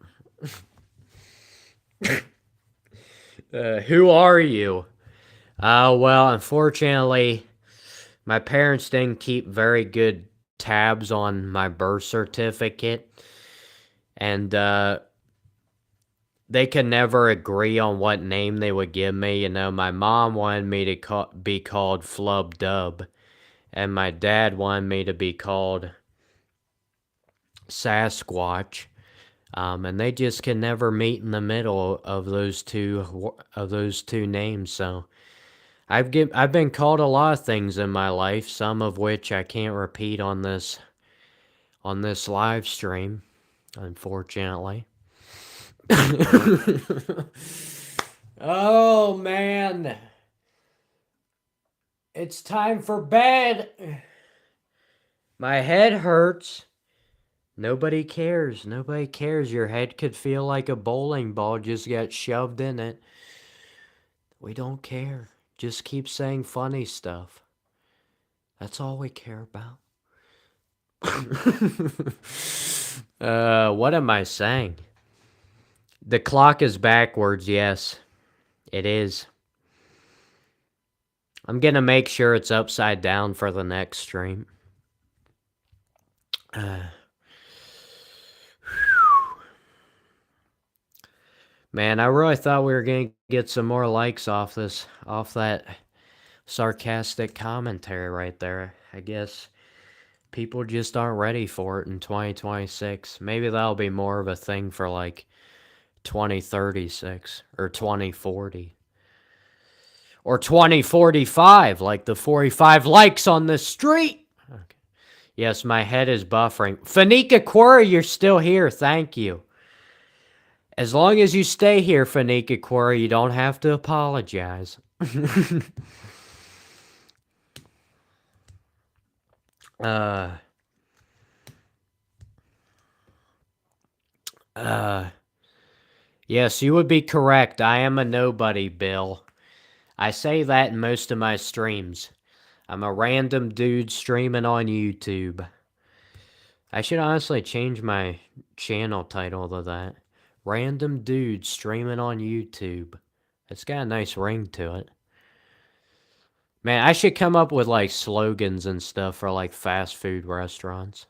Who are you? Well, unfortunately, my parents didn't keep very good tabs on my birth certificate, and they could never agree on what name they would give me. You know, my mom wanted me to be called Flub Dub, and my dad wanted me to be called Sasquatch. And they just can never meet in the middle of those two names. So I've been called a lot of things in my life, some of which I can't repeat on this live stream, unfortunately. Oh man. It's time for bed. My head hurts. Nobody cares. Nobody cares. Your head could feel like a bowling ball just got shoved in it. We don't care. Just keep saying funny stuff. That's all we care about. What am I saying? The clock is backwards, yes. It is. I'm gonna make sure it's upside down for the next stream. Man, I really thought we were gonna get some more likes off that sarcastic commentary right there. I guess people just aren't ready for it in 2026. Maybe that'll be more of a thing for like 2036 or 2040 or 2045, like the 45 likes on the street. Okay. Yes, my head is buffering. Fanika Quora, you're still here. Thank you. As long as you stay here, Fanika Quora, you don't have to apologize. Yes, you would be correct. I am a nobody, Bill. I say that in most of my streams. I'm a random dude streaming on YouTube. I should honestly change my channel title to that. Random dude streaming on YouTube. It's got a nice ring to it. Man, I should come up with like slogans and stuff for like fast food restaurants.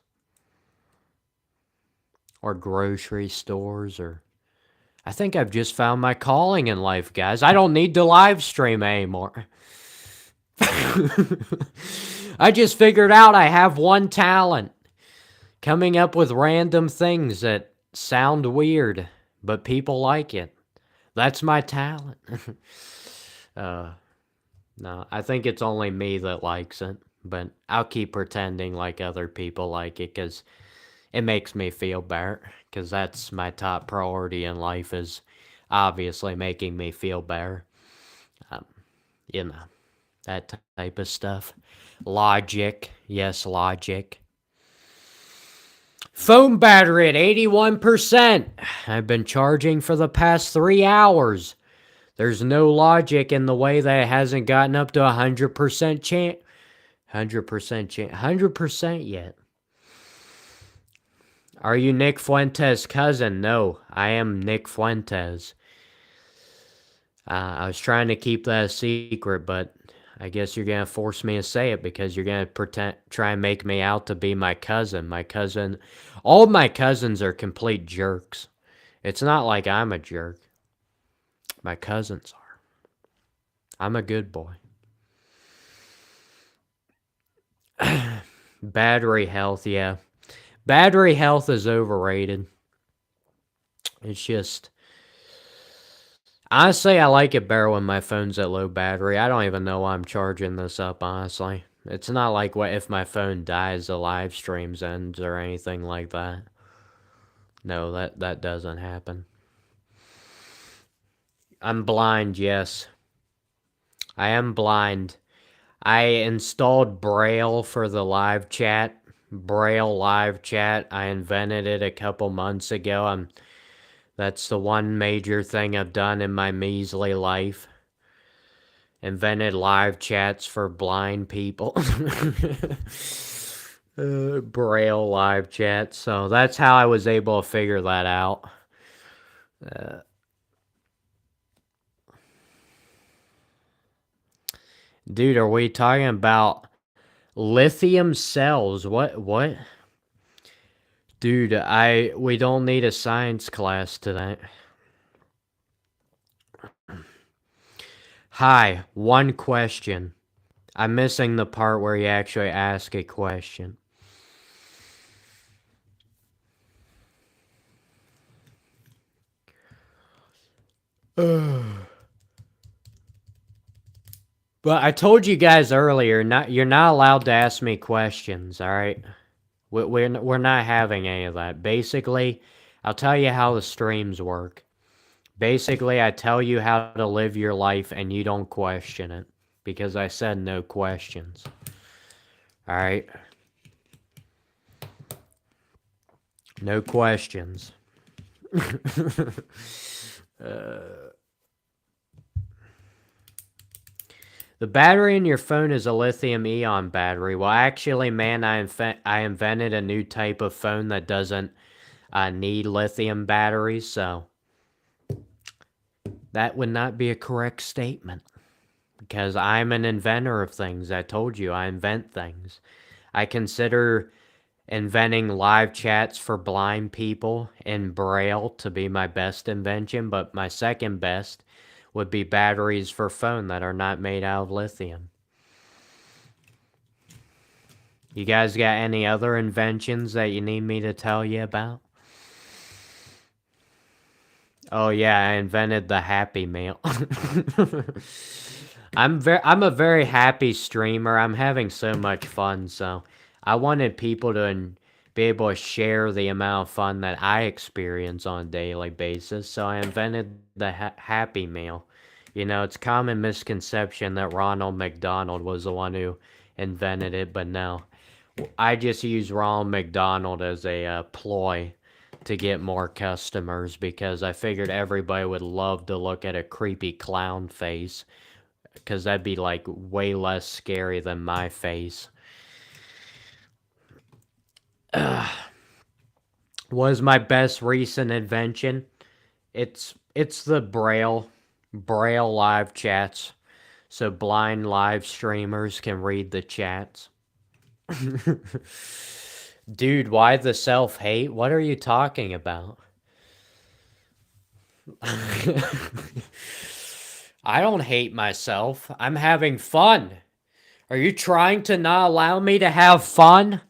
Or grocery stores or... I think I've just found my calling in life, guys. I don't need to live stream anymore. I just figured out I have one talent. Coming up with random things that sound weird, but people like it. That's my talent. No, I think it's only me that likes it, but I'll keep pretending like other people like it because it makes me feel better, because that's my top priority in life is obviously making me feel better. You know, that type of stuff. Logic. Yes, logic. Phone battery at 81%. I've been charging for the past 3 hours. There's no logic in the way that it hasn't gotten up to 100% chance. 100% yet. Are you Nick Fuentes' cousin? No, I am Nick Fuentes. I was trying to keep that a secret, but I guess you're gonna force me to say it because you're gonna try and make me out to be my cousin. All my cousins are complete jerks. It's not like I'm a jerk. My cousins are. I'm a good boy. Battery health, yeah. Battery health is overrated. It's just... Honestly, I like it better when my phone's at low battery. I don't even know why I'm charging this up, honestly. It's not like what if my phone dies, the live streams ends or anything like that. No, that doesn't happen. I'm blind, yes. I am blind. I installed Braille for the live chat. Braille live chat. I invented it a couple months ago. That's the one major thing I've done in my measly life. Invented live chats for blind people. Braille live chat. So that's how I was able to figure that out. Dude, are we talking about lithium cells? What? Dude, we don't need a science class today. Hi, one question. I'm missing the part where you actually ask a question. But I told you guys earlier, you're not allowed to ask me questions, alright? We're not having any of that. Basically, I'll tell you how the streams work. Basically, I tell you how to live your life and you don't question it. Because I said no questions. Alright? No questions. The battery in your phone is a lithium-ion battery. Well, actually, man, I invented a new type of phone that doesn't need lithium batteries, so that would not be a correct statement. Because I'm an inventor of things. I told you, I invent things. I consider inventing live chats for blind people in Braille to be my best invention, but my second best would be batteries for phone that are not made out of lithium. You guys got any other inventions that you need me to tell you about? Oh yeah, I invented the Happy Meal. I'm a very happy streamer. I'm having so much fun, so I wanted people to be able to share the amount of fun that I experience on a daily basis, so I invented the Happy Meal. You know, it's common misconception that Ronald McDonald was the one who invented it, but no. I just use Ronald McDonald as a ploy to get more customers because I figured everybody would love to look at a creepy clown face because that'd be like way less scary than my face. Was my best recent invention? It's the Braille live chats, so blind live streamers can read the chats. Dude, why the self-hate? What are you talking about? I don't hate myself. I'm having fun. Are you trying to not allow me to have fun?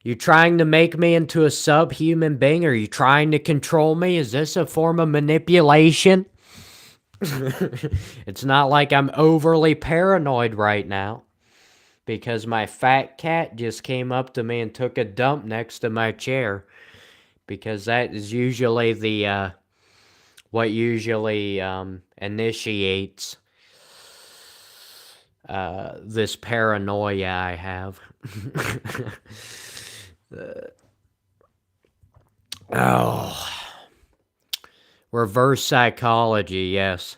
You trying to make me into a subhuman being? Are you trying to control me? Is this a form of manipulation? It's not like I'm overly paranoid right now. Because my fat cat just came up to me and took a dump next to my chair. Because that is usually the, what usually initiates this paranoia I have. Oh, reverse psychology, yes.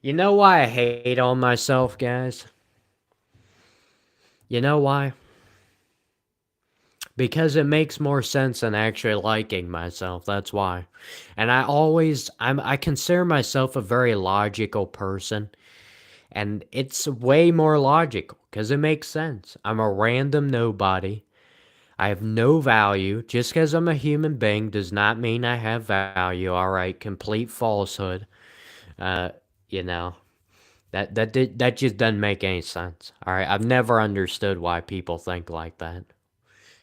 You know why I hate on myself, guys? You know why? Because it makes more sense than actually liking myself. That's why. And I consider myself a very logical person. And it's way more logical because it makes sense. I'm a random nobody. I have no value. Just because I'm a human being does not mean I have value. All right, complete falsehood. Uh, you know that just doesn't make any sense. All right, I've never understood why people think like that.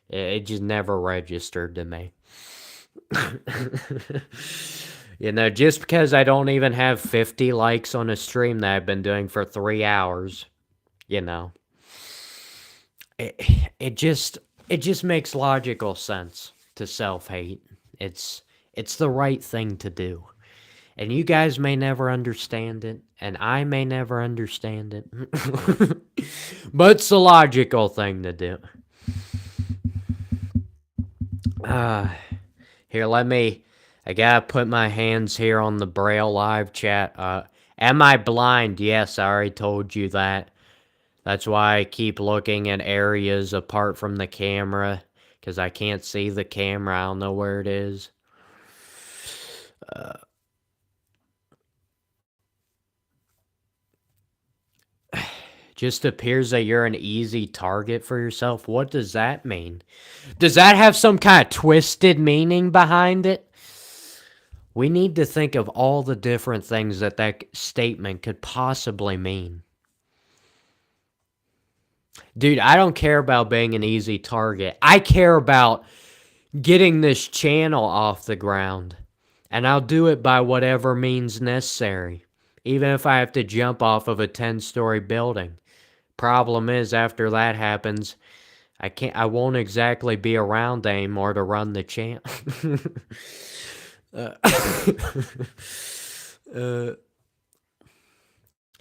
It just never registered to me. Just because I don't even have 50 likes on a stream that I've been doing for 3 hours, you know, it, it just it just makes logical sense to self-hate. It's the right thing to do. And you guys may never understand it, and I may never understand it. But it's the logical thing to do. Uh Here, I gotta put my hands here on the Braille live chat. Am I blind? Yes, I already told you that. That's why I keep looking at areas apart from the camera, because I can't see the camera. I don't know where it is. Just appears that you're an easy target for yourself. What does that mean? Does that have some kind of twisted meaning behind it? We need to think of all the different things that statement could possibly mean. Dude, I don't care about being an easy target. I care about getting this channel off the ground. And I'll do it by whatever means necessary. Even if I have to jump off of a 10-story building. Problem is, after that happens, I won't exactly be around anymore to run the channel. uh, uh,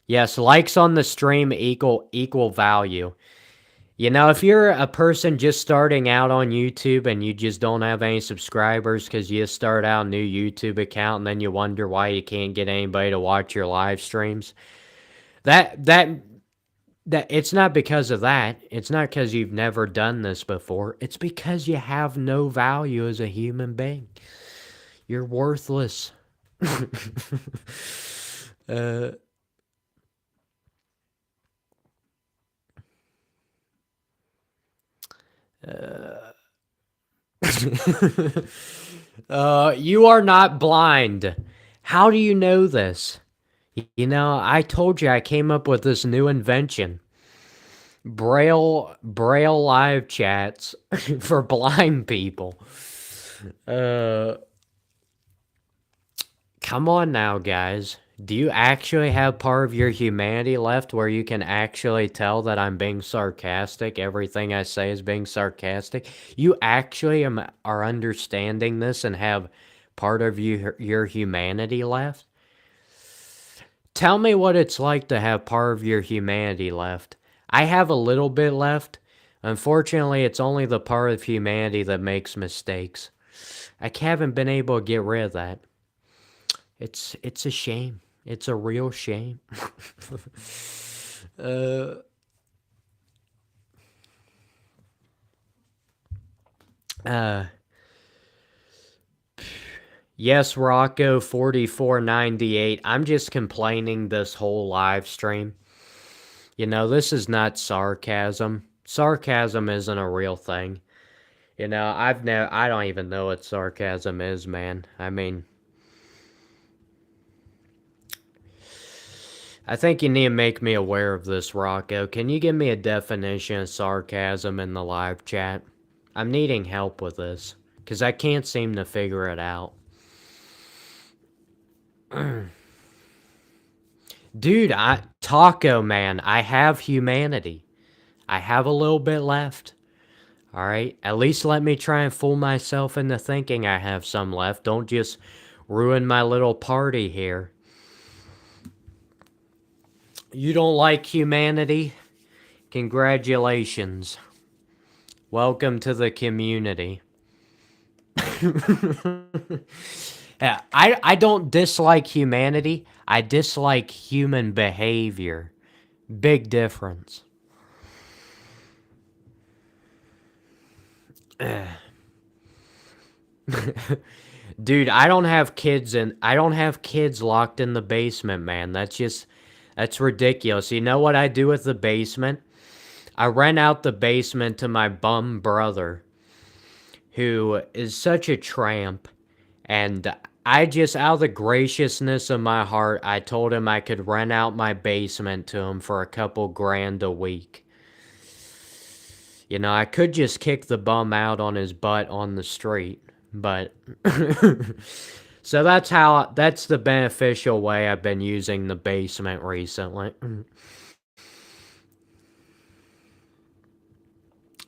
yes, likes on the stream equal value. If you're a person just starting out on YouTube and you just don't have any subscribers because you just start out a new YouTube account and then you wonder why you can't get anybody to watch your live streams, that it's not because of that. It's not because you've never done this before. It's because you have no value as a human being. You're worthless. uh, you are not blind. How do you know this? I told you I came up with this new invention. Braille live chats for blind people. Come on now, guys. Do you actually have part of your humanity left where you can actually tell that I'm being sarcastic? Everything I say is being sarcastic. You actually are understanding this and have part of your humanity left? Tell me what it's like to have part of your humanity left. I have a little bit left. Unfortunately, it's only the part of humanity that makes mistakes. I haven't been able to get rid of that. It's a shame. It's a real shame. uh, uh, yes, Rocco 4498. I'm just complaining this whole live stream. This is not sarcasm. Sarcasm isn't a real thing. I don't even know what sarcasm is, man. I mean, I think you need to make me aware of this, Rocco. Can you give me a definition of sarcasm in the live chat? I'm needing help with this, because I can't seem to figure it out. Dude, Taco Man, I have humanity. I have a little bit left. Alright? At least let me try and fool myself into thinking I have some left. Don't just ruin my little party here. You don't like humanity? Congratulations. Welcome to the community. Yeah, I don't dislike humanity. I dislike human behavior. Big difference. Dude, I don't have kids locked in the basement, man. That's ridiculous. You know what I do with the basement? I rent out the basement to my bum brother, who is such a tramp. And I just, out of the graciousness of my heart, I told him I could rent out my basement to him for a couple grand a week. You know, I could just kick the bum out on his butt on the street, but. So that's the beneficial way I've been using the basement recently.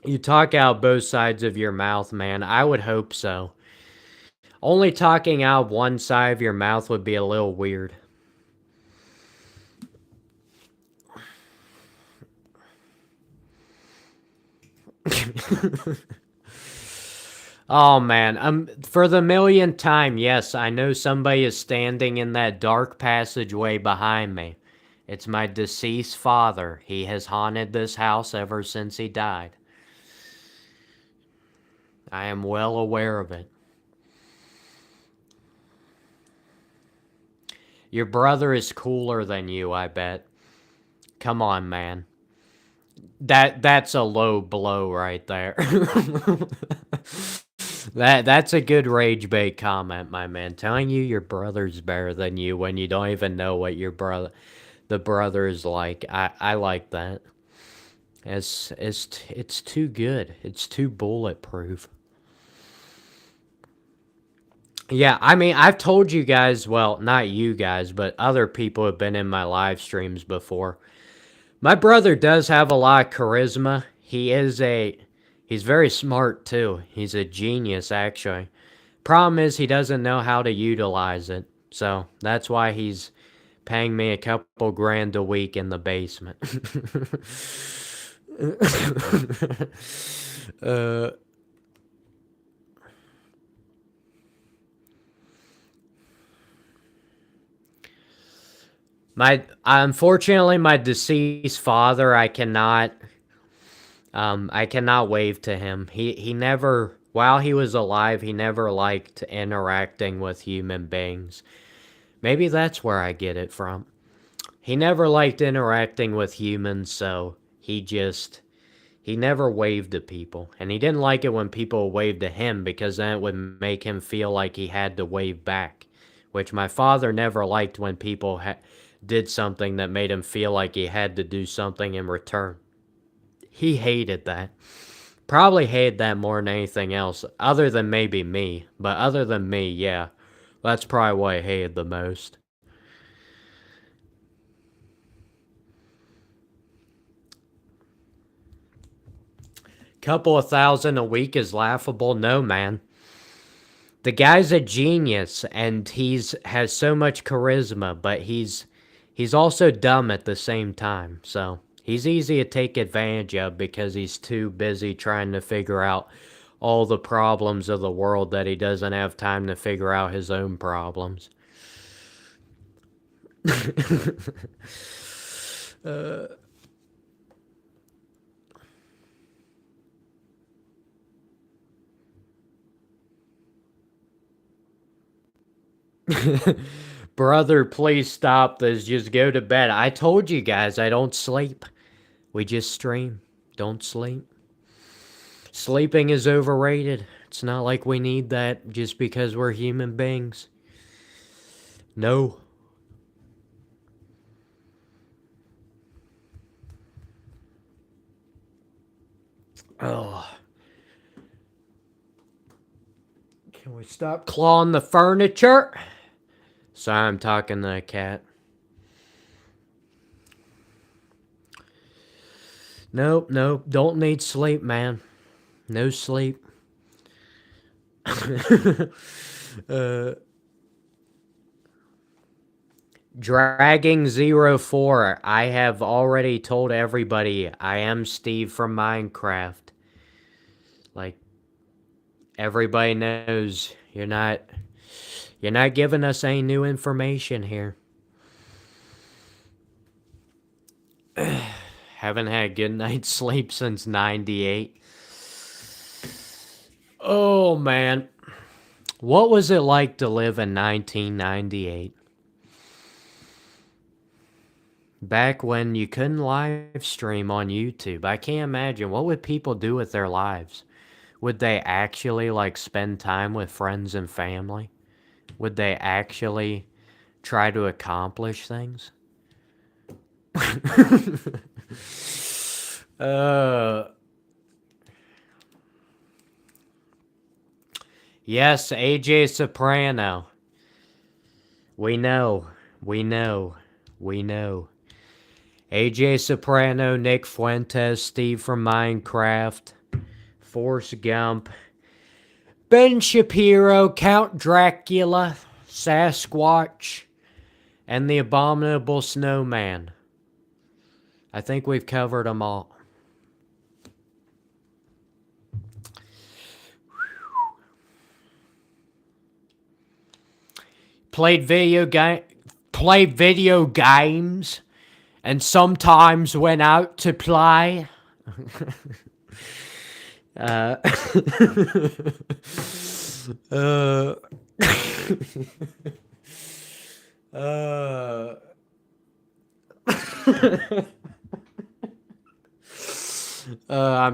You talk out both sides of your mouth, man. I would hope so. Only talking out one side of your mouth would be a little weird. Oh man, for the millionth time, yes, I know somebody is standing in that dark passageway behind me. It's my deceased father. He has haunted this house ever since he died. I am well aware of it. Your brother is cooler than you, I bet. Come on, man. That's a low blow right there. That's a good rage bait comment, my man. Telling you your brother's better than you when you don't even know what the brother is like. I like that. It's too good. It's too bulletproof. Yeah, I mean, I've told you guys, well, not you guys, but other people have been in my live streams before. My brother does have a lot of charisma. He's very smart too. He's a genius actually. Problem is he doesn't know how to utilize it. So, that's why he's paying me a couple grand a week in the basement. uh my unfortunately my deceased father, I cannot wave to him. He never, while he was alive, he never liked interacting with human beings. Maybe that's where I get it from. He never liked interacting with humans, so he never waved to people. And he didn't like it when people waved to him because then it would make him feel like he had to wave back, which my father never liked when people did something that made him feel like he had to do something in return. He hated that. Probably hated that more than anything else, other than maybe me. But other than me, yeah. That's probably what I hated the most. Couple of thousand a week is laughable? No, man. The guy's a genius and he's has so much charisma, but he's also dumb at the same time. So, he's easy to take advantage of because he's too busy trying to figure out all the problems of the world that he doesn't have time to figure out his own problems. uh, Brother, please stop this. Just go to bed. I told you guys I don't sleep. We just stream. Don't sleep. Sleeping is overrated. It's not like we need that just because we're human beings. No. Oh. Can we stop clawing the furniture? Sorry, I'm talking to a cat. Nope, nope. Don't need sleep, man. No sleep. uh, Dragging 04. I have already told everybody I am Steve from Minecraft. Like, Everybody knows you're not giving us any new information here. Haven't had a good night's sleep since 98. Oh, man. What was it like to live in 1998? Back when you couldn't live stream on YouTube. I can't imagine. What would people do with their lives? Would they actually, like, spend time with friends and family? Would they actually try to accomplish things? Yes, AJ Soprano. We know. AJ Soprano, Nick Fuentes, Steve from Minecraft, Forrest Gump, Ben Shapiro, Count Dracula, Sasquatch, and the Abominable Snowman. I think we've covered them all. Played video games, and sometimes went out to play. I'm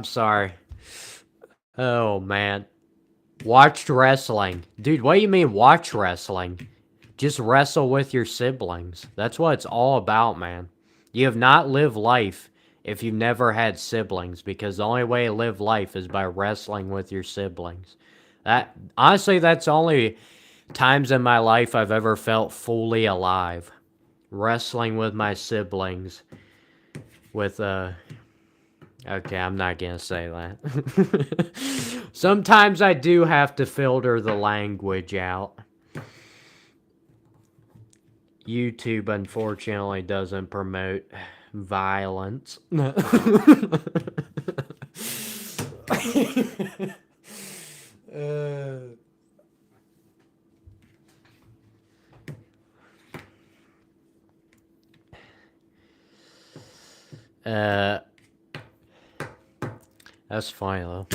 sorry. Oh, man. Watched wrestling. Dude, what do you mean watch wrestling? Just wrestle with your siblings. That's what it's all about, man. You have not lived life if you've never had siblings, because the only way to live life is by wrestling with your siblings. Honestly, that's the only times in my life I've ever felt fully alive. Wrestling with my siblings. With, okay, I'm not gonna say that. Sometimes I do have to filter the language out. YouTube, unfortunately, doesn't promote violence. That's funny, though.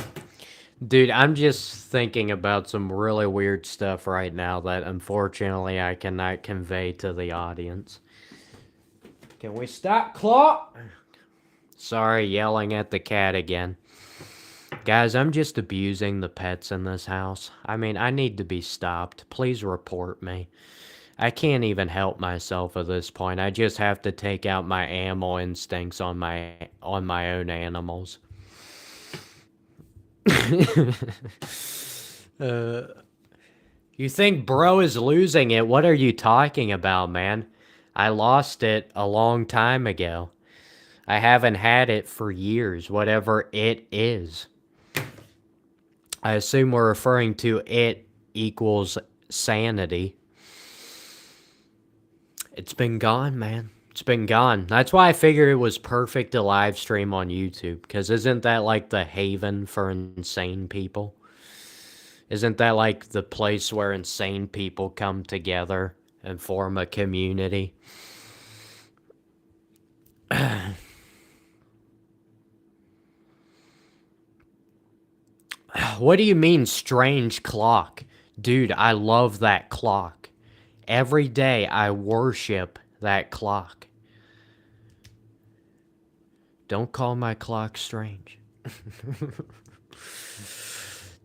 Dude, I'm just thinking about some really weird stuff right now that unfortunately I cannot convey to the audience. Can we stop, Claw? Sorry, yelling at the cat again. Guys, I'm just abusing the pets in this house. I mean, I need to be stopped. Please report me. I can't even help myself at this point. I just have to take out my animal instincts on my own animals. You think bro is losing it? What are you talking about, man? I lost it a long time ago. I haven't had it for years, whatever it is. I assume we're referring to it equals sanity. It's been gone, man. It's been gone. That's why I figured it was perfect to live stream on YouTube, because isn't that like the haven for insane people? Isn't that like the place where insane people come together and form a community? What do you mean, strange clock? Dude, I love that clock. Every day I worship that clock. Don't call my clock strange.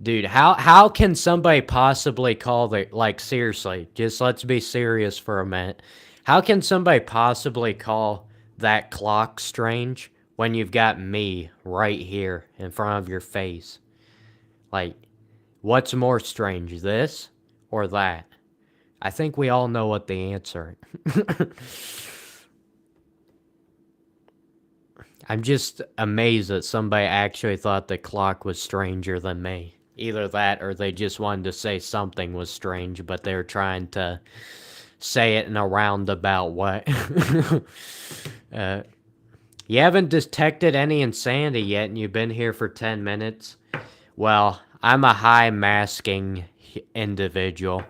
Dude, how can somebody possibly call the, like, seriously, just let's be serious for a minute. How can somebody possibly call that clock strange when you've got me right here in front of your face? Like, what's more strange, this or that? I think we all know what the answer is. I'm just amazed that somebody actually thought the clock was stranger than me. Either that or they just wanted to say something was strange, but they were trying to say it in a roundabout way. You haven't detected any insanity yet, and you've been here for 10 minutes? Well, I'm a high masking individual.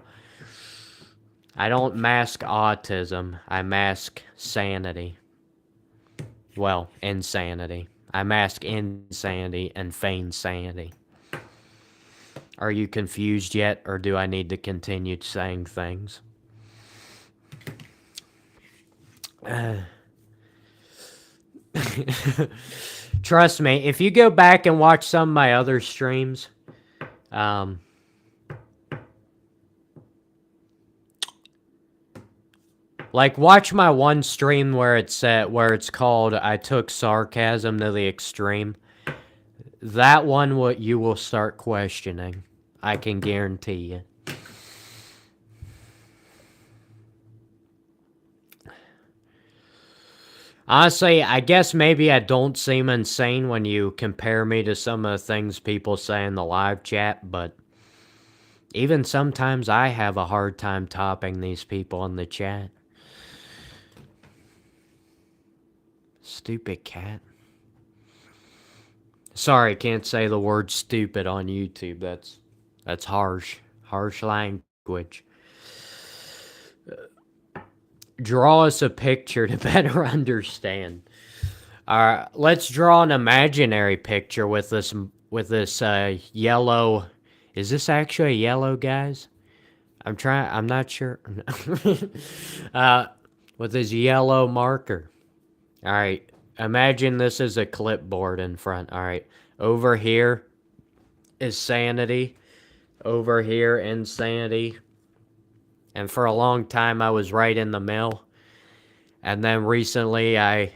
I don't mask autism. I mask sanity. Well, insanity. I mask insanity and feign sanity. Are you confused yet, or do I need to continue saying things? Trust me, if you go back and watch some of my other streams, like watch my one stream where it's called "I Took Sarcasm to the Extreme." That one, what you will start questioning. I can guarantee you. Honestly, I guess maybe I don't seem insane when you compare me to some of the things people say in the live chat, but even sometimes I have a hard time topping these people in the chat. Stupid cat. Sorry, can't say the word stupid on YouTube. That's harsh. Harsh language. Draw us a picture to better understand. Alright, let's draw an imaginary picture with this yellow. Is this actually yellow, guys? I'm not sure. With this yellow marker. Alright, imagine this is a clipboard in front. Alright, over here is sanity. Over here, insanity. And for a long time, I was right in the middle. And then recently, I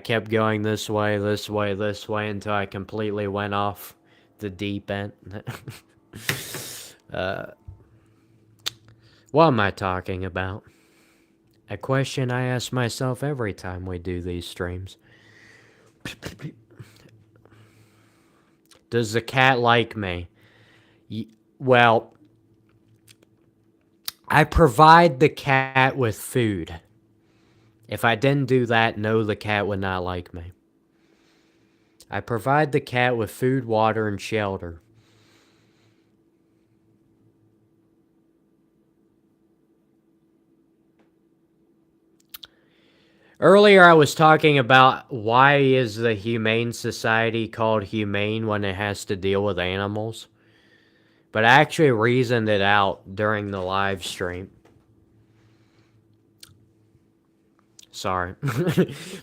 kept going this way, this way, this way, until I completely went off the deep end. What am I talking about? A question I ask myself every time we do these streams. Does the cat like me? Well, I provide the cat with food. If I didn't do that, no, the cat would not like me. I provide the cat with food, water, and shelter. Earlier I was talking about why is the Humane Society called humane when it has to deal with animals. But I actually reasoned it out during the live stream. Sorry.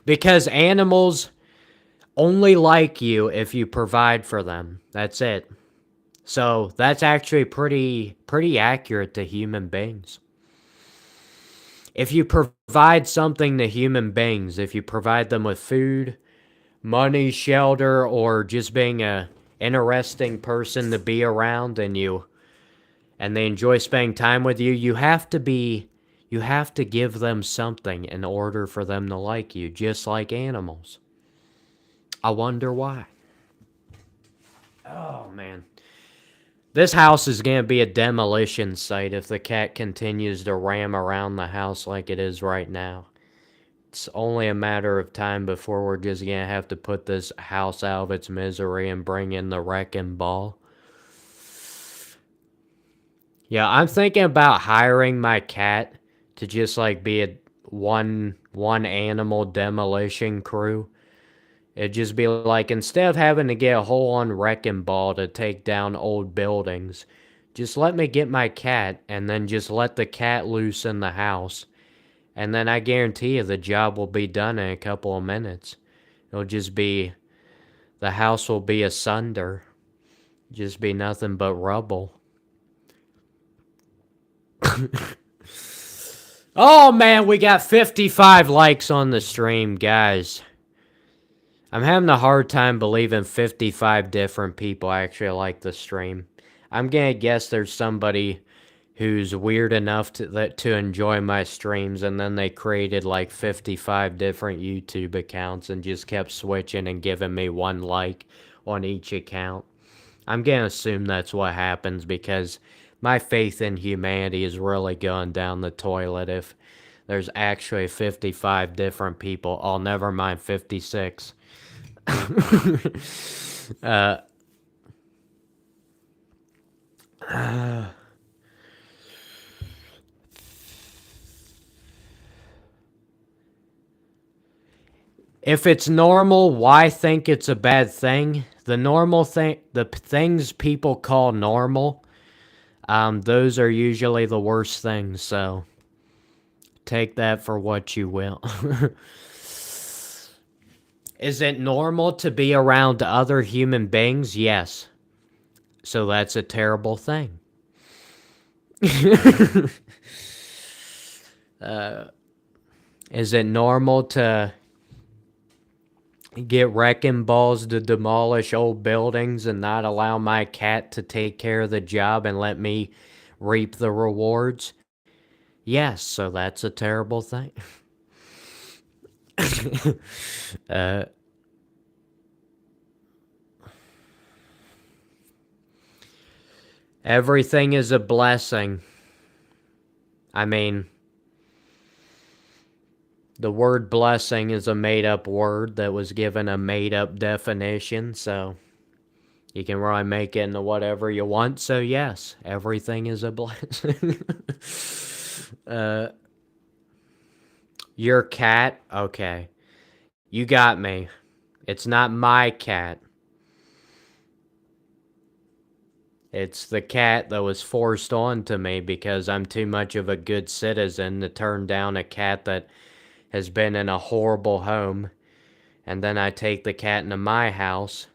Because animals only like you if you provide for them. That's it. So that's actually pretty accurate to human beings. If you provide something to human beings, if you provide them with food, money, shelter, or just being a interesting person to be around and they enjoy spending time with you, you have to give them something in order for them to like you, just like animals. I wonder why. Oh, man. This house is going to be a demolition site if the cat continues to ram around the house like it is right now. It's only a matter of time before we're just going to have to put this house out of its misery and bring in the wrecking ball. Yeah, I'm thinking about hiring my cat to just like be a one animal demolition crew. It'd just be like, instead of having to get a whole-on wrecking ball to take down old buildings, just let me get my cat and then just let the cat loose in the house. And then I guarantee you the job will be done in a couple of minutes. It'll just be, the house will be asunder. Just be nothing but rubble. Oh man, we got 55 likes on the stream, guys. I'm having a hard time believing 55 different people actually like the stream. I'm gonna guess there's somebody who's weird enough to enjoy my streams, and then they created like 55 different YouTube accounts and just kept switching and giving me one like on each account. I'm gonna assume that's what happens because my faith in humanity is really going down the toilet if there's actually 55 different people. Oh, never mind, 56. If it's normal, why think it's a bad thing? The things people call normal, those are usually the worst things. So take that for what you will. Is it normal to be around other human beings? Yes. So that's a terrible thing. Is it normal to get wrecking balls to demolish old buildings and not allow my cat to take care of the job and let me reap the rewards? Yes, so that's a terrible thing. uh, Everything is a blessing. I mean, the word blessing is a made up word that was given a made up definition, so you can really make it into whatever you want. So, yes, everything is a blessing. uh, your cat? Okay. You got me. It's not my cat. It's the cat that was forced onto me because I'm too much of a good citizen to turn down a cat that has been in a horrible home. And then I take the cat into my house,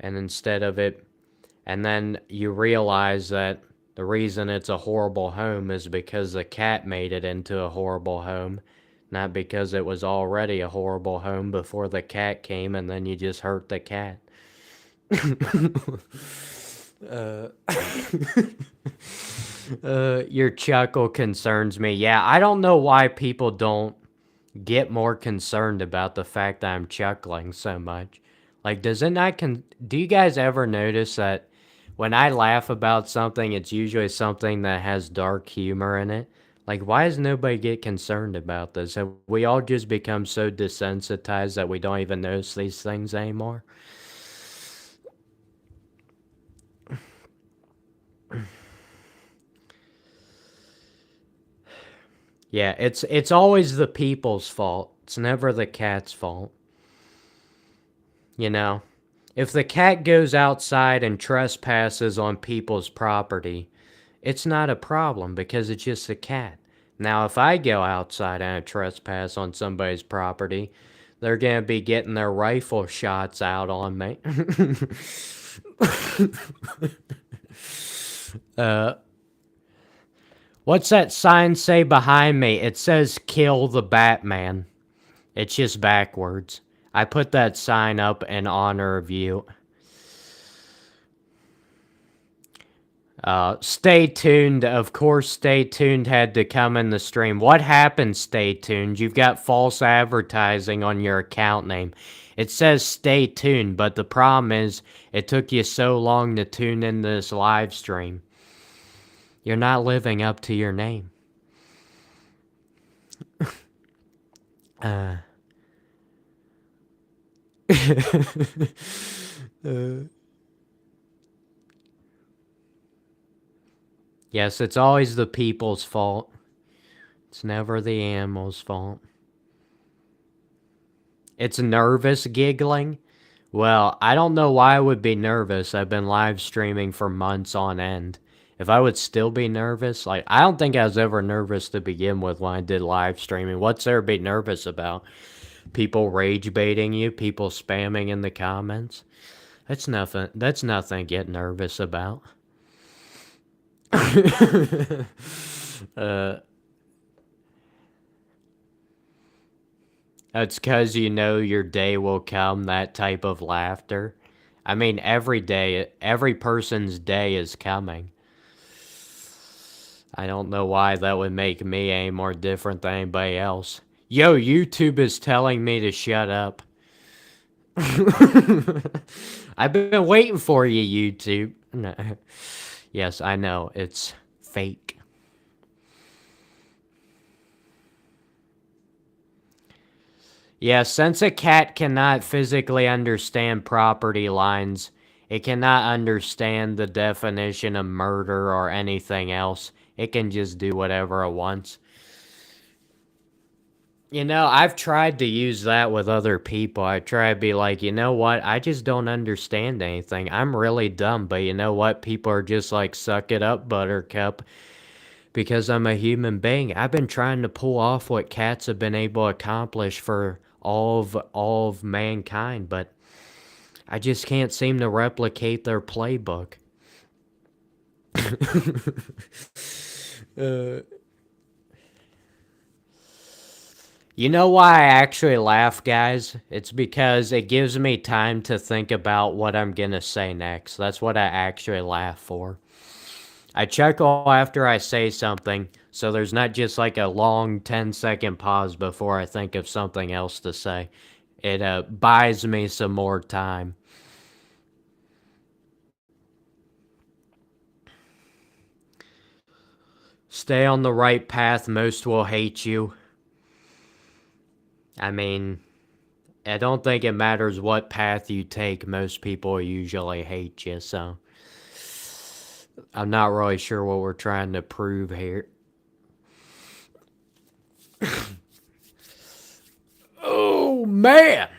and instead of it, and then you realize that the reason it's a horrible home is because the cat made it into a horrible home, not because it was already a horrible home before the cat came, and then you just hurt the cat. uh, your chuckle concerns me. Yeah, I don't know why people don't get more concerned about the fact that I'm chuckling so much. Like, does it not do you guys ever notice that when I laugh about something, it's usually something that has dark humor in it? Like, why does nobody get concerned about this? Have we all just become so desensitized that we don't even notice these things anymore? Yeah, it's always the people's fault. It's never the cat's fault. You know? If the cat goes outside and trespasses on people's property, it's not a problem because it's just a cat. Now, if I go outside and I trespass on somebody's property, they're going to be getting their rifle shots out on me. uh, what's that sign say behind me? It says kill the Batman. It's just backwards. I put that sign up in honor of you. Stay tuned. Of course, stay tuned had to come in the stream. What happened, stay tuned? You've got false advertising on your account name. It says stay tuned, but the problem is it took you so long to tune into this live stream. You're not living up to your name. uh. Yes, it's always the people's fault. It's never the animal's fault. It's nervous giggling. Well, I don't know why I would be nervous. I've been live streaming for months on end. If I would still be nervous, like, I don't think I was ever nervous to begin with when I did live streaming. What's there to be nervous about? People rage baiting you, people spamming in the comments. That's nothing. That's nothing to get nervous about. uh, It's because you know your day will come, that type of laughter. I mean, every day, every person's day is coming. I don't know why that would make me any more different than anybody else. Yo, YouTube is telling me to shut up. I've been waiting for you, YouTube. No. Yes, I know. It's fake. Yeah, since a cat cannot physically understand property lines, It cannot understand the definition of murder or anything else. It can just do whatever it wants. You know, I've tried to use that with other people. I try to be like, you know what? I just don't understand anything. I'm really dumb, but you know what? People are just like, suck it up, buttercup, because I'm a human being. I've been trying to pull off what cats have been able to accomplish for all of mankind, but I just can't seem to replicate their playbook. uh, You know why I actually laugh, guys? It's because it gives me time to think about what I'm gonna say next. That's what I actually laugh for. I chuckle after I say something, so there's not just like a long 10-second pause before I think of something else to say. It buys me some more time. Stay on the right path, most will hate you. I mean, I don't think it matters what path you take, most people usually hate you, so I'm not really sure what we're trying to prove here. Oh, man!